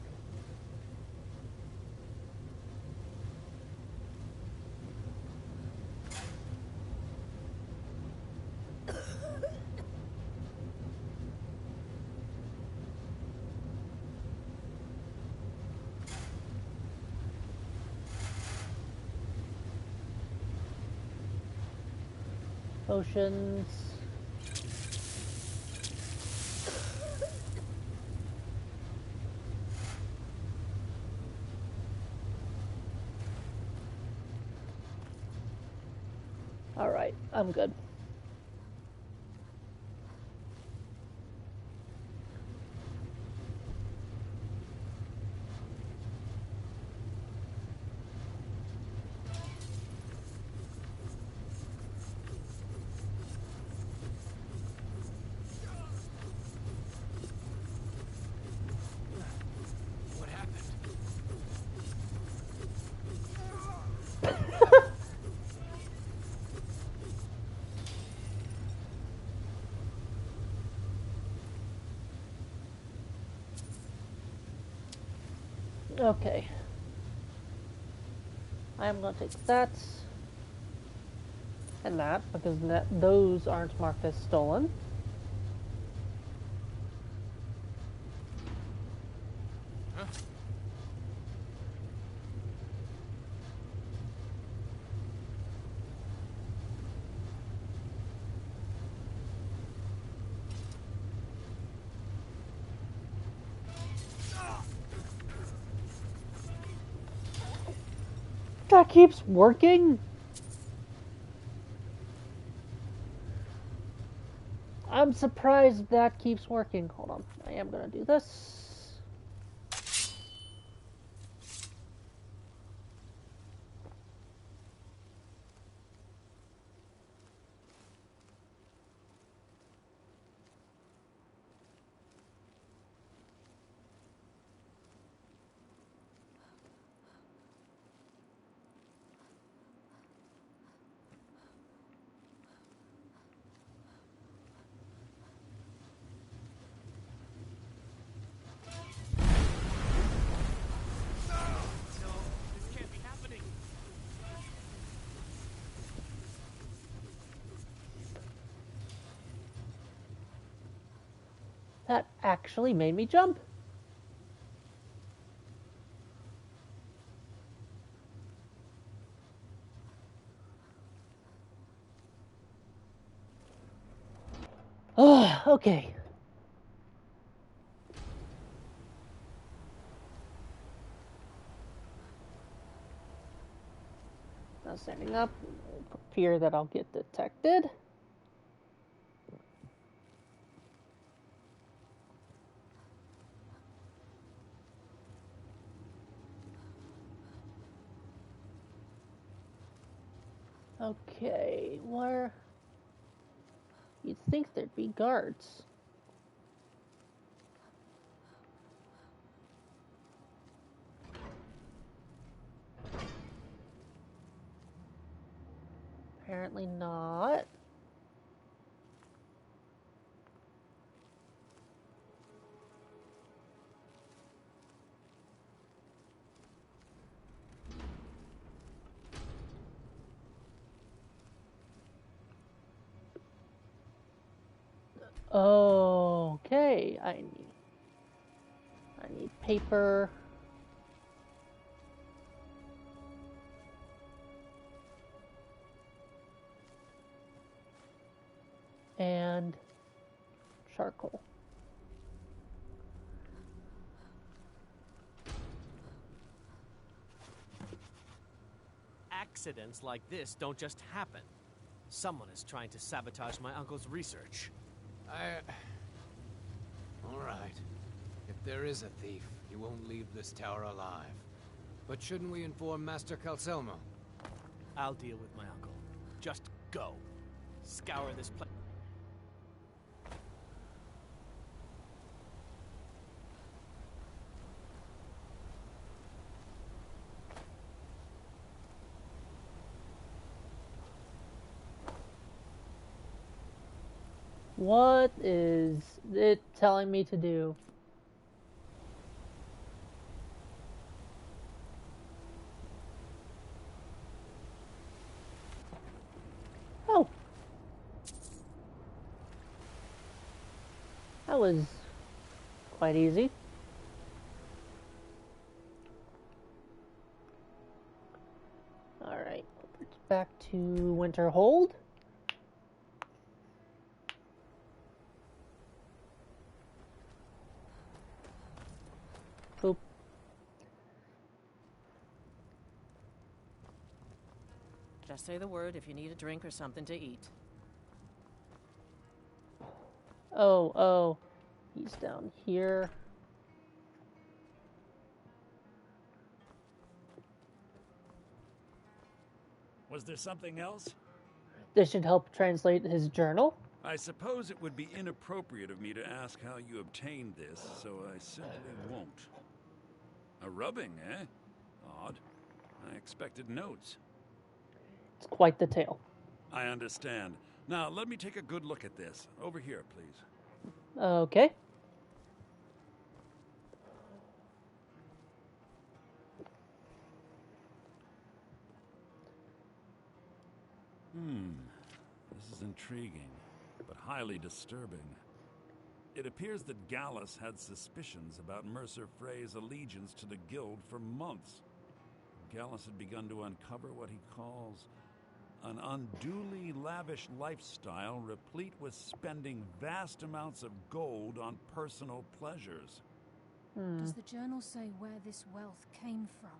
Potions. Alright, I'm good. What happened? Okay. I am going to take that and that because those aren't marked as stolen. Huh? That keeps working? I'm surprised that keeps working. Hold on. I am going to do this. That actually made me jump. Oh, okay. Now standing up, for fear that I'll get detected. Okay, where... You'd think there'd be guards. Apparently not. Okay, I need paper. And charcoal. Accidents like this don't just happen. Someone is trying to sabotage my uncle's research. All right. If there is a thief, he won't leave this tower alive. But shouldn't we inform Master Calcelmo? I'll deal with my uncle. Just go. Scour this place. What is it telling me to do? Oh. That was quite easy. Alright, back to Winterhold. Poop. Just say the word if you need a drink or something to eat. Oh, he's down here. Was there something else? This should help translate his journal. I suppose it would be inappropriate of me to ask how you obtained this, so I simply won't. A rubbing, eh? Odd. I expected notes. It's quite the tale. I understand. Now, let me take a good look at this. Over here, please. Okay. This is intriguing, but highly disturbing. It appears that Gallus had suspicions about Mercer Frey's allegiance to the Guild for months. Gallus had begun to uncover what he calls an unduly lavish lifestyle replete with spending vast amounts of gold on personal pleasures. Does the journal say where this wealth came from?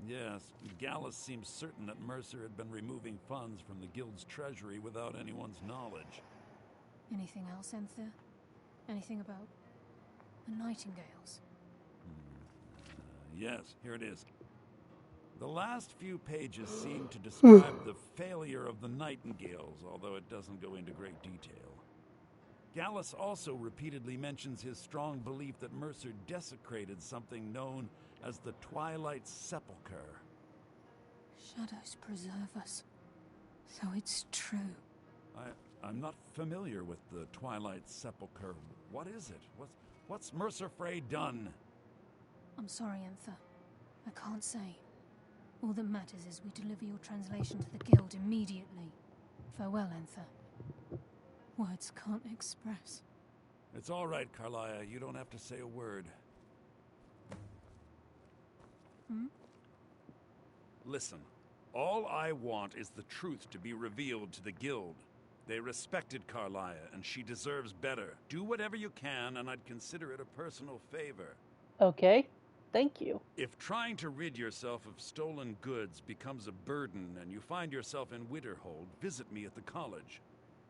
Yes, Gallus seems certain that Mercer had been removing funds from the Guild's treasury without anyone's knowledge. Anything else, Enther? Anything about the Nightingales? Yes, here it is. The last few pages seem to describe the failure of the Nightingales, although it doesn't go into great detail. Gallus also repeatedly mentions his strong belief that Mercer desecrated something known as the Twilight Sepulchre. Shadows preserve us. So it's true. I'm not familiar with the Twilight Sepulchre. What is it? What's Mercer Frey done? I'm sorry, Enther. I can't say. All that matters is we deliver your translation to the Guild immediately. Farewell, Enther. Words can't express It's all right, Carlia. You don't have to say a word. Hmm? Listen, all I want is the truth to be revealed to the Guild. They respected Carlia, and she deserves better. Do whatever you can, and I'd consider it a personal favor. Okay, thank you. If trying to rid yourself of stolen goods becomes a burden and you find yourself in Winterhold, visit me at the college.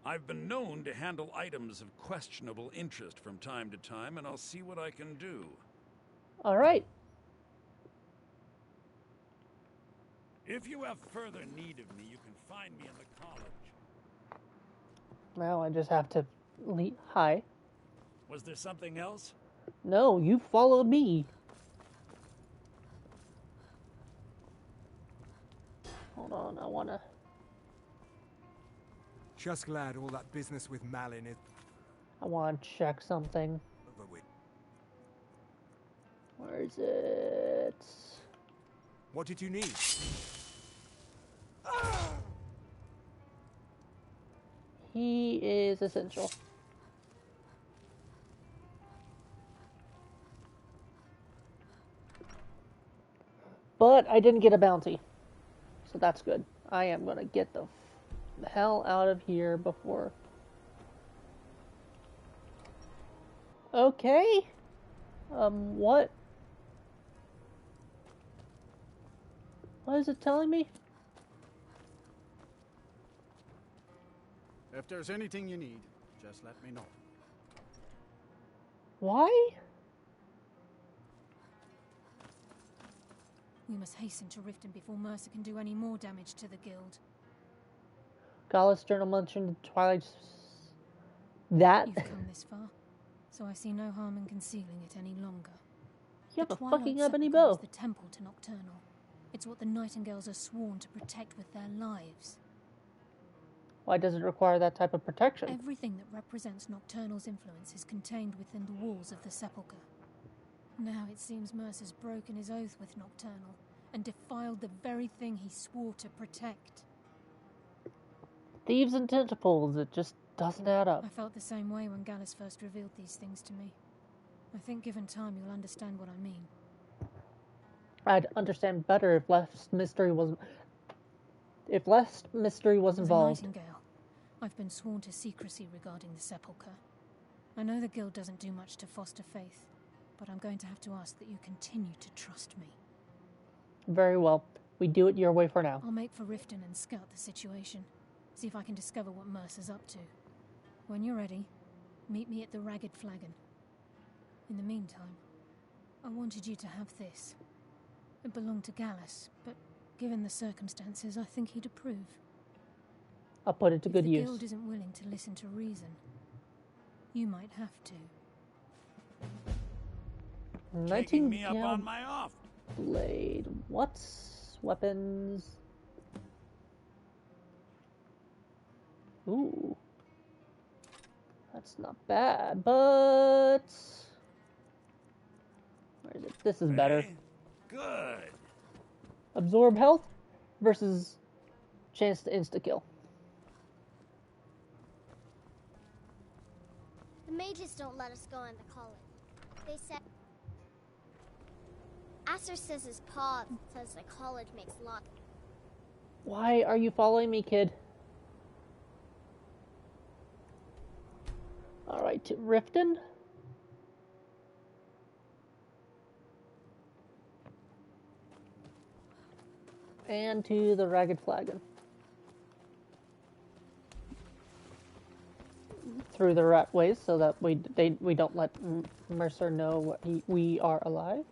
I've been known to handle items of questionable interest from time to time, and I'll see what I can do. All right. If you have further need of me, you can find me in the college. Now I just have to hi. Was there something else? No, you followed me. Hold on, I wanna... Just glad all that business with Malin is... I wanna check something. over with. Where is it? What did you need? He is essential. But I didn't get a bounty. So that's good. I am gonna get the hell out of here before... Okay. What? What is it telling me? If there's anything you need, just let me know. Why? We must hasten to Riften before Mercer can do any more damage to the guild. Gallus Journal mentioned Twilight... That? You've come this far, so I see no harm in concealing it any longer. You have The a Twilight fucking ebony Sepulchre bow. is the temple to Nocturnal. It's what the Nightingales are sworn to protect with their lives. Why does it require that type of protection? Everything that represents Nocturnal's influence is contained within the walls of the Sepulchre. Now it seems Mercer's broken his oath with Nocturnal and defiled the very thing he swore to protect. Thieves and tentacles, it just doesn't add up. I felt the same way when Gallus first revealed these things to me. I think given time you'll understand what I mean. I'd understand better if less mystery was... If less mystery was As a involved. Nightingale, I've been sworn to secrecy regarding the Sepulchre. I know the Guild doesn't do much to foster faith, but I'm going to have to ask that you continue to trust me. Very well. We do it your way for now. I'll make for Riften and scout the situation. See if I can discover what Mercer's up to. When you're ready, meet me at the Ragged Flagon. In the meantime, I wanted you to have this. It belonged to Gallus, but given the circumstances, I think he'd approve. I'll put it to good If the use. Guild isn't willing to listen to reason, you might have to. Taking me up on my off. Blade. What's weapons? Ooh. That's not bad, but... Where is it? This is better. Good. Absorb health versus chance to insta-kill. The mages don't let us go into college. They said... Aster says his paw says the college makes lot. Why are you following me, kid? Alright, to Riften. And to the Ragged Flagon. Through the rat ways so that we don't let Mercer know we are alive.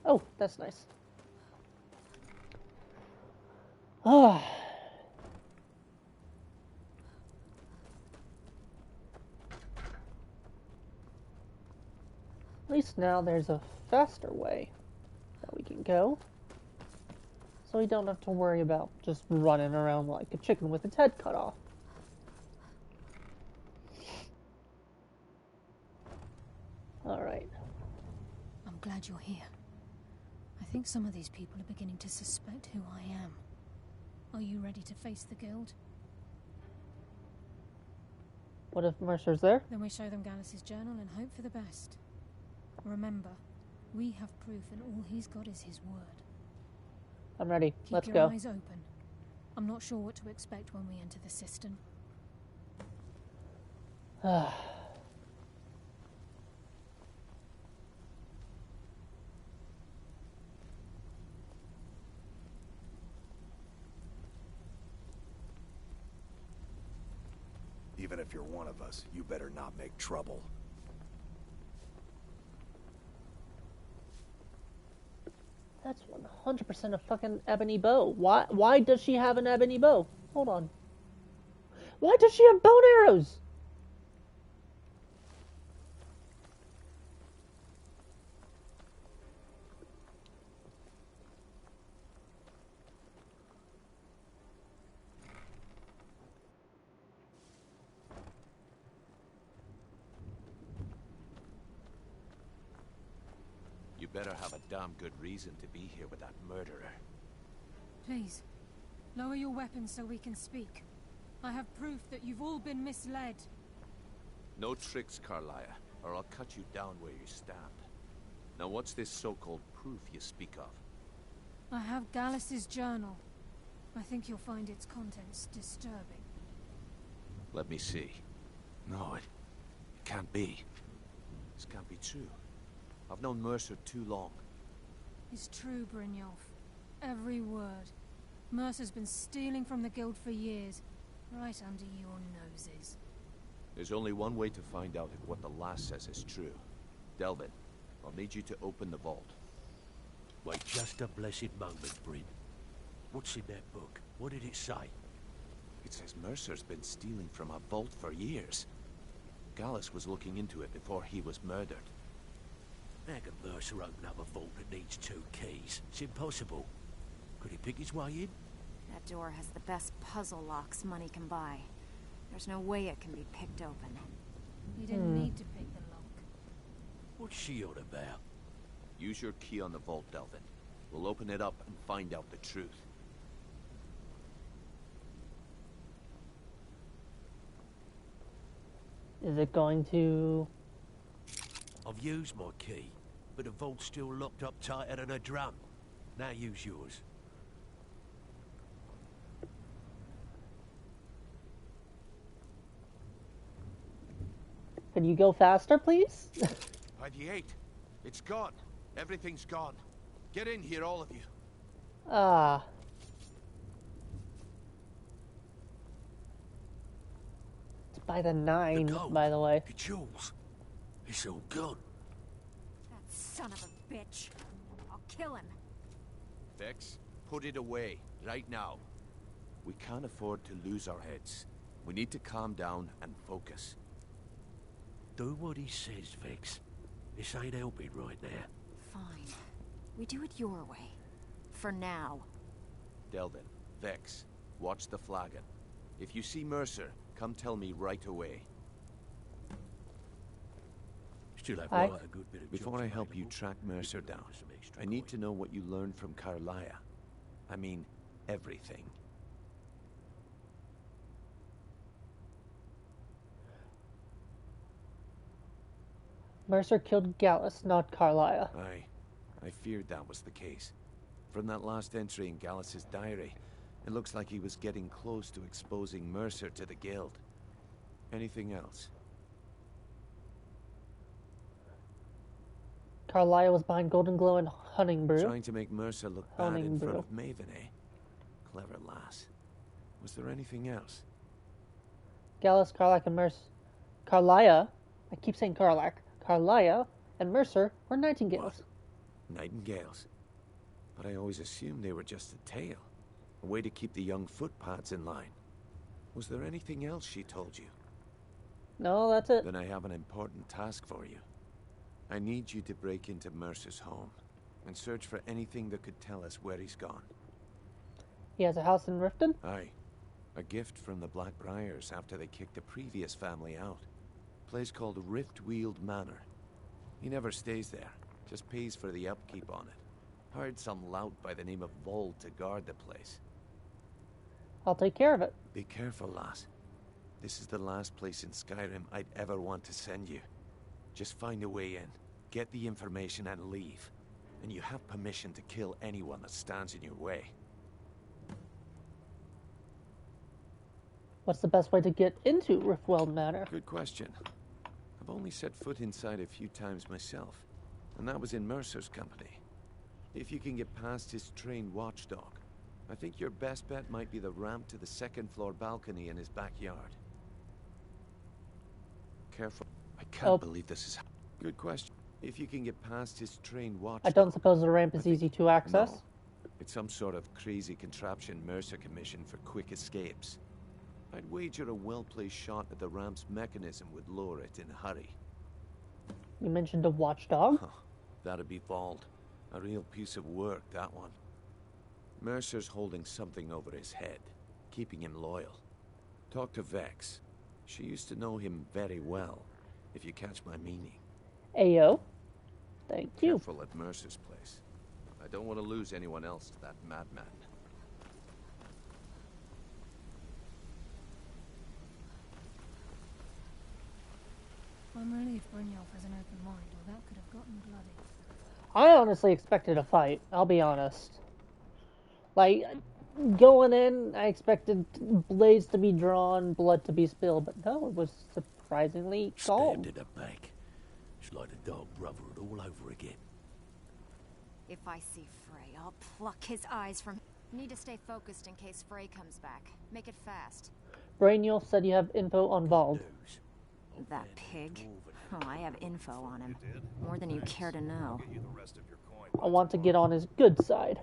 Oh, that's nice. Ah. At least now there's a faster way that we can go. So we don't have to worry about just running around like a chicken with its head cut off. Alright. I'm glad you're here. I think some of these people are beginning to suspect who I am. Are you ready to face the guild? What if Mercer's there? Then we show them Gallus's journal and hope for the best. Remember, we have proof and all he's got is his word. I'm ready. Keep Let's your go. eyes open. I'm not sure what to expect when we enter the cistern. Even if you're one of us, you better not make trouble. That's 100% a fucking ebony bow. Why does she have an ebony bow? Hold on. Why does she have bone arrows? You better have a damn good reason to be here with that murderer. Please, lower your weapons so we can speak. I have proof that you've all been misled. No tricks, Carlia, or I'll cut you down where you stand. Now what's this so-called proof you speak of? I have Gallus's journal. I think you'll find its contents disturbing. Let me see. No, it can't be. This can't be true. I've known Mercer too long. It's true, Brynjolf. Every word. Mercer's been stealing from the guild for years, right under your noses. There's only one way to find out if what the lass says is true. Delvin, I'll need you to open the vault. Wait just a blessed moment, Bryn. What's in that book? What did it say? It says Mercer's been stealing from our vault for years. Gallus was looking into it before he was murdered. How can Mercer open up a vault that needs 2 keys? It's impossible. Could he pick his way in? That door has the best puzzle locks money can buy. There's no way it can be picked open. You didn't need to pick the lock. What's she on about? Use your key on the vault, Delvin. We'll open it up and find out the truth. Is it going to... I've used my key, but the vault's still locked up tighter than a drum. Now use yours. Can you go faster, please? By the 8. It's gone. Everything's gone. Get in here, all of you. Ah. It's by the 9, by the way. It's yours. It's all gone. That son of a bitch. I'll kill him. Vex, put it away, right now. We can't afford to lose our heads. We need to calm down and focus. Do what he says, Vex. This ain't helping right now. Fine. We do it your way. For now. Delvin, Vex, watch the flagon. If you see Mercer, come tell me right away. Still have quite a good bit of Before I help you track Mercer down, I need to know what you learned from Carlia. I mean, everything. Mercer killed Gallus, not Carlia. I feared that was the case. From that last entry in Gallus's diary, it looks like he was getting close to exposing Mercer to the guild. Anything else? Carlia was behind Golden Glow and Hunting Brew. Trying to make Mercer look bad in front of Maven, eh? Clever lass. Was there anything else? Gallus, Carlac, and Mercer. Carlia, I keep saying Carlac. Carlia and Mercer were nightingales. What? Nightingales? But I always assumed they were just a tale. A way to keep the young footpads in line. Was there anything else she told you? No, that's it. Then I have an important task for you. I need you to break into Mercer's home and search for anything that could tell us where he's gone. He has a house in Riften? Aye. A gift from the Blackbriars after they kicked the previous family out. A place called Riftweald Manor. He never stays there, just pays for the upkeep on it. Hired some lout by the name of Vold to guard the place. I'll take care of it. Be careful, lass. This is the last place in Skyrim I'd ever want to send you. Just find a way in, get the information and leave. And you have permission to kill anyone that stands in your way. What's the best way to get into Riftweld Manor? Good question. I've only set foot inside a few times myself, and that was in Mercer's company. If you can get past his trained watchdog, I think your best bet might be the ramp to the second-floor balcony in his backyard. Careful. I can't believe this is... Good question. If you can get past his trained watchdog... I don't suppose the ramp is easy to access? No. It's some sort of crazy contraption Mercer commissioned for quick escapes. I'd wager a well-placed shot at the ramp's mechanism would lower it in a hurry. You mentioned a watchdog? Huh. That'd be Vold. A real piece of work, that one. Mercer's holding something over his head, keeping him loyal. Talk to Vex. She used to know him very well, if you catch my meaning. Ayo. Thank you. Careful at Mercer's place. I don't want to lose anyone else to that madman. I'm relieved Brynjolf has an open mind, or that could have gotten bloody. I honestly expected a fight, I'll be honest. Like, going in, I expected blades to be drawn, blood to be spilled, but no, it was surprisingly calm. Stabbed in the back. It's like the Dark Brotherhood all over again. If I see Frey, I'll pluck his eyes from... Need to stay focused in case Frey comes back. Make it fast. Brynjolf said you have info on Vold. That pig? Oh, I have info on him. More than you care to know. I want to get on his good side.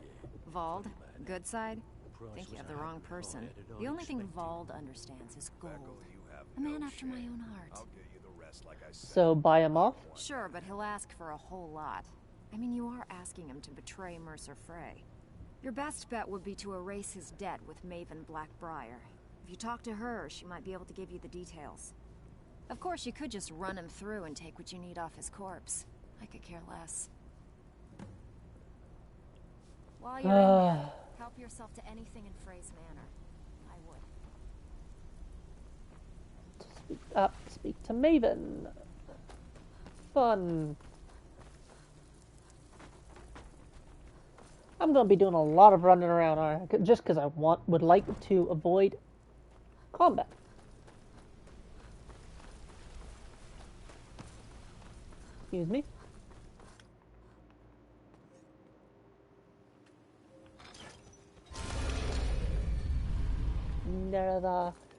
Vold? Good side? Think you have the wrong person. The only thing Vold understands is gold. A man after my own heart. So buy him off? Sure, but he'll ask for a whole lot. I mean, you are asking him to betray Mercer Frey. Your best bet would be to erase his debt with Maven Blackbriar. If you talk to her, she might be able to give you the details. Of course, you could just run him through and take what you need off his corpse. I could care less. While you're in there, help yourself to anything in Frey's manor. I would. Speak to Maven. Fun. I'm gonna be doing a lot of running around, just because I would like to avoid combat. Excuse me.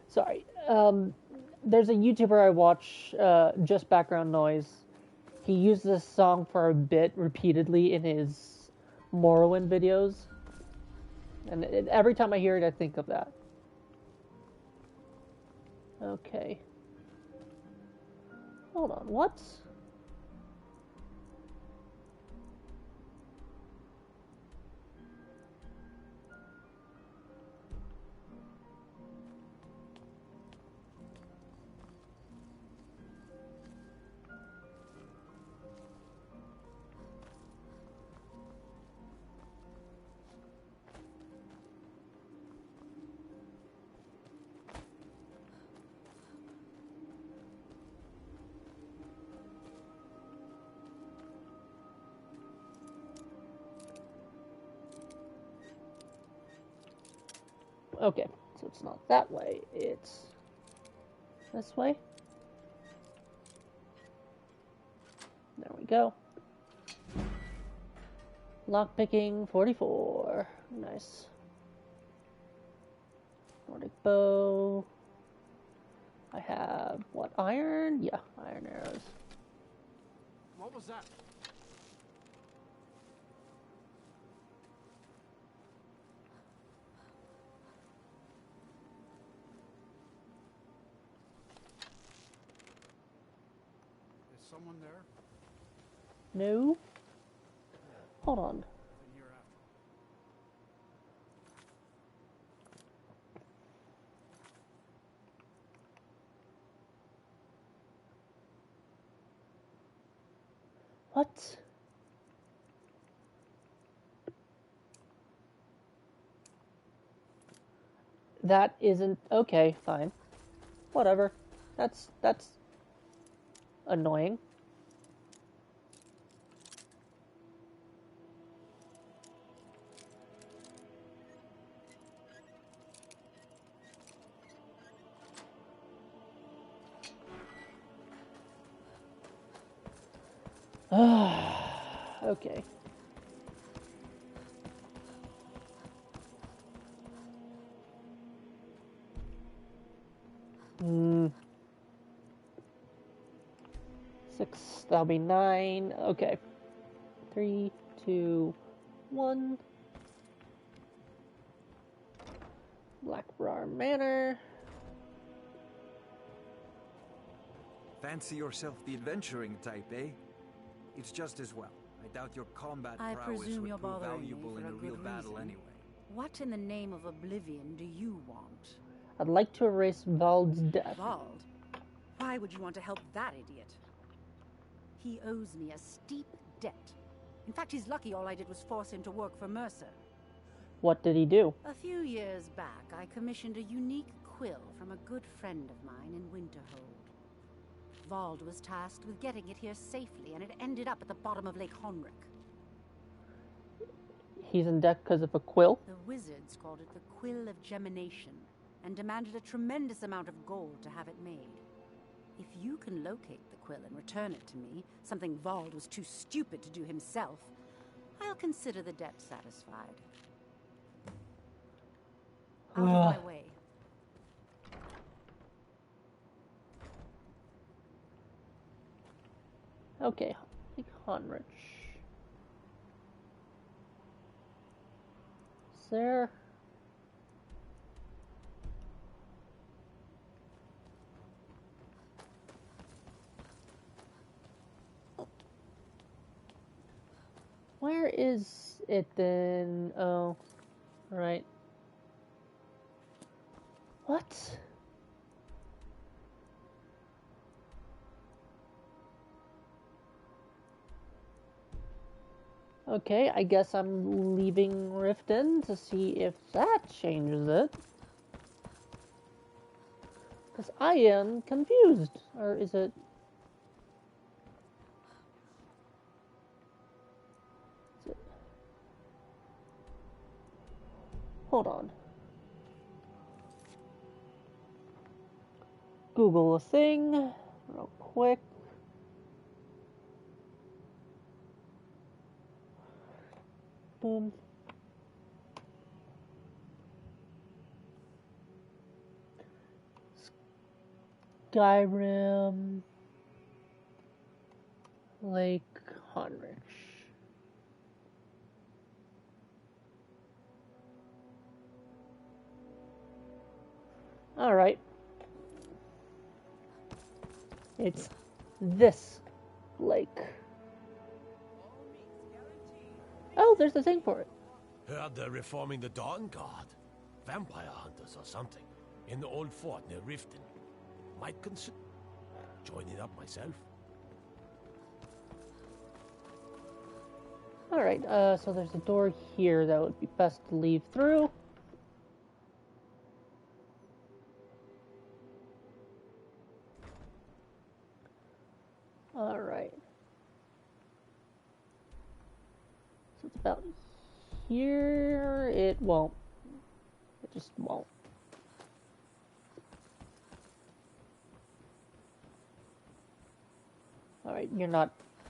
Sorry. There's a YouTuber I watch, just background noise. He used this song for a bit repeatedly in his Morrowind videos. And every time I hear it, I think of that. Okay. Hold on, what? Okay, so it's not that way, it's this way. There we go. Lockpicking 44. Nice. Nordic bow. I have, what, iron? Yeah, iron arrows. What was that? Someone there? No. Hold on. What? That isn't... Okay, fine. Whatever. That's annoying. Okay. Six, that'll be 9. Okay. 3, 2, 1. Blackbriar Manor. Fancy yourself the adventuring type, eh? It's just as well. I doubt your combat I prowess presume would you're prove bothering me valuable for in a a real good battle reason. anyway. What in the name of oblivion do you want? I'd like to erase Vald's death. Vald? Why would you want to help that idiot? He owes me a steep debt. In fact, he's lucky all I did was force him to work for Mercer. What did he do? A few years back, I commissioned a unique quill from a good friend of mine in Winterhold. Vald was tasked with getting it here safely, and it ended up at the bottom of Lake Honrick. He's in debt because of a quill? The wizards called it the Quill of Gemination, and demanded a tremendous amount of gold to have it made. If you can locate the quill and return it to me, something Vald was too stupid to do himself, I'll consider the debt satisfied. Out of my way. Okay, Lake Honrich. Is there... Where is it then? Oh, right. What? Okay, I guess I'm leaving Riften to see if that changes it. Because I am confused. Or is it... Hold on. Google a thing real quick. Boom. Skyrim. Lake Honrich. Alright. It's this lake. Oh, there's the thing for it. Heard they're reforming the Dawn Guard. Vampire hunters or something. In the old fort near Riften. Might consider joining up myself. Alright, so there's a door here that would be best to leave through. Alright. So it's about here. It won't. It just won't. Alright,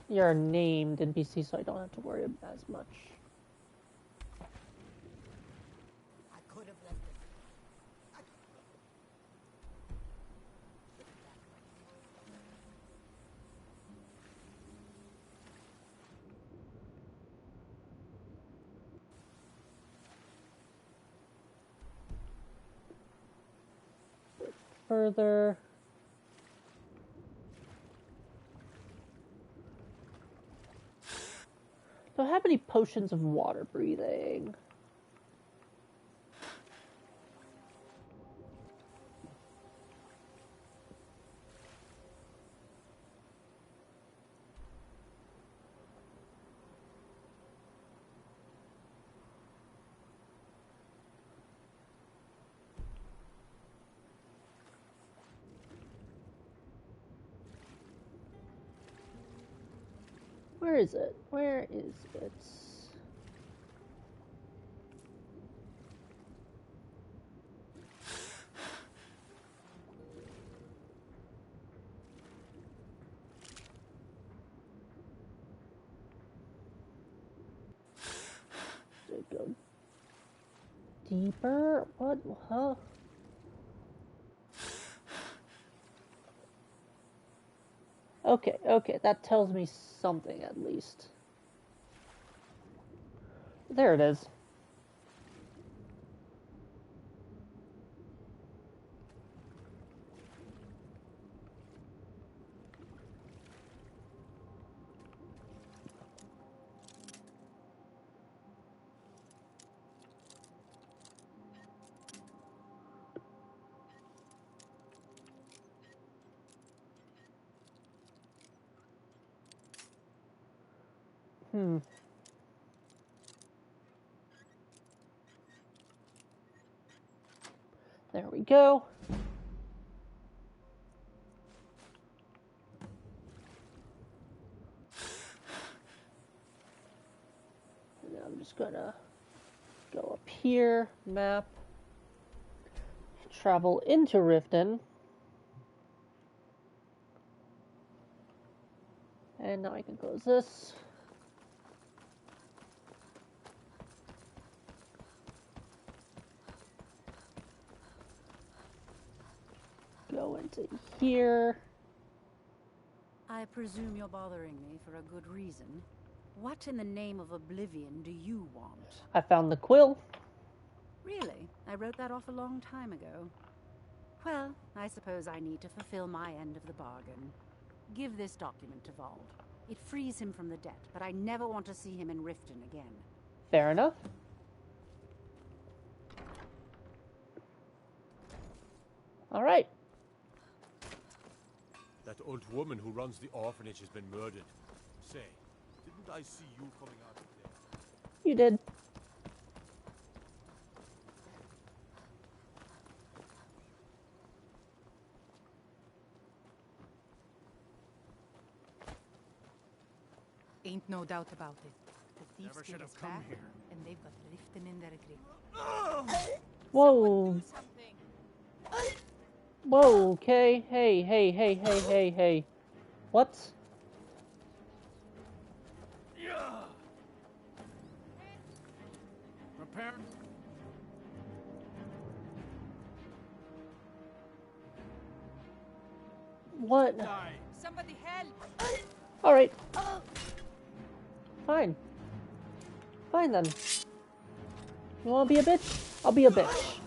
you're a named NPC, so I don't have to worry as much. I could have left it. Further. Do I have any potions of water breathing? Where is it? Where is it? Did it go deeper? What? Huh? Okay, okay, that tells me something at least. There it is. There we go. And I'm just gonna go up here, map, travel into Riften. And now I can close this. Go into here. I presume you're bothering me for a good reason. What in the name of oblivion do you want? I found the quill. Really? I wrote that off a long time ago. Well, I suppose I need to fulfill my end of the bargain. Give this document to Vald. It frees him from the debt, but I never want to see him in Riften again. Fair enough. All right. That old woman who runs the orphanage has been murdered. Say, didn't I see you coming out of there? You did. Ain't no doubt about it. The thieves Never should have is come back, here. and they've got Riften in their grip. Whoa. Whoa, okay. Hey, hey, hey, hey, hey, hey. What? Prepare. What? Somebody help! All right. Fine. Fine then. You wanna be a bitch? I'll be a bitch.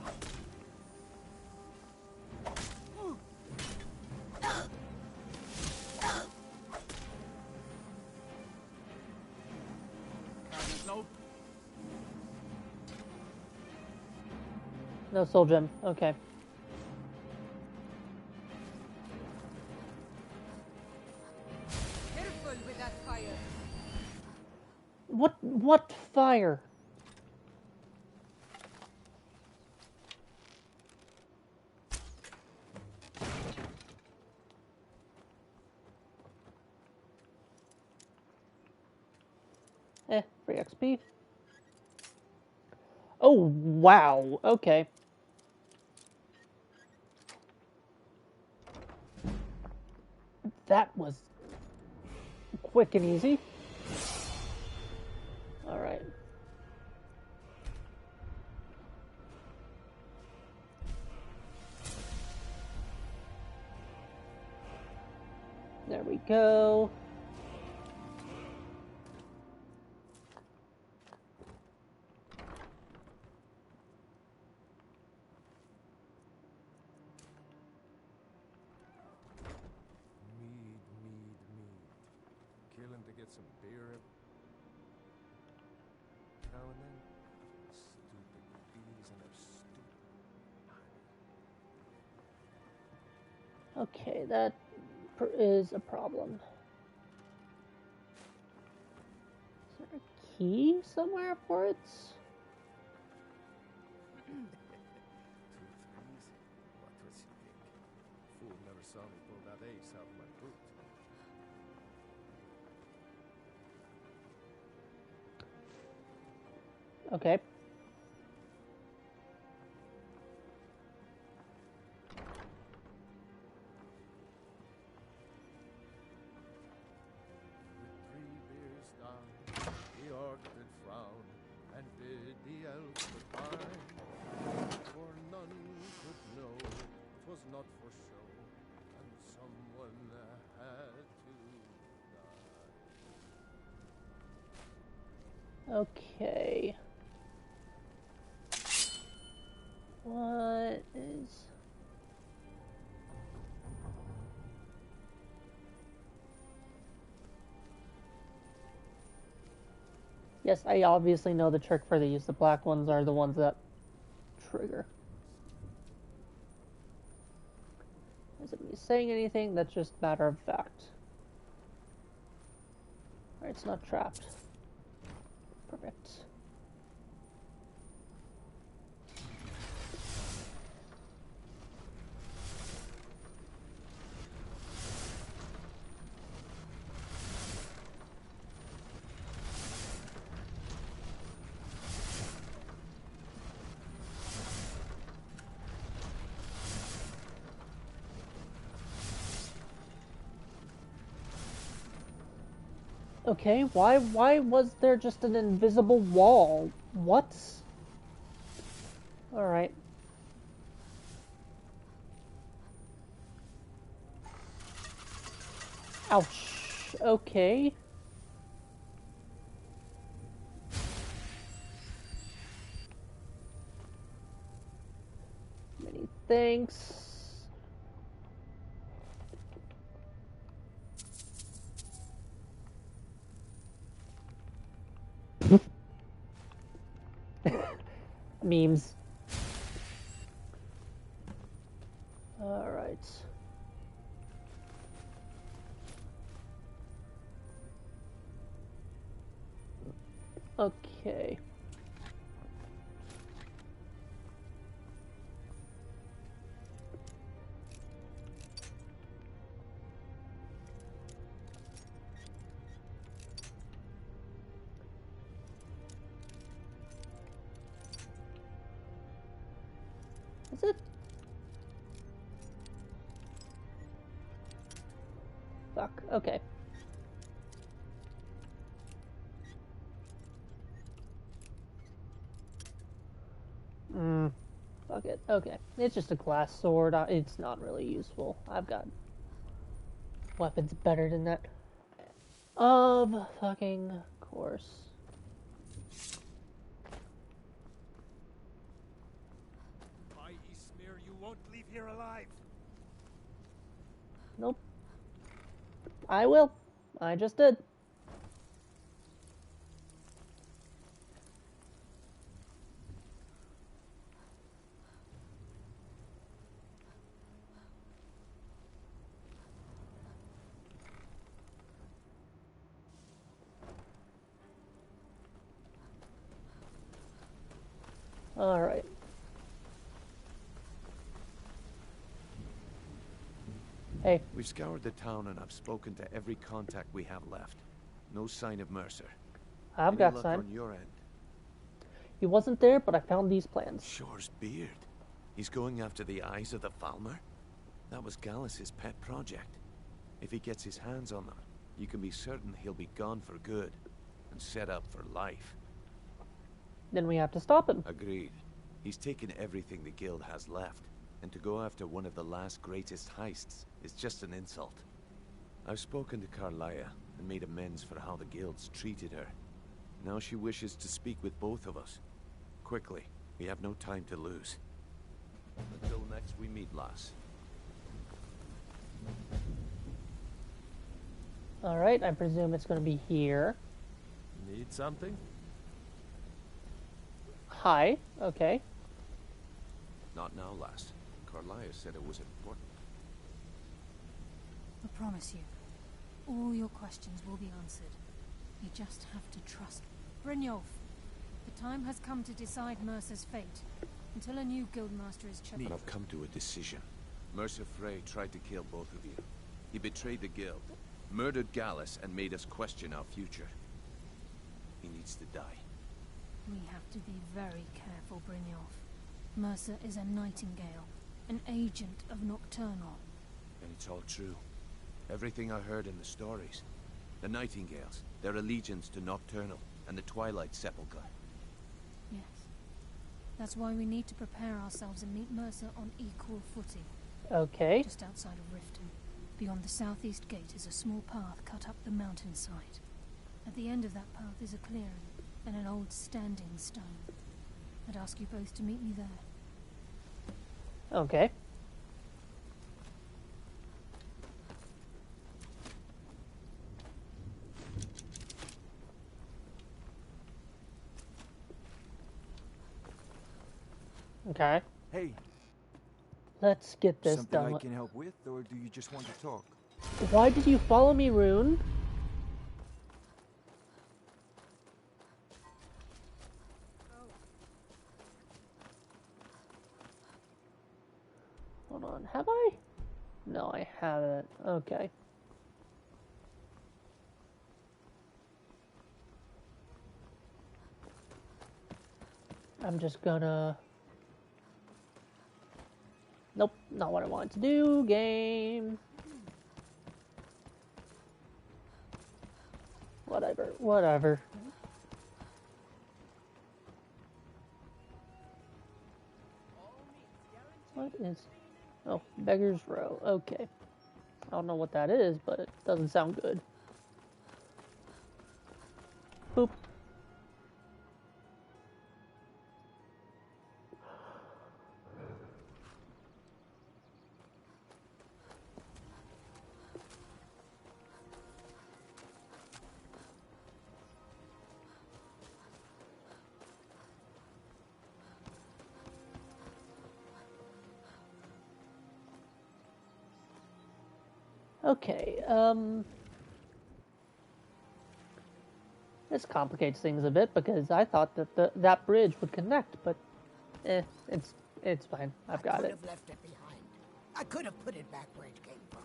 No soul gem. Okay. Careful with that fire. What fire? Free XP. Oh, wow. Okay. That was quick and easy. All right. There we go. Killing to get some beer now and then. Stupid bees and their stupid. Okay, that is a problem. Is there a key somewhere for it? 2 3s? What was you think? Fool never saw me pull that ace out of my boot. Okay. With 3 beers down, the orc did frown and bid the elf goodbye. For none could know 'twas not for show, and someone had to die. Okay. What is... Yes, I obviously know the trick for these. The black ones are the ones that trigger. Is it me saying anything? That's just matter of fact. Alright, it's not trapped. Perfect. Okay, why was there just an invisible wall? What? Alright. Ouch. Okay. Many thanks. Memes. Alright. Okay. Is it? Fuck. Okay. Fuck it. Okay. It's just a glass sword. It's not really useful. I've got weapons better than that. Fucking course. By Ismir, you won't leave here alive. Nope. I will. I just did. Alright. Hey. We've scoured the town and I've spoken to every contact we have left. No sign of Mercer. I've got sign. On your end? He wasn't there, but I found these plans. Shore's beard. He's going after the eyes of the Falmer? That was Gallus's pet project. If he gets his hands on them, you can be certain he'll be gone for good and set up for life. Then we have to stop him. Agreed. He's taken everything the guild has left, and to go after one of the last greatest heists is just an insult. I've spoken to Carlia and made amends for how the guild's treated her. Now she wishes to speak with both of us. Quickly, we have no time to lose. Until next we meet, lass. Alright, I presume it's going to be here. Need something? Hi. Okay. Not now, lass. Carlia said it was important. I promise you, all your questions will be answered. You just have to trust me. Brynjolf, the time has come to decide Mercer's fate. Until a new guildmaster is chosen. I've come to a decision. Mercer Frey tried to kill both of you. He betrayed the guild, murdered Gallus, and made us question our future. He needs to die. We have to be very careful, Brynjolf. Mercer is a nightingale, an agent of Nocturnal. And it's all true. Everything I heard in the stories. The Nightingales, their allegiance to Nocturnal, and the Twilight Sepulchre. Yes. That's why we need to prepare ourselves and meet Mercer on equal footing. Okay. Just outside of Riften, beyond the southeast gate, is a small path cut up the mountainside. At the end of that path is a clearing and an old standing stone. I'd ask you both to meet me there. Okay. Okay. Hey. Let's get this Something done. I can help with, or do you just want to talk? Why did you follow me, Rune? Hold on, have I? No, I haven't. Okay. I'm just gonna... Nope, not what I wanted to do. Game. Whatever, whatever. What is... Oh, Beggar's Row. Okay. I don't know what that is, but it doesn't sound good. Boop. Okay, this complicates things a bit because I thought that that bridge would connect, but it's fine. I've got it. I could have left it behind. I could have put it back where it came from.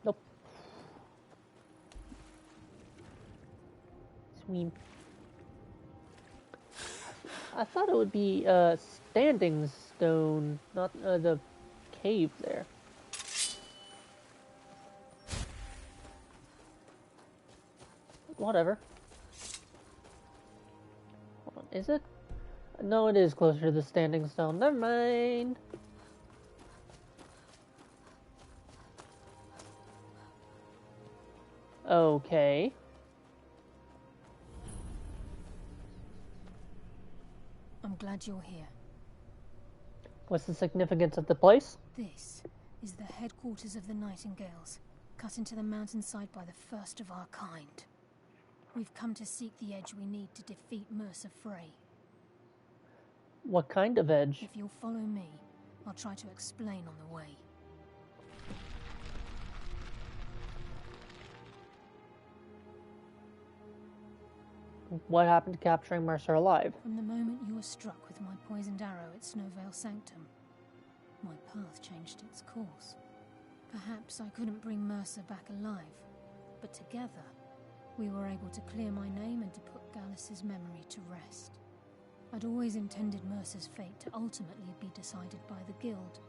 Nope. Sweet. I thought it would be standing stone, not the cave there. Whatever. Hold on, is it? No, it is closer to the standing stone. Never mind. Okay. I'm glad you're here. What's the significance of the place? This is the headquarters of the Nightingales, cut into the mountainside by the first of our kind. We've come to seek the edge we need to defeat Mercer Frey. What kind of edge? If you'll follow me, I'll try to explain on the way. What happened to capturing Mercer alive? From the moment you were struck with my poisoned arrow at Snowvale Sanctum, my path changed its course. Perhaps I couldn't bring Mercer back alive, but together we were able to clear my name and to put Gallus's memory to rest. I'd always intended Mercer's fate to ultimately be decided by the Guild,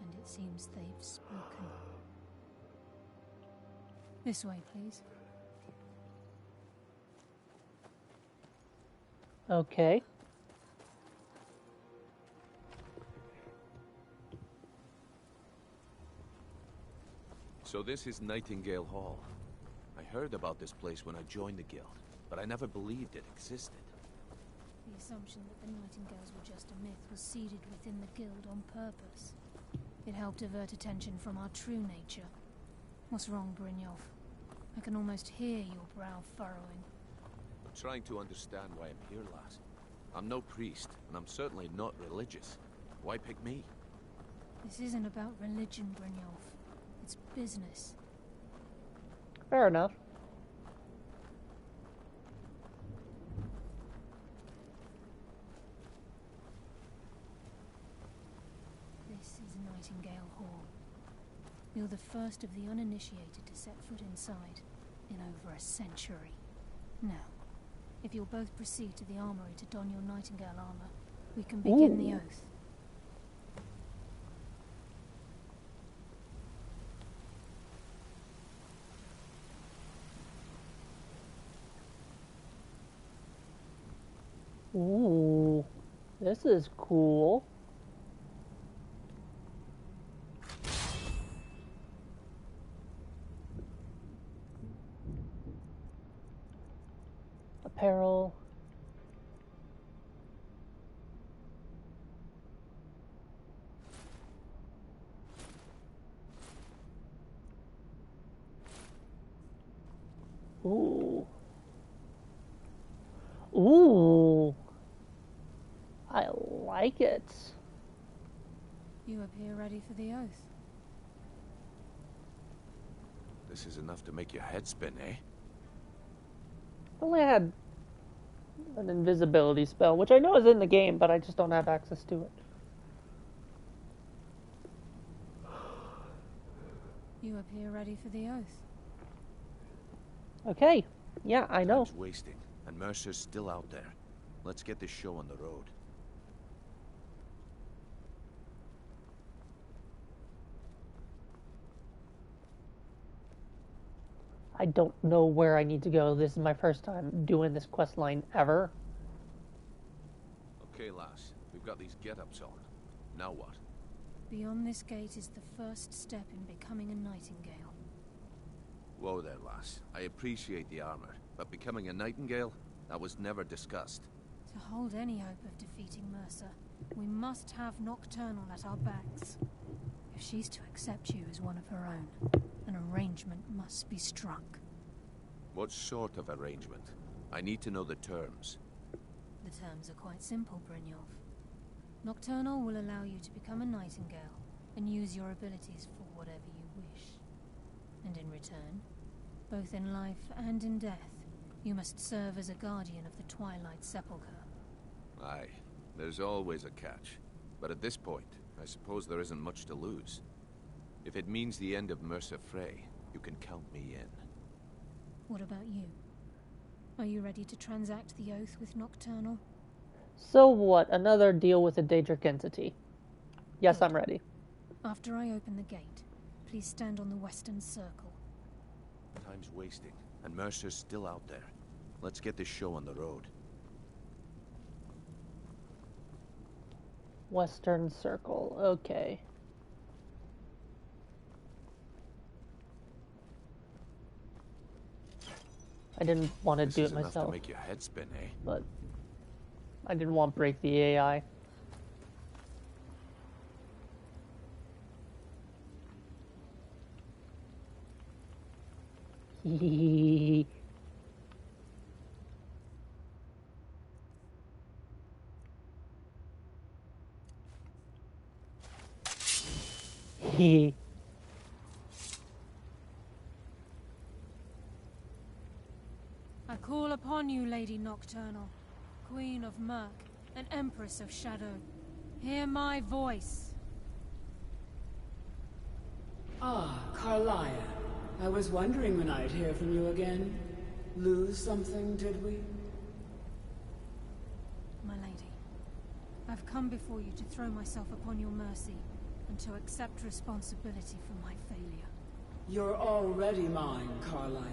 and it seems they've spoken. This way, please. Okay. So this is Nightingale Hall. I heard about this place when I joined the Guild, but I never believed it existed. The assumption that the Nightingales were just a myth was seeded within the Guild on purpose. It helped divert attention from our true nature. What's wrong, Brynjolf? I can almost hear your brow furrowing. I'm trying to understand why I'm here, lass. I'm no priest, and I'm certainly not religious. Why pick me? This isn't about religion, Brynjolf. It's business. Fair enough. This is Nightingale Hall. You're the first of the uninitiated to set foot inside in over a century. Now, if you'll both proceed to the armory to don your Nightingale armor, we can begin the oath. Ooh, this is cool. Apparel. Ooh. Ooh. I like it. You appear ready for the oath. This is enough to make your head spin, eh? I only had an invisibility spell, which I know is in the game, but I just don't have access to it. You appear ready for the oath. Okay. Yeah, I know. Time's wasting, and Mercer's still out there. Let's get this show on the road. I don't know where I need to go. This is my first time doing this quest line ever. Okay, lass. We've got these get-ups on. Now what? Beyond this gate is the first step in becoming a Nightingale. Whoa there, lass. I appreciate the armor, but becoming a Nightingale? That was never discussed. To hold any hope of defeating Mercer, we must have Nocturnal at our backs. If she's to accept you as one of her own, an arrangement must be struck. What sort of arrangement? I need to know the terms. The terms are quite simple, Brynjolf. Nocturnal will allow you to become a Nightingale and use your abilities for whatever you wish. And in return, both in life and in death, you must serve as a guardian of the Twilight Sepulchre. Aye, there's always a catch. But at this point, I suppose there isn't much to lose. If it means the end of Mercer Frey, you can count me in. What about you? Are you ready to transact the oath with Nocturnal? So what? Another deal with a Daedric entity. Yes, I'm ready. After I open the gate, please stand on the western circle. Time's wasting, and Mercer's still out there. Let's get this show on the road. Western circle. Okay. I didn't want to do it myself. Enough to make your head spin, eh? But I didn't want to break the AI. Hee. Hee. I call upon you, Lady Nocturnal, Queen of Murk, and Empress of Shadow. Hear my voice. Ah, Carlia. I was wondering when I'd hear from you again. Lose something, did we? My lady, I've come before you to throw myself upon your mercy and to accept responsibility for my failure. You're already mine, Carlia.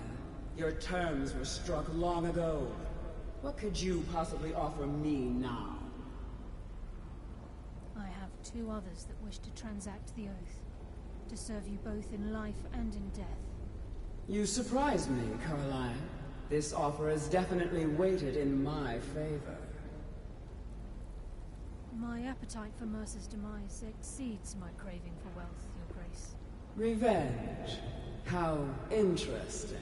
Your terms were struck long ago. What could you possibly offer me now? I have two others that wish to transact the oath, to serve you both in life and in death. You surprise me, Carlia. This offer is definitely weighted in my favor. My appetite for Mercer's demise exceeds my craving for wealth, Your Grace. Revenge. How interesting.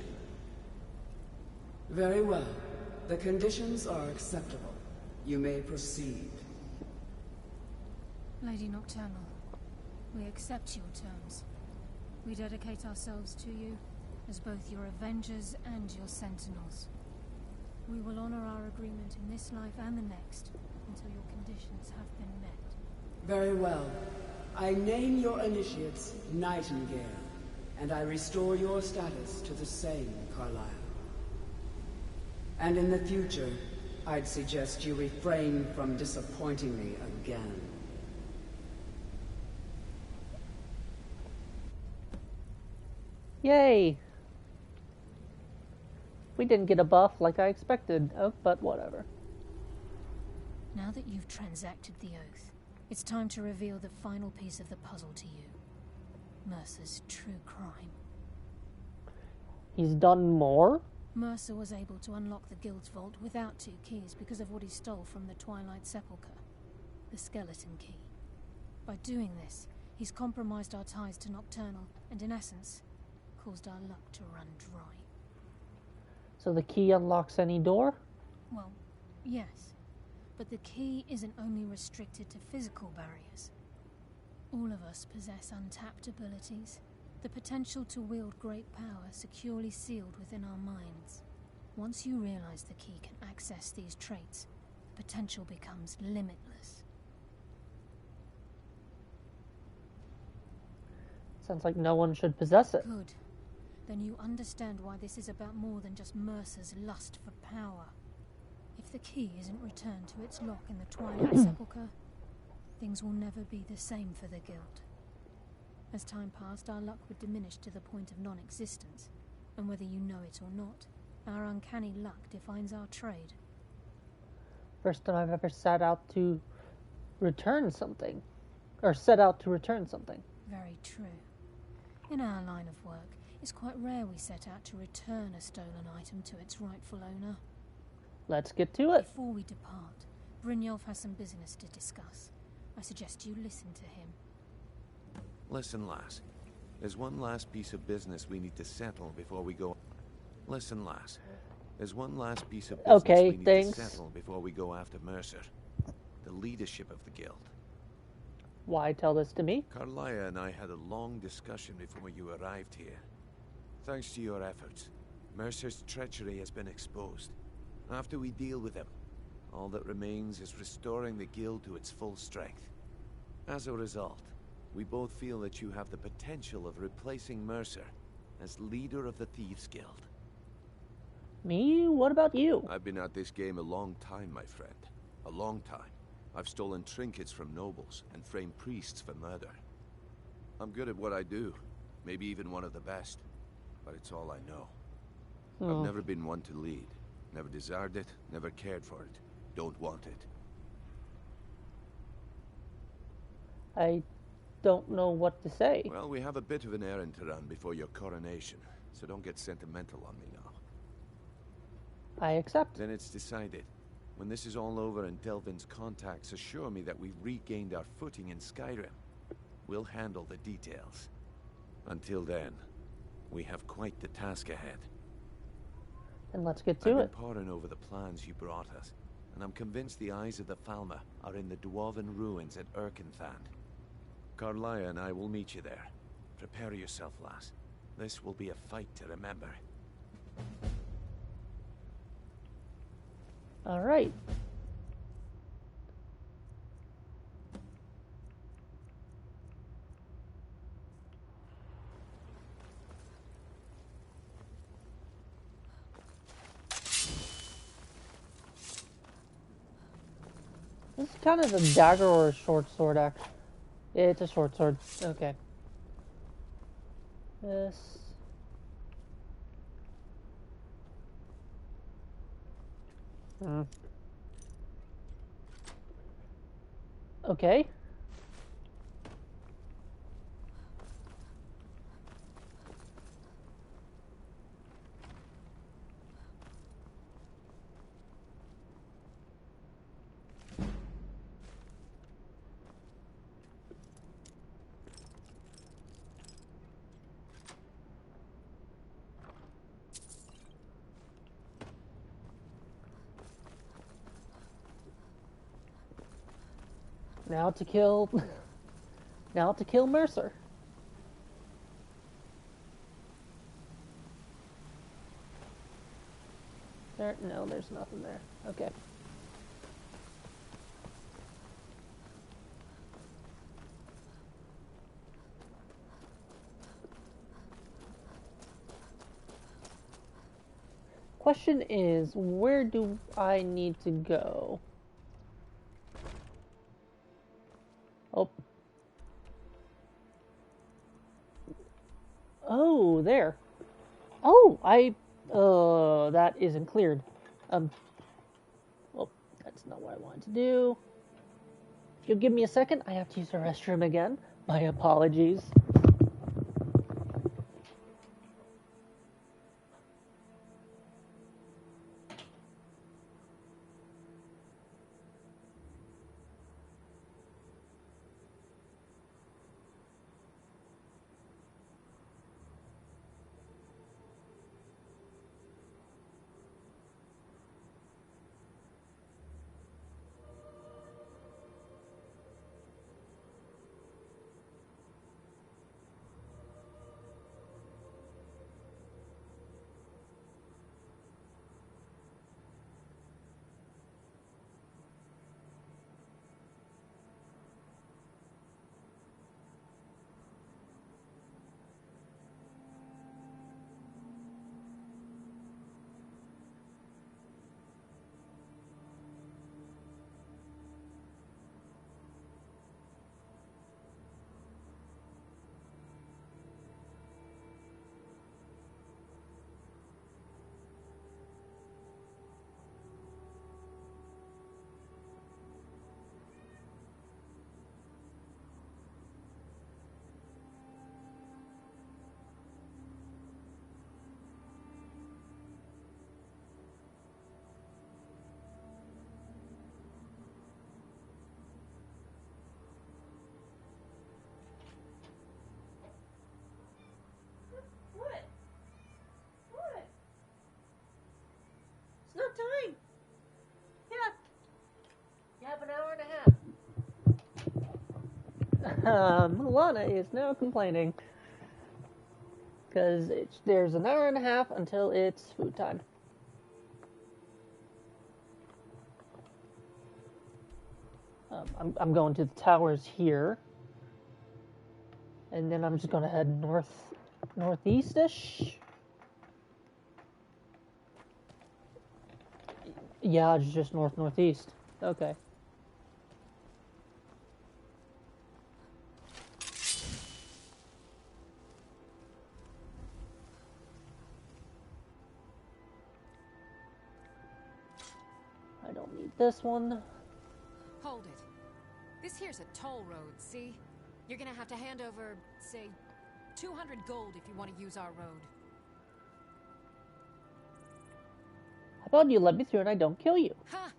Very well. The conditions are acceptable. You may proceed. Lady Nocturnal, we accept your terms. We dedicate ourselves to you as both your Avengers and your Sentinels. We will honor our agreement in this life and the next until your conditions have been met. Very well. I name your initiates Nightingale. and I restore your status to the same, Carlyle. And in the future, I'd suggest you refrain from disappointing me again. Yay! We didn't get a buff like I expected, but whatever. Now that you've transacted the oath, it's time to reveal the final piece of the puzzle to you. Mercer's true crime. He's done more? Mercer was able to unlock the Guild's vault without 2 keys because of what he stole from the Twilight Sepulchre, the skeleton key. By doing this, he's compromised our ties to Nocturnal and, in essence, caused our luck to run dry. So the key unlocks any door? Well, yes. But the key isn't only restricted to physical barriers. All of us possess untapped abilities, the potential to wield great power securely sealed within our minds. Once you realize the key can access these traits, the potential becomes limitless. Sounds like no one should possess it. Good. Then you understand why this is about more than just Mercer's lust for power. If the key isn't returned to its lock in the Twilight Sepulchre, things will never be the same for the Guild. As time passed, our luck would diminish to the point of non-existence, and whether you know it or not, our uncanny luck defines our trade. First time I've ever set out to return something. Or set out to return something. Very true. In our line of work, it's quite rare we set out to return a stolen item to its rightful owner. Let's get to it. Before we depart, Brynjolf has some business to discuss. I suggest you listen to him. Listen, lass. There's one last piece of business we need to settle before we go. Listen, lass. There's one last piece of business we need to settle before we go after Mercer. The leadership of the Guild. Why tell this to me? Carlaya and I had a long discussion before you arrived here. Thanks to your efforts, Mercer's treachery has been exposed. After we deal with him, all that remains is restoring the Guild to its full strength. As a result, we both feel that you have the potential of replacing Mercer as leader of the Thieves' Guild. Me? What about you? I've been at this game a long time, my friend. A long time. I've stolen trinkets from nobles and framed priests for murder. I'm good at what I do. Maybe even one of the best. But it's all I know. I've never been one to lead. Never desired it, never cared for it. Don't want it. I don't know what to say. Well, we have a bit of an errand to run before your coronation, so don't get sentimental on me now. I accept. Then it's decided. When this is all over and Delvin's contacts assure me that we've regained our footing in Skyrim, we'll handle the details. Until then, we have quite the task ahead. Then let's get to it. I've been poring over the plans you brought us, and I'm convinced the eyes of the Falmer are in the Dwarven ruins at Erkenthand. Carlaya and I will meet you there. Prepare yourself, lass. This will be a fight to remember. All right. This is kind of a dagger or a short sword, actually. It's a short sword. Okay. This. Okay. Now to kill Mercer. No, there's nothing there. Okay. question is, where do I need to go? Oh. Oh, there. Oh, that isn't cleared. Well, that's not what I wanted to do. If you'll give me a second, I have to use the restroom again. My apologies. It's not time. Yeah. You have an hour and a half. Lana is now complaining. Because there's an hour and a half until it's food time. I'm going to the towers here. And then I'm just going to head northeast-ish. Yeah, it's just northeast. Okay. I don't need this one. Hold it. This here's a toll road, see? You're gonna have to hand over, say, 200 gold if you want to use our road. How about you let me through and I don't kill you? Ha!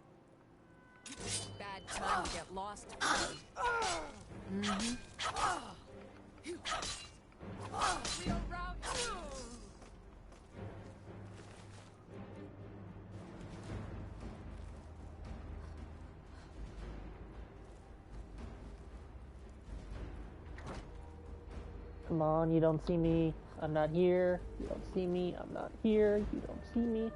Bad time to get lost. Mm-hmm. We are round. Come on, you don't see me. I'm not here. You don't see me. I'm not here. You don't see me.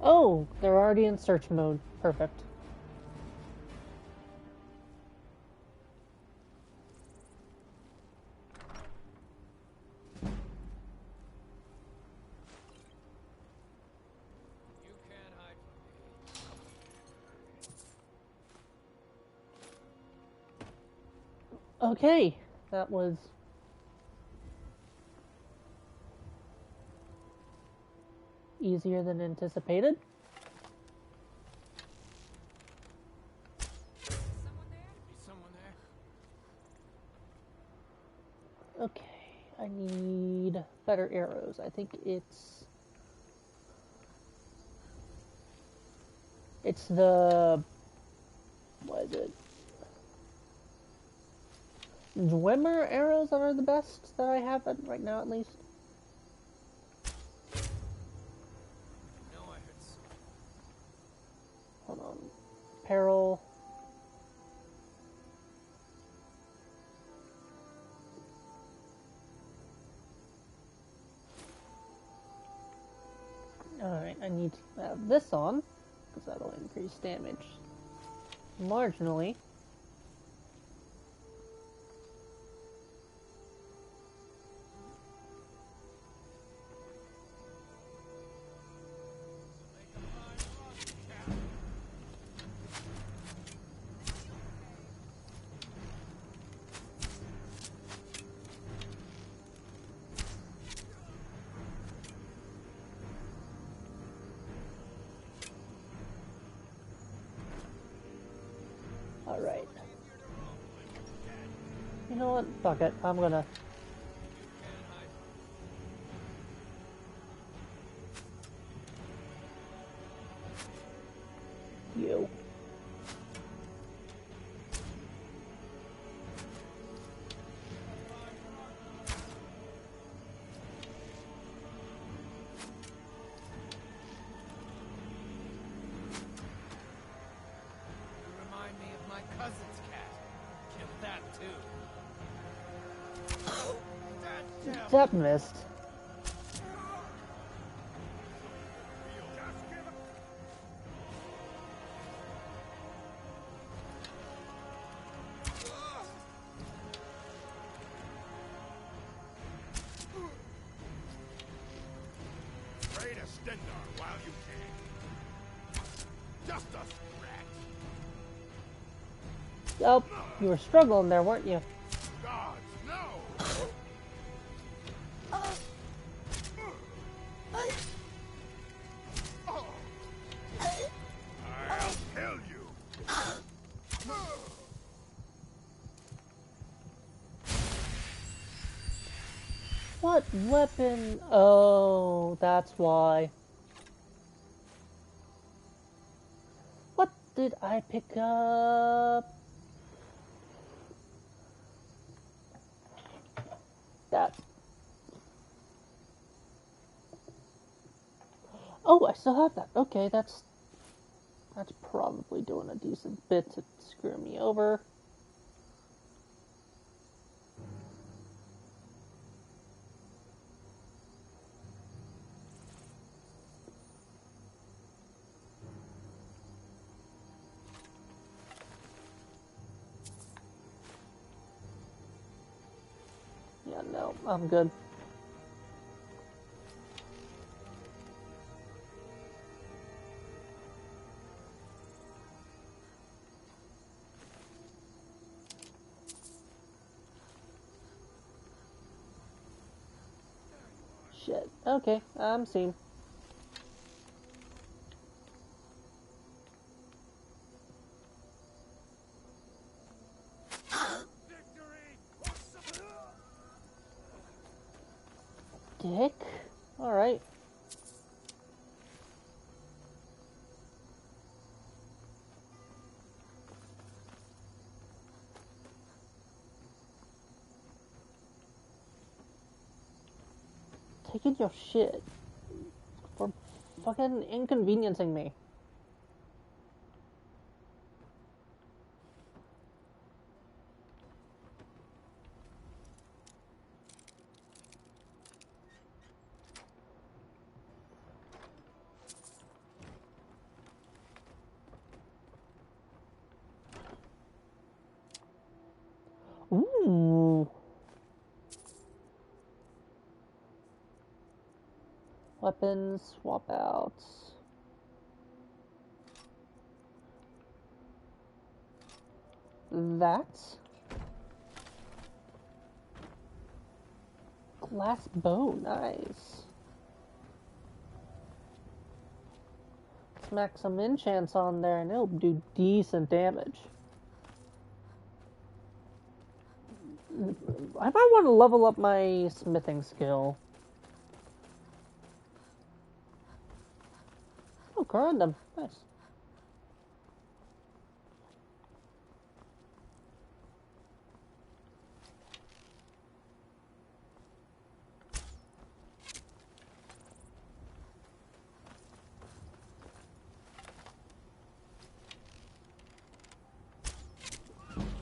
Oh, they're already in search mode. Perfect. Okay, that was easier than anticipated. Someone there? Okay, I need better arrows. I think it's the, what is it? Dwemer arrows that are the best that I have right now, at least. No, I heard so. Hold on. Peril. Alright, I need to have this on, because that'll increase damage marginally. Alright. You know what? Fuck it. I'm gonna... You. Cousin's cat. Kill that too. That missed. Try to Stendar while you can. Just a scratch. Oh, you were struggling there, weren't you? Gods, no! I'll kill you! What weapon? Oh, that's why. What did I pick up? That. Oh, I still have that. Okay, that's probably doing a decent bit to screw me over. Yeah, no, I'm good. Shit. Okay, I'm seen. Dick? Alright. Taking your shit. For fucking inconveniencing me. Ooh. Weapons, swap outs. That. Glass bow, nice. Smack some enchants on there and it'll do decent damage. I might want to level up my smithing skill. Oh, corundum. Nice.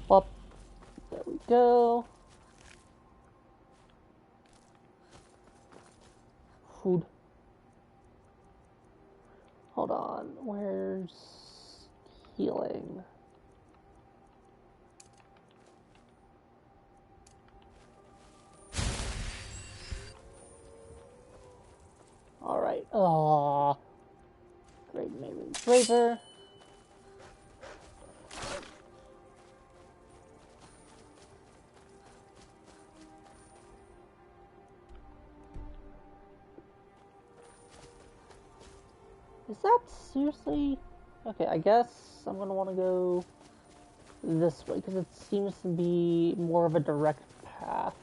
Well, there we go. Food. Hold on. Where's healing? Alright. Aww. Great Maven Braver. Is that seriously? Okay, I guess I'm gonna want to go this way, because it seems to be more of a direct path.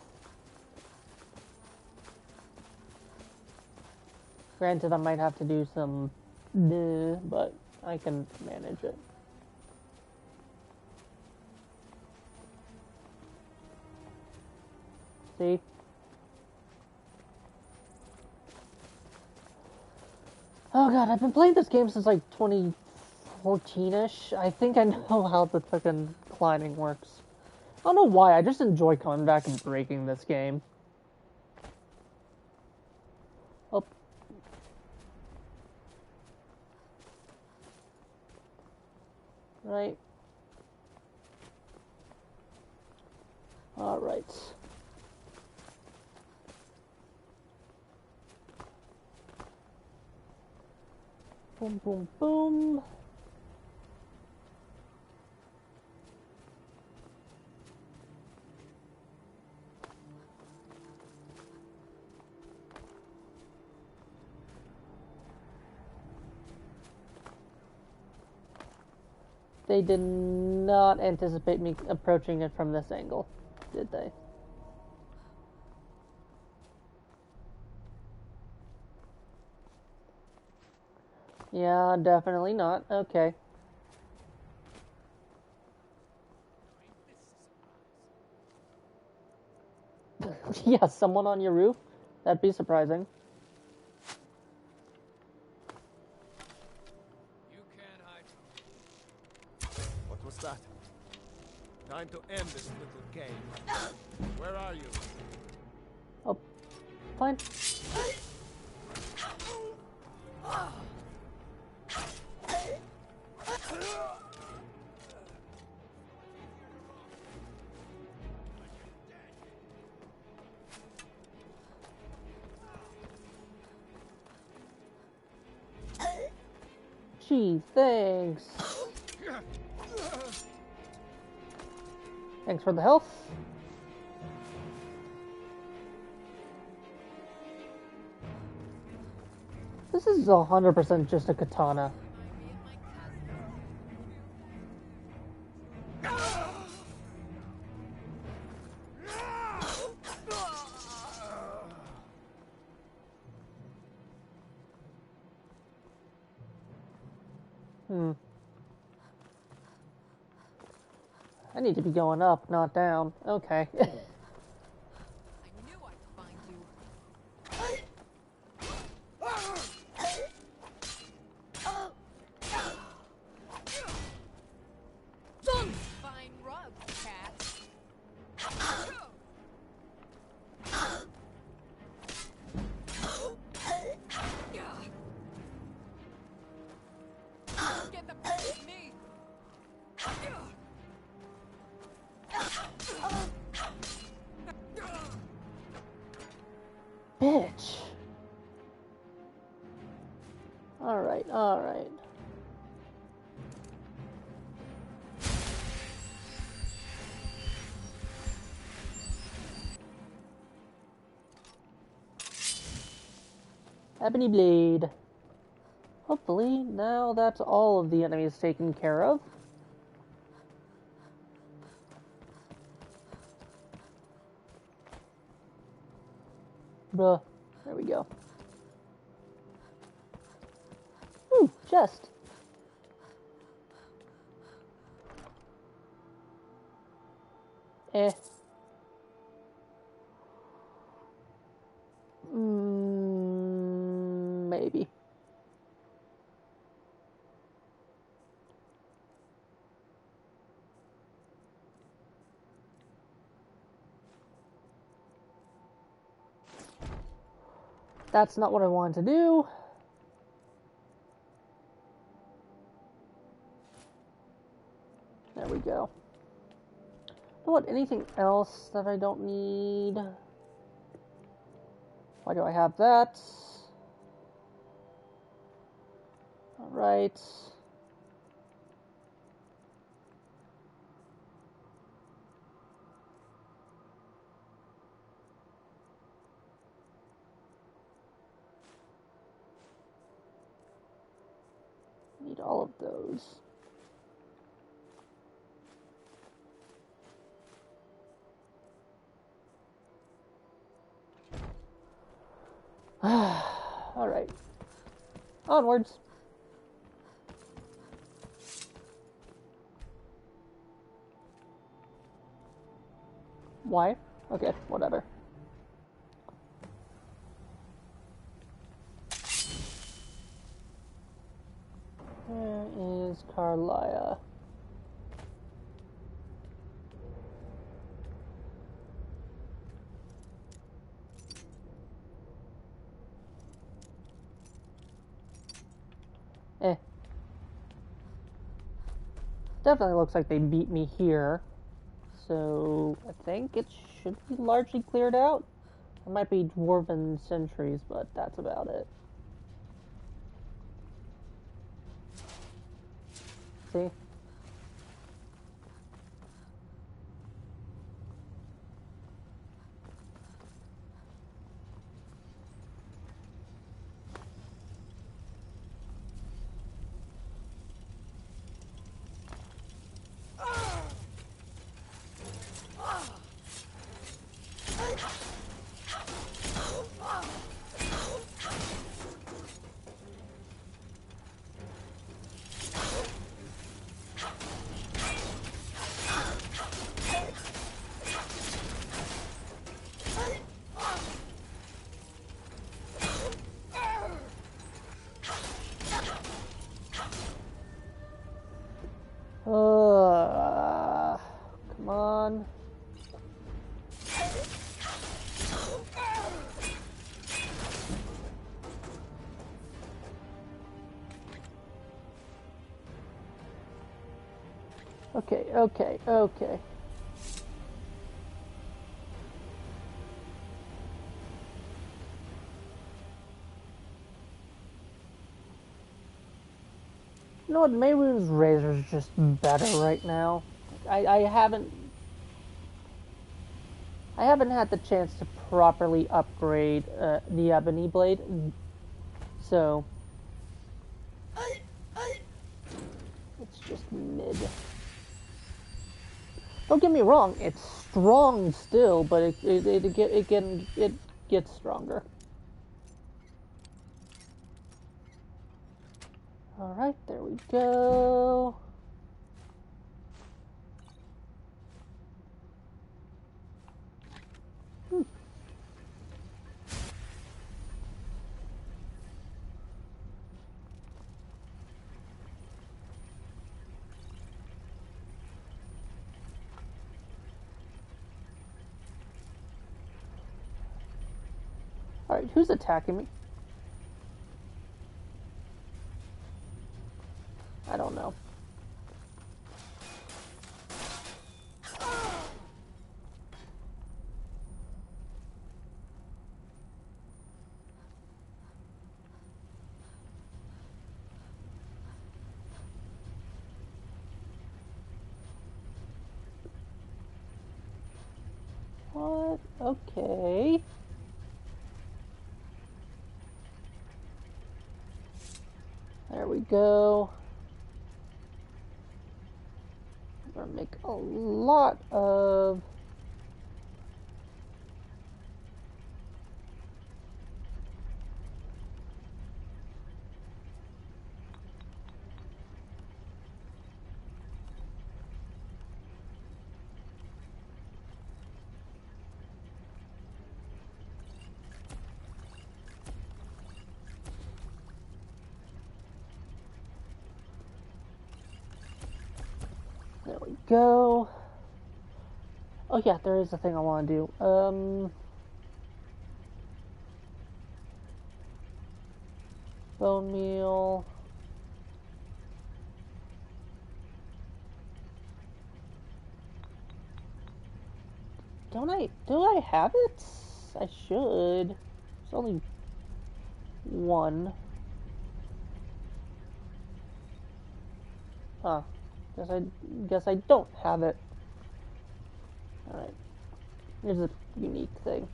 Granted, I might have to do some but I can manage it. See? Oh god, I've been playing this game since like 2014-ish. I think I know how the fucking climbing works. I don't know why, I just enjoy coming back and breaking this game. Oh. Right. Alright. Boom, boom, boom. They did not anticipate me approaching it from this angle, did they? Yeah, definitely not. Okay. Yeah, someone on your roof? That'd be surprising. What was that? Time to end this little game. Where are you? Oh, fine. Gee, thanks. Thanks for the health. This is 100% just a katana. I need to be going up, not down. Okay. Fine rub, cat. Get the fuck with me. Bitch. Alright, alright. Ebony Blade. Hopefully, now that's all of the enemies taken care of. Bruh. There we go. Ooh, chest. Eh. Maybe. That's not what I wanted to do. There we go. You know what? Anything else that I don't need? Why do I have that? Alright. Need all of those. Alright. Onwards. Why? Okay, whatever. Where is Carlia? Definitely looks like they beat me here. So I think it should be largely cleared out. There might be dwarven sentries, but that's about it. See? Come on. Okay. You know what? Meiru's razor is just better right now. I haven't had the chance to properly upgrade the ebony blade, so it's just mid. Don't get me wrong; it's strong still, but it gets stronger. All right, there we go. All right, who's attacking me? I don't know. What? Okay. There we go. I'm gonna make a lot of there we go. Oh yeah, there is a thing I want to do. Bone meal. Do I have it? I should. It's only one. Huh. Guess I don't have it. Alright. Here's a unique thing.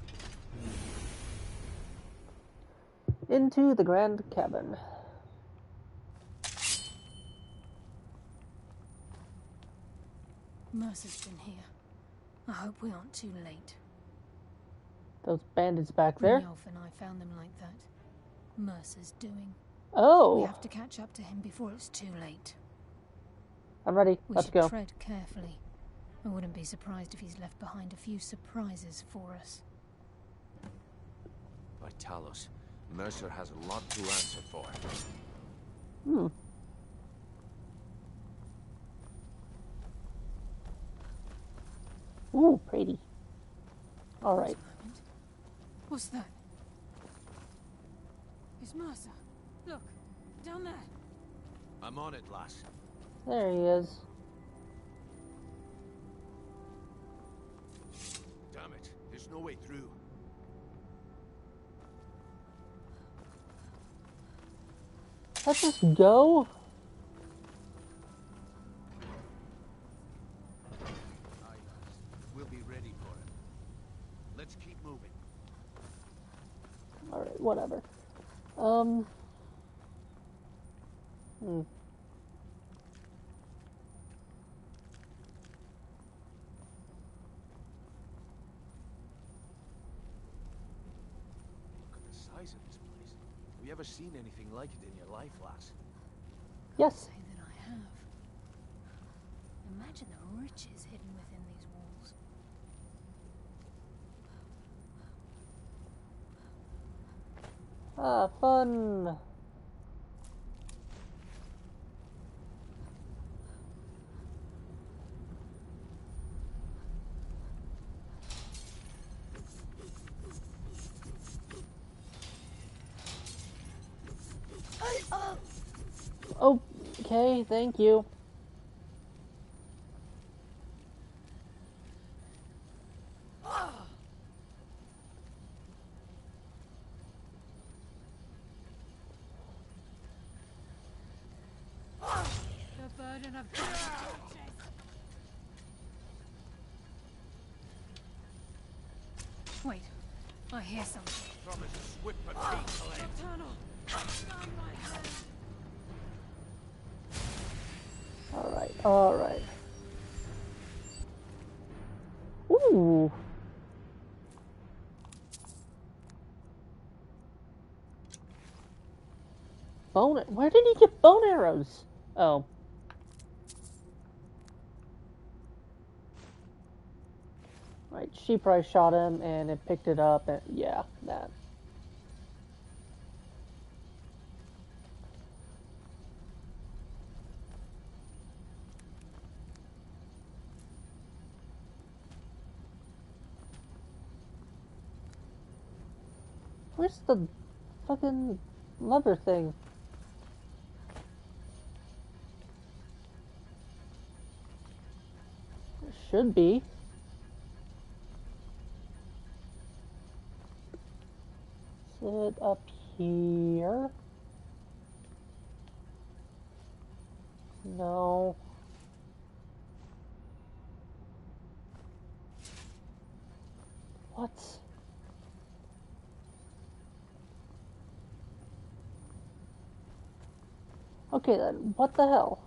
Into the Grand Cabin. Mercer's been here. I hope we aren't too late. Those bandits back there. Brynjolf and I found them like that. Mercer's doing. Oh. We have to catch up to him before it's too late. I'm ready. Let's go. We should tread carefully. I wouldn't be surprised if he's left behind a few surprises for us. By Talos, Mercer has a lot to answer for. Hmm. Ooh, pretty. All right. What's that? It's Mercer. Look, down there. I'm on it, lass. There he is. Damn it, there's no way through. Let's just go. Aye, lass. We'll be ready for it. Let's keep moving. All right, whatever. Hmm. Look at the size of this place. Have you ever seen anything like it in your life, lass? Yes. Say that I have. Imagine the riches hidden within these walls. Ah, fun. Okay, thank you. The burden of Wait, I hear something. Promise to whip a teeth, Tunnel. All right. Ooh. Where did he get bone arrows? Oh. Right, she probably shot him and it picked it up and yeah, that. Where's the fucking lever thing? There should be. Sit up here. No. What? Okay then, what the hell?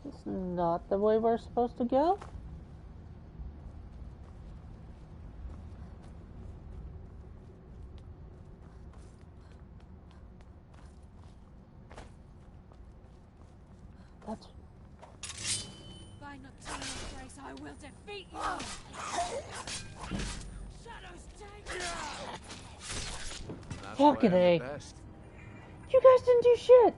It's not the way we're supposed to go? That's... By nocturnal grace, I will defeat you! Shadows take Fucking A. You guys didn't do shit!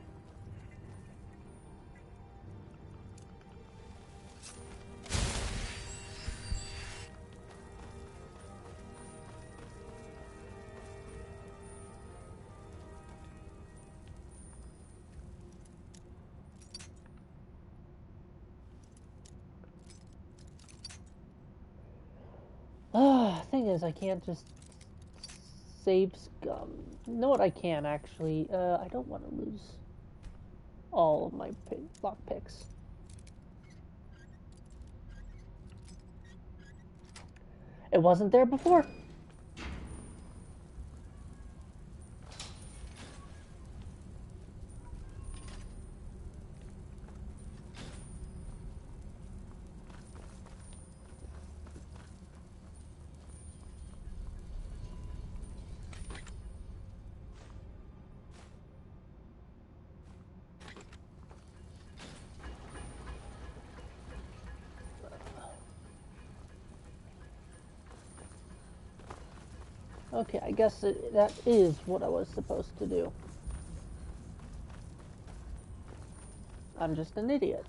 Thing is, I can't just save scum. You know what? I can actually. I don't want to lose all of my lockpicks. It wasn't there before. Okay, I guess that is what I was supposed to do. I'm just an idiot.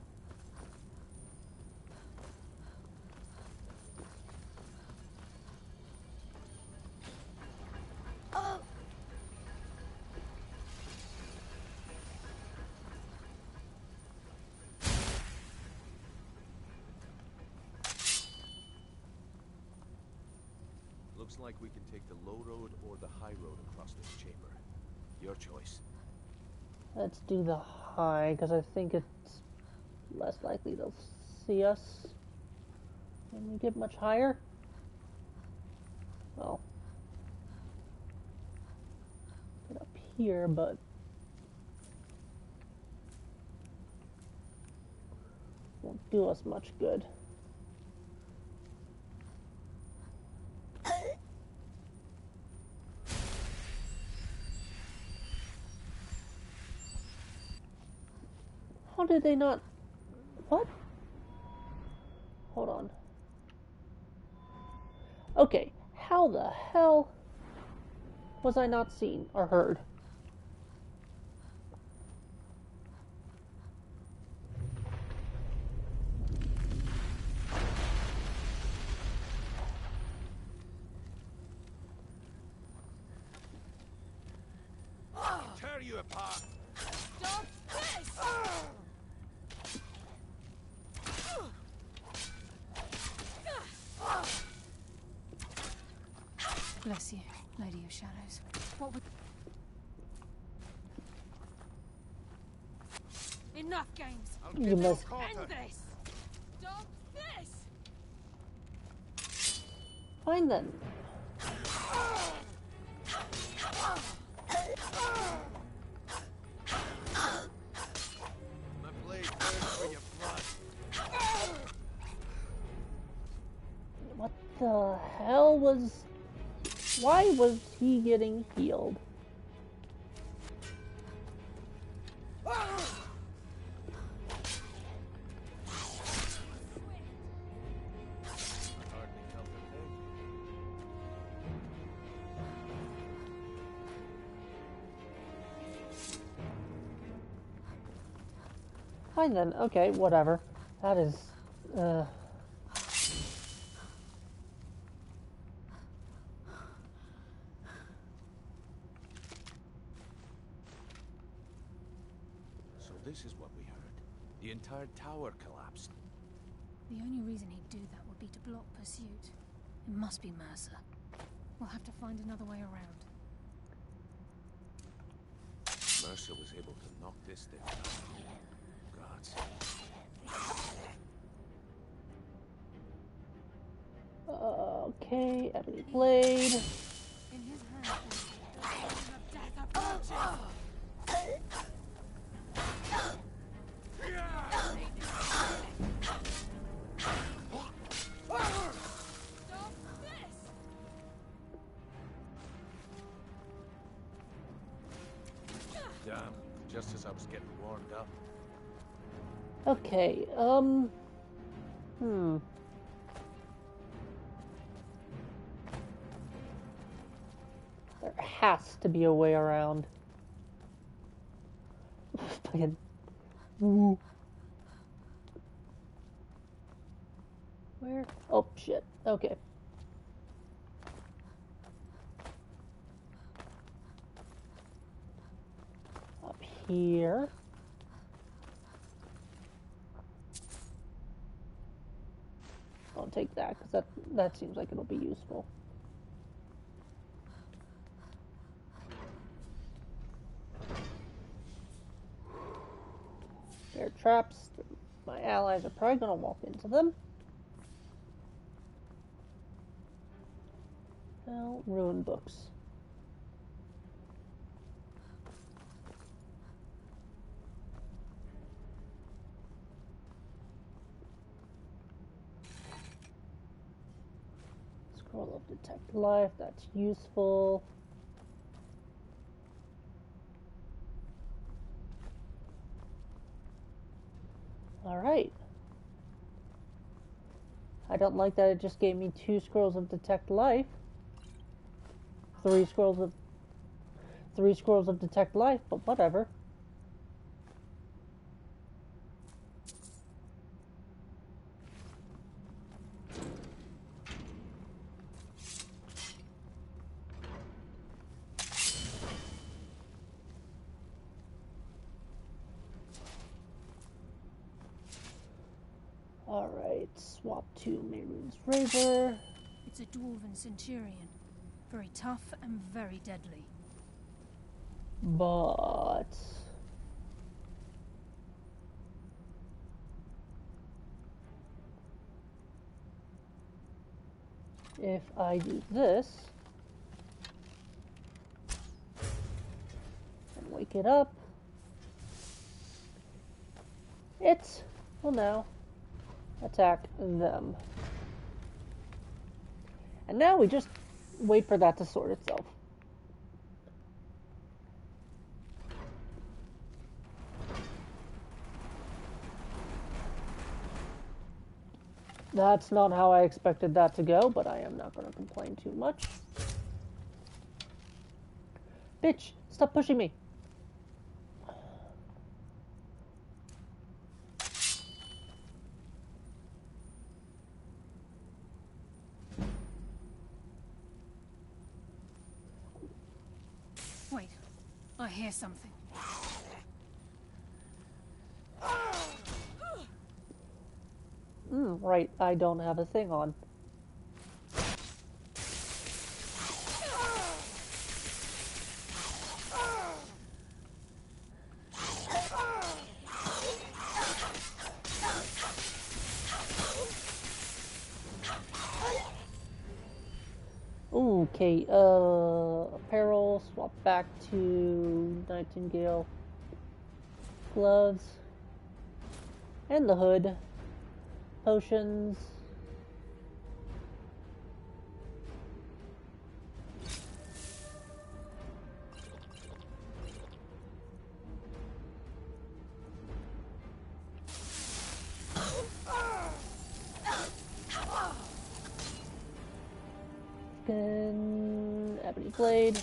Looks like we can take the low road or the high road across this chamber. Your choice. Let's do the high, because I think it's less likely they'll see us when we get much higher. Well, get up here, but won't do us much good. How did they not... What? Hold on. Okay, how the hell was I not seen or heard? Tear you apart! Stop this! Bless you, Lady of Shadows. What would... Enough games! You must... End this! Stop this! Fine then. My blade burns for your blood. What the hell was... Why was he getting healed? Fine then, okay, whatever. That is, So this is what we heard. The entire tower collapsed. The only reason he'd do that would be to block pursuit. It must be Mercer. We'll have to find another way around. Mercer was able to knock this thing down. Gods. okay, ebony blade. In his hand is the death approaches. Damn, just as I was getting warmed up. Okay, There has to be a way around. Fucking... Woo. Where? Oh, shit. Okay. Up here. I'll take that, because that seems like it'll be useful. They're traps. My allies are probably going to walk into them. Now, rune books. Scroll of Detect Life, that's useful. Alright. I don't like that it just gave me 2 scrolls of Detect Life. three scrolls of detect life, but whatever. Alright, swap to Mehrunes Razor. It's a dwarven centurion. Very tough and very deadly. But if I do this and wake it up, it will now attack them. And now we just wait for that to sort itself. That's not how I expected that to go, but I am not going to complain too much. Bitch, stop pushing me. Wait, I hear something. Right, I don't have a thing on. Okay, apparel, swap back to Nightingale gloves, and the hood, potions, skin, ebony blade.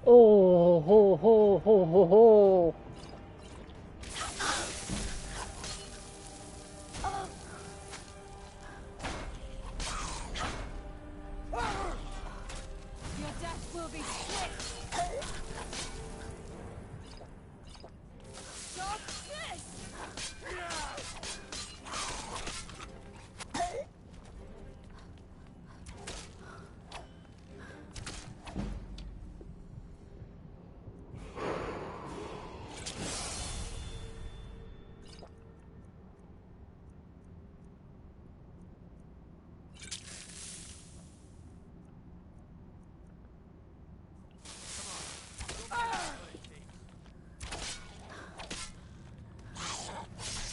Oh, ho, ho, ho, ho, ho. Your death will be swift. Stop this!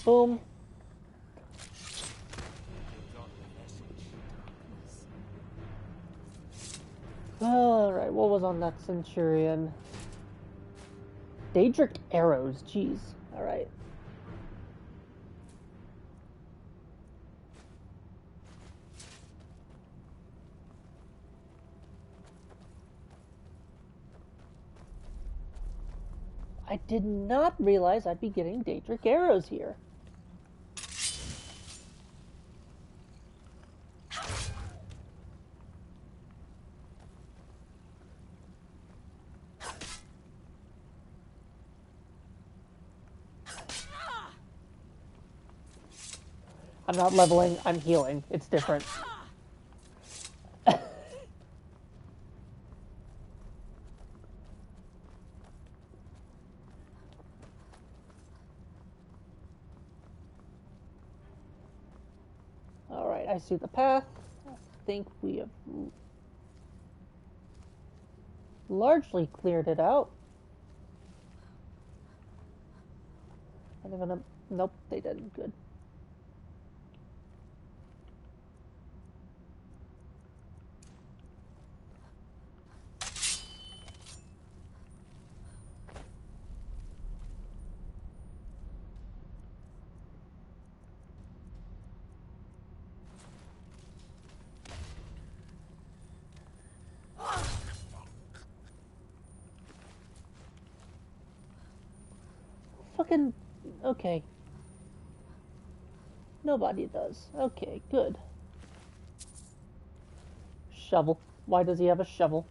Boom. Alright, what was on that Centurion? Daedric arrows, jeez. Alright. I did not realize I'd be getting Daedric arrows here. I'm not leveling, I'm healing. It's different. Alright, I see the path. I think we have largely cleared it out. Are they gonna... Nope, they didn't. Good. fucking... Okay. Nobody does. Okay, good. Shovel. Why does he have a shovel?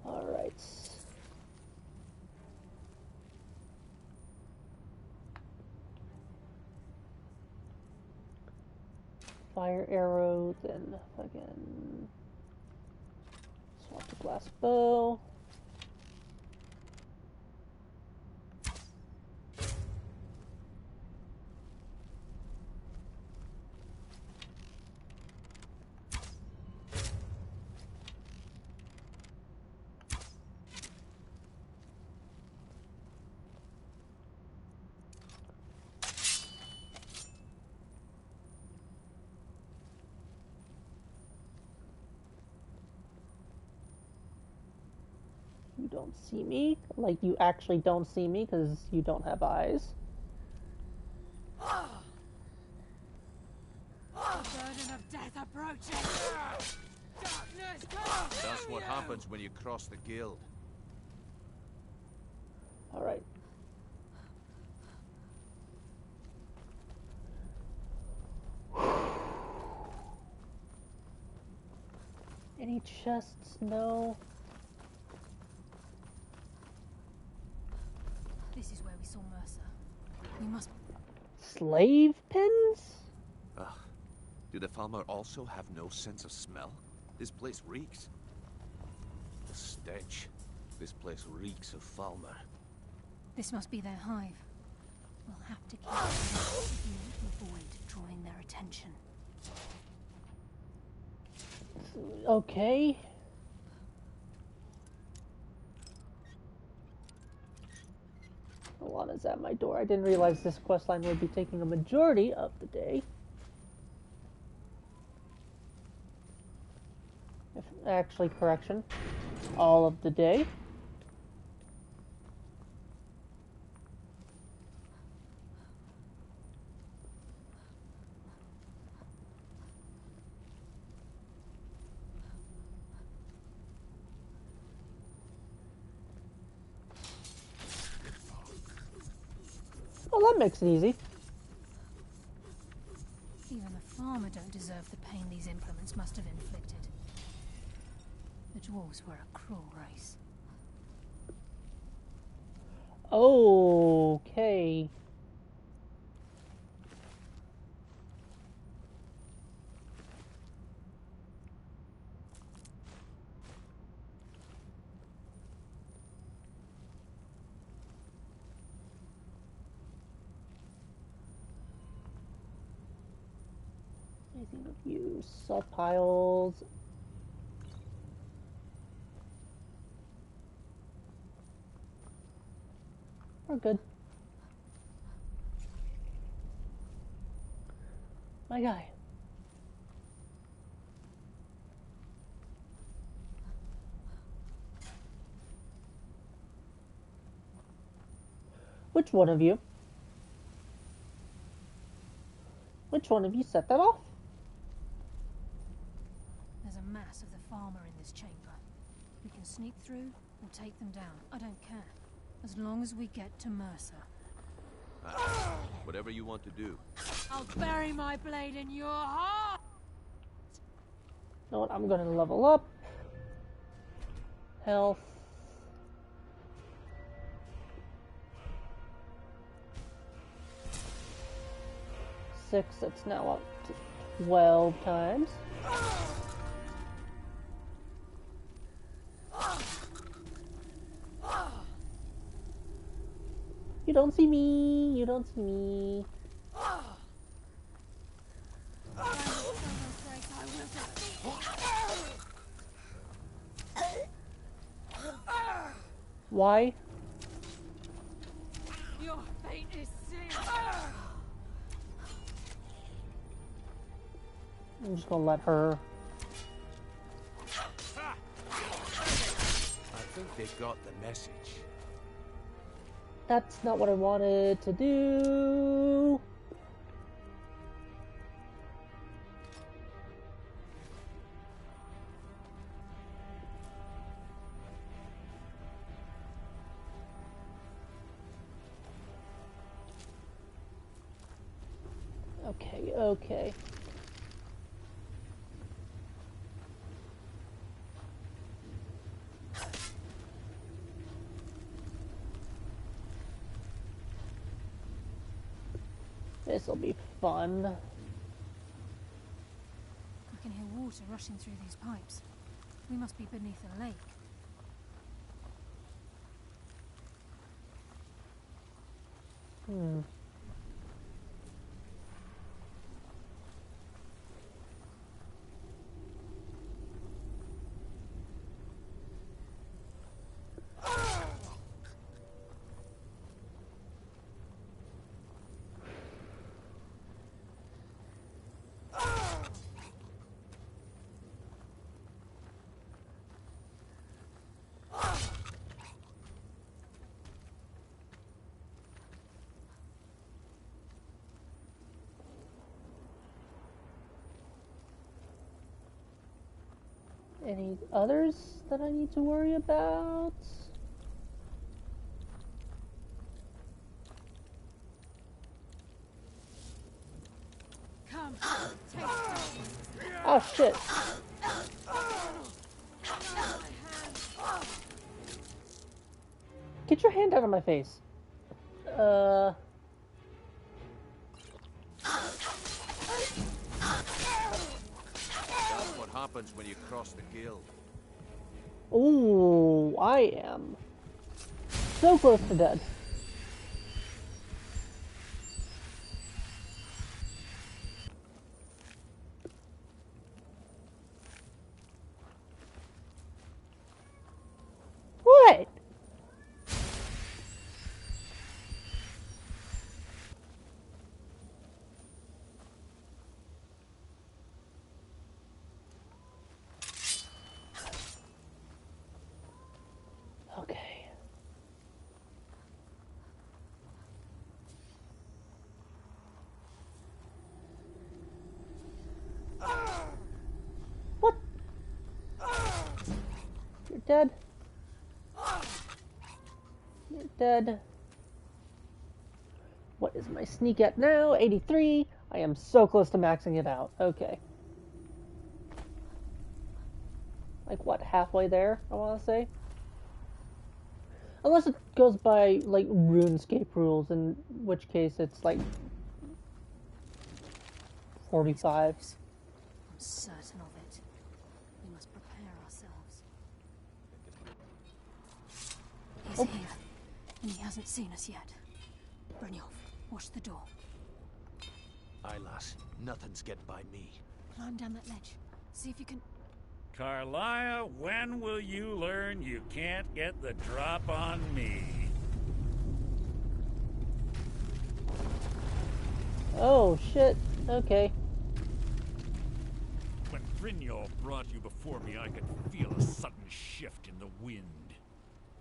Alright. Fire arrow, then again. Swap the glass bow. You don't see me? Like, you actually don't see me because you don't have eyes. The burden of death approaches! Darkness, come! That's what happens when you cross the guild. Alright. Any chests? No. This is where we saw Mercer. We must... Slave pens? Ugh. Do the Falmer also have no sense of smell? This place reeks. The stench. This place reeks of Falmer. This must be their hive. We'll have to keep it if you want to avoid drawing their attention. Okay. Alana's at my door. I didn't realize this questline would be taking a majority of the day. Actually, correction. All of the day. Well, that makes it easy. Even the farmer don't deserve the pain these implements must have inflicted. The dwarves were a cruel race. Okay. Anything of use? Salt piles. We're good. My guy. Which one of you? Which one of you set that off? There's a mass of the farmer in this chamber. We can sneak through or take them down. I don't care. As long as we get to Mercer. Whatever you want to do. I'll bury my blade in your heart! You know what? I'm gonna level up. Health. Six, that's now up to 12 times. You don't see me. You don't see me. Why? Your fate is sealed! I'm just gonna let her. I think they got the message. That's not what I wanted to do. Okay, okay. This'll be fun. I can hear water rushing through these pipes. We must be beneath a lake. Hmm. Any others that I need to worry about? Come, take Oh shit. Get your hand out of my face. That's what happens when you cross the guild. Ooh, I am so close to dead. What? Okay. What? You're dead. You're dead. What is my sneak at now? 83. I am so close to maxing it out. Okay. Like, what, halfway there, I want to say? Unless it goes by, like, RuneScape rules, in which case it's, like, 45. I'm certain of it. We must prepare ourselves. He's here, and he hasn't seen us yet. Brynjolf, watch the door. Aye, lass. Nothing's getting by me. Climb down that ledge. See if you can... Carlia, when will you learn you can't get the drop on me? Oh, shit. Okay. When Brynjolf brought you before me, I could feel a sudden shift in the wind.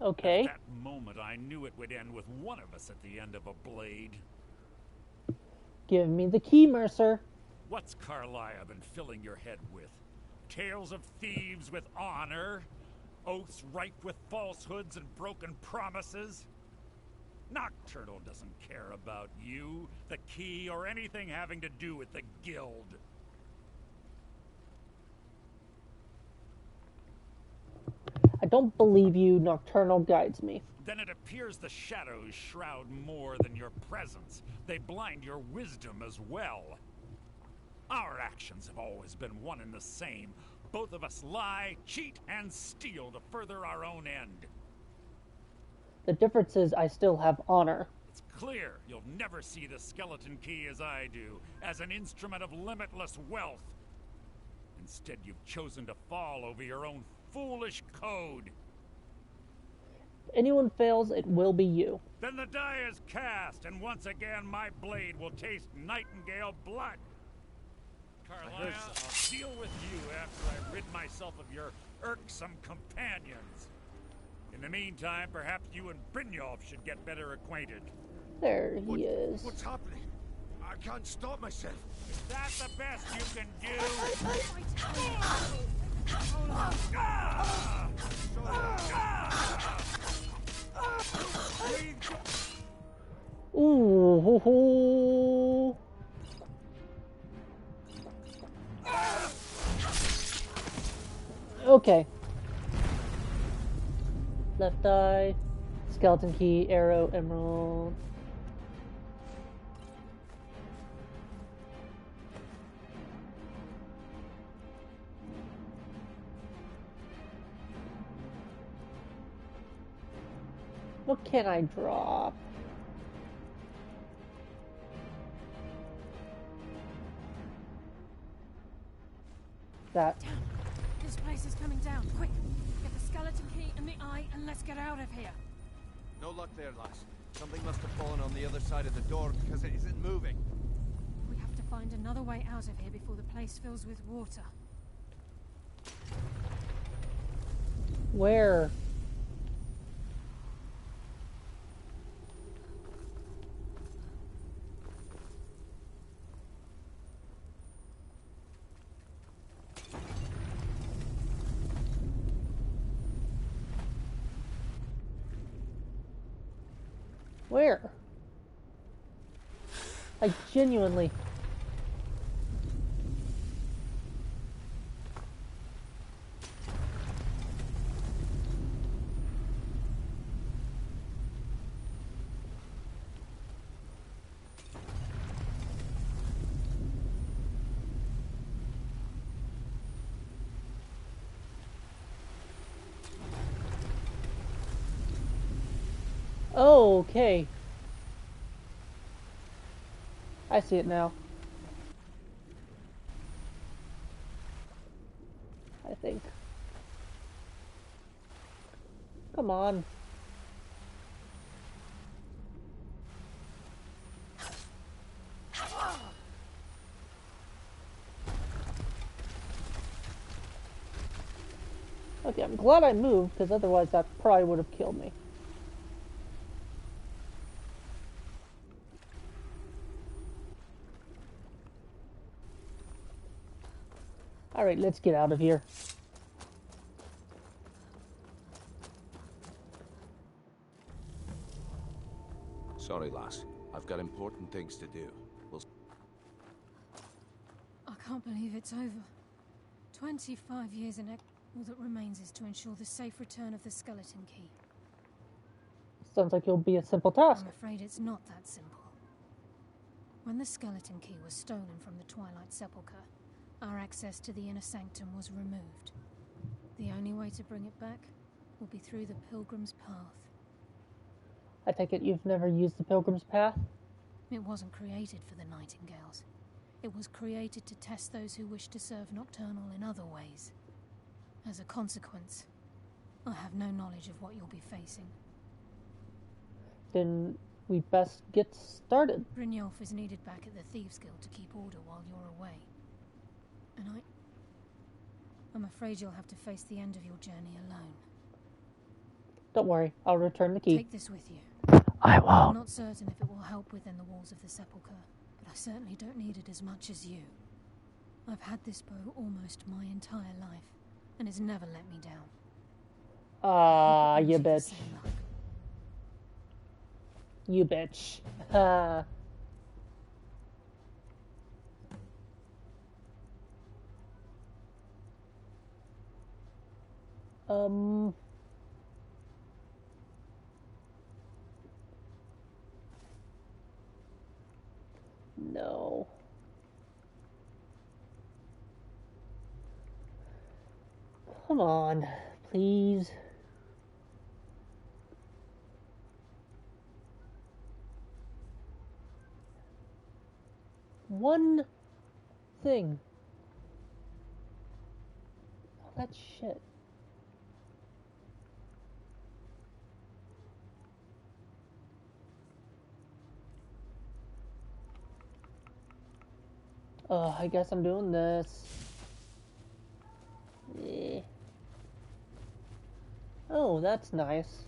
Okay. At that moment, I knew it would end with one of us at the end of a blade. Give me the key, Mercer. What's Carlia been filling your head with? Tales of thieves with honor? Oaths ripe with falsehoods and broken promises? Nocturnal doesn't care about you, the key, or anything having to do with the guild. I don't believe you. Nocturnal guides me. Then it appears the shadows shroud more than your presence. They blind your wisdom as well. Our actions have always been one and the same. Both of us lie, cheat, and steal to further our own end. The difference is I still have honor. It's clear you'll never see the skeleton key as I do, as an instrument of limitless wealth. Instead, you've chosen to fall over your own foolish code. If anyone fails, it will be you. Then the die is cast, and once again my blade will taste nightingale blood. Carlia, I'll deal with you after I rid myself of your irksome companions. In the meantime, perhaps you and Brynjolf should get better acquainted. There he is. What's happening? I can't stop myself. Is that the best you can do? Ooh, ho, ho. Okay. Left eye, skeleton key, arrow, emerald. What can I drop? That. Damn. This place is coming down. Quick! Get the skeleton key and the eye and let's get out of here. No luck there, lass. Something must have fallen on the other side of the door because it isn't moving. We have to find another way out of here before the place fills with water. Where? Where? I genuinely... Oh, okay. I see it now. I think. Come on. Okay, I'm glad I moved, because otherwise that probably would have killed me. Alright, let's get out of here. Sorry, lass. I've got important things to do. I can't believe it's over. 25 years in all that remains is to ensure the safe return of the skeleton key. Sounds like it'll be a simple task. I'm afraid it's not that simple. When the skeleton key was stolen from the Twilight Sepulchre, our access to the inner sanctum was removed. The only way to bring it back will be through the Pilgrim's Path. I take it you've never used the Pilgrim's Path? It wasn't created for the Nightingales. It was created to test those who wish to serve Nocturnal in other ways. As a consequence, I have no knowledge of what you'll be facing. Then we best get started. Brynjolf is needed back at the Thieves' Guild to keep order while you're away. And I'm afraid you'll have to face the end of your journey alone. Don't worry, I'll return the key. Take this with you. I won't. I'm not certain if it will help within the walls of the Sepulchre, but I certainly don't need it as much as you. I've had this bow almost my entire life, and it's never let me down. Ah, you bitch. You bitch. No. Come on, please. One thing. Oh, that shit. Oh, I guess I'm doing this. Yeah. Oh, that's nice.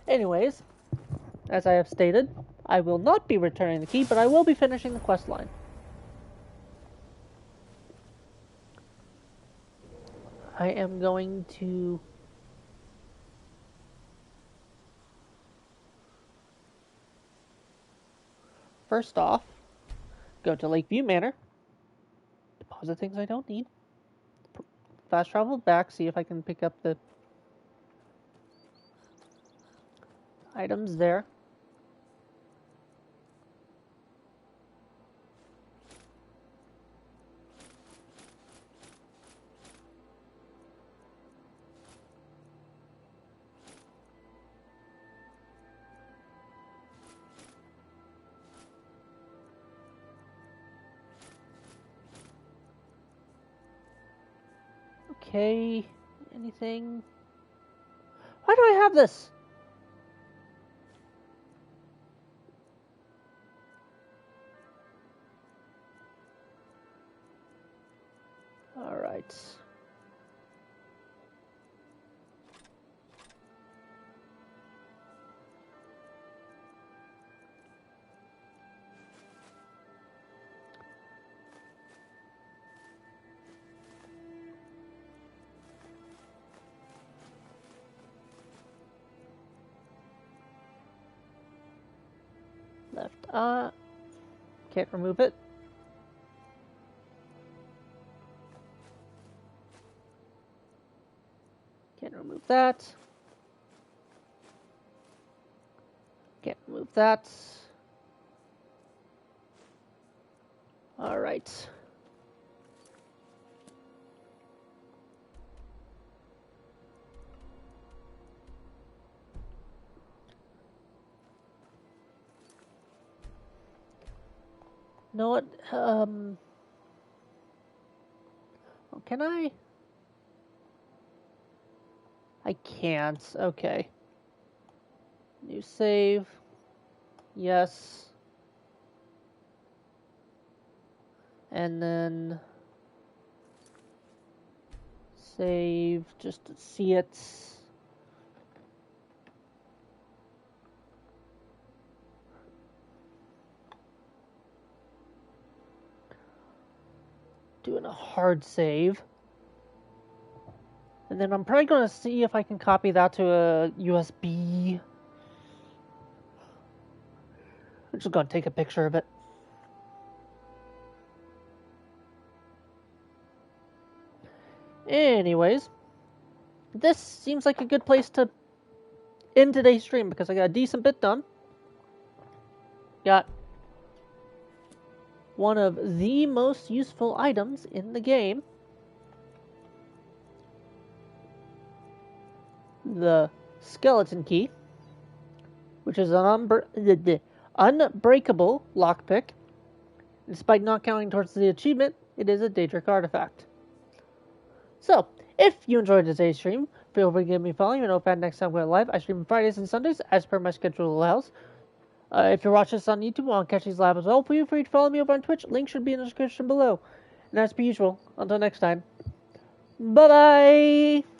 Anyways, as I have stated, I will not be returning the key, but I will be finishing the quest line. I am going to... First off, go to Lakeview Manor, deposit things I don't need, fast travel back, see if I can pick up the items there. Okay, anything? Why do I have this? Alright. Left, can't remove it. Can't remove that. Can't remove that. Alright. You know what? Can I? I can't. Okay. New save. Yes. And then save just to see it. Doing a hard save. And then I'm probably going to see if I can copy that to a USB. I'm just going to take a picture of it. Anyways, this seems like a good place to end today's stream because I got a decent bit done. Got one of the most useful items in the game. The skeleton key, which is an unbreakable lockpick. Despite not counting towards the achievement, it is a Daedric artifact. So, if you enjoyed today's stream, feel free to give me a follow. You know, if next time we're live, I stream Fridays and Sundays as per my schedule allows. If you're watching this on YouTube and want to catch these live as well, feel free to follow me over on Twitch. Link should be in the description below. And as per usual, until next time, bye-bye!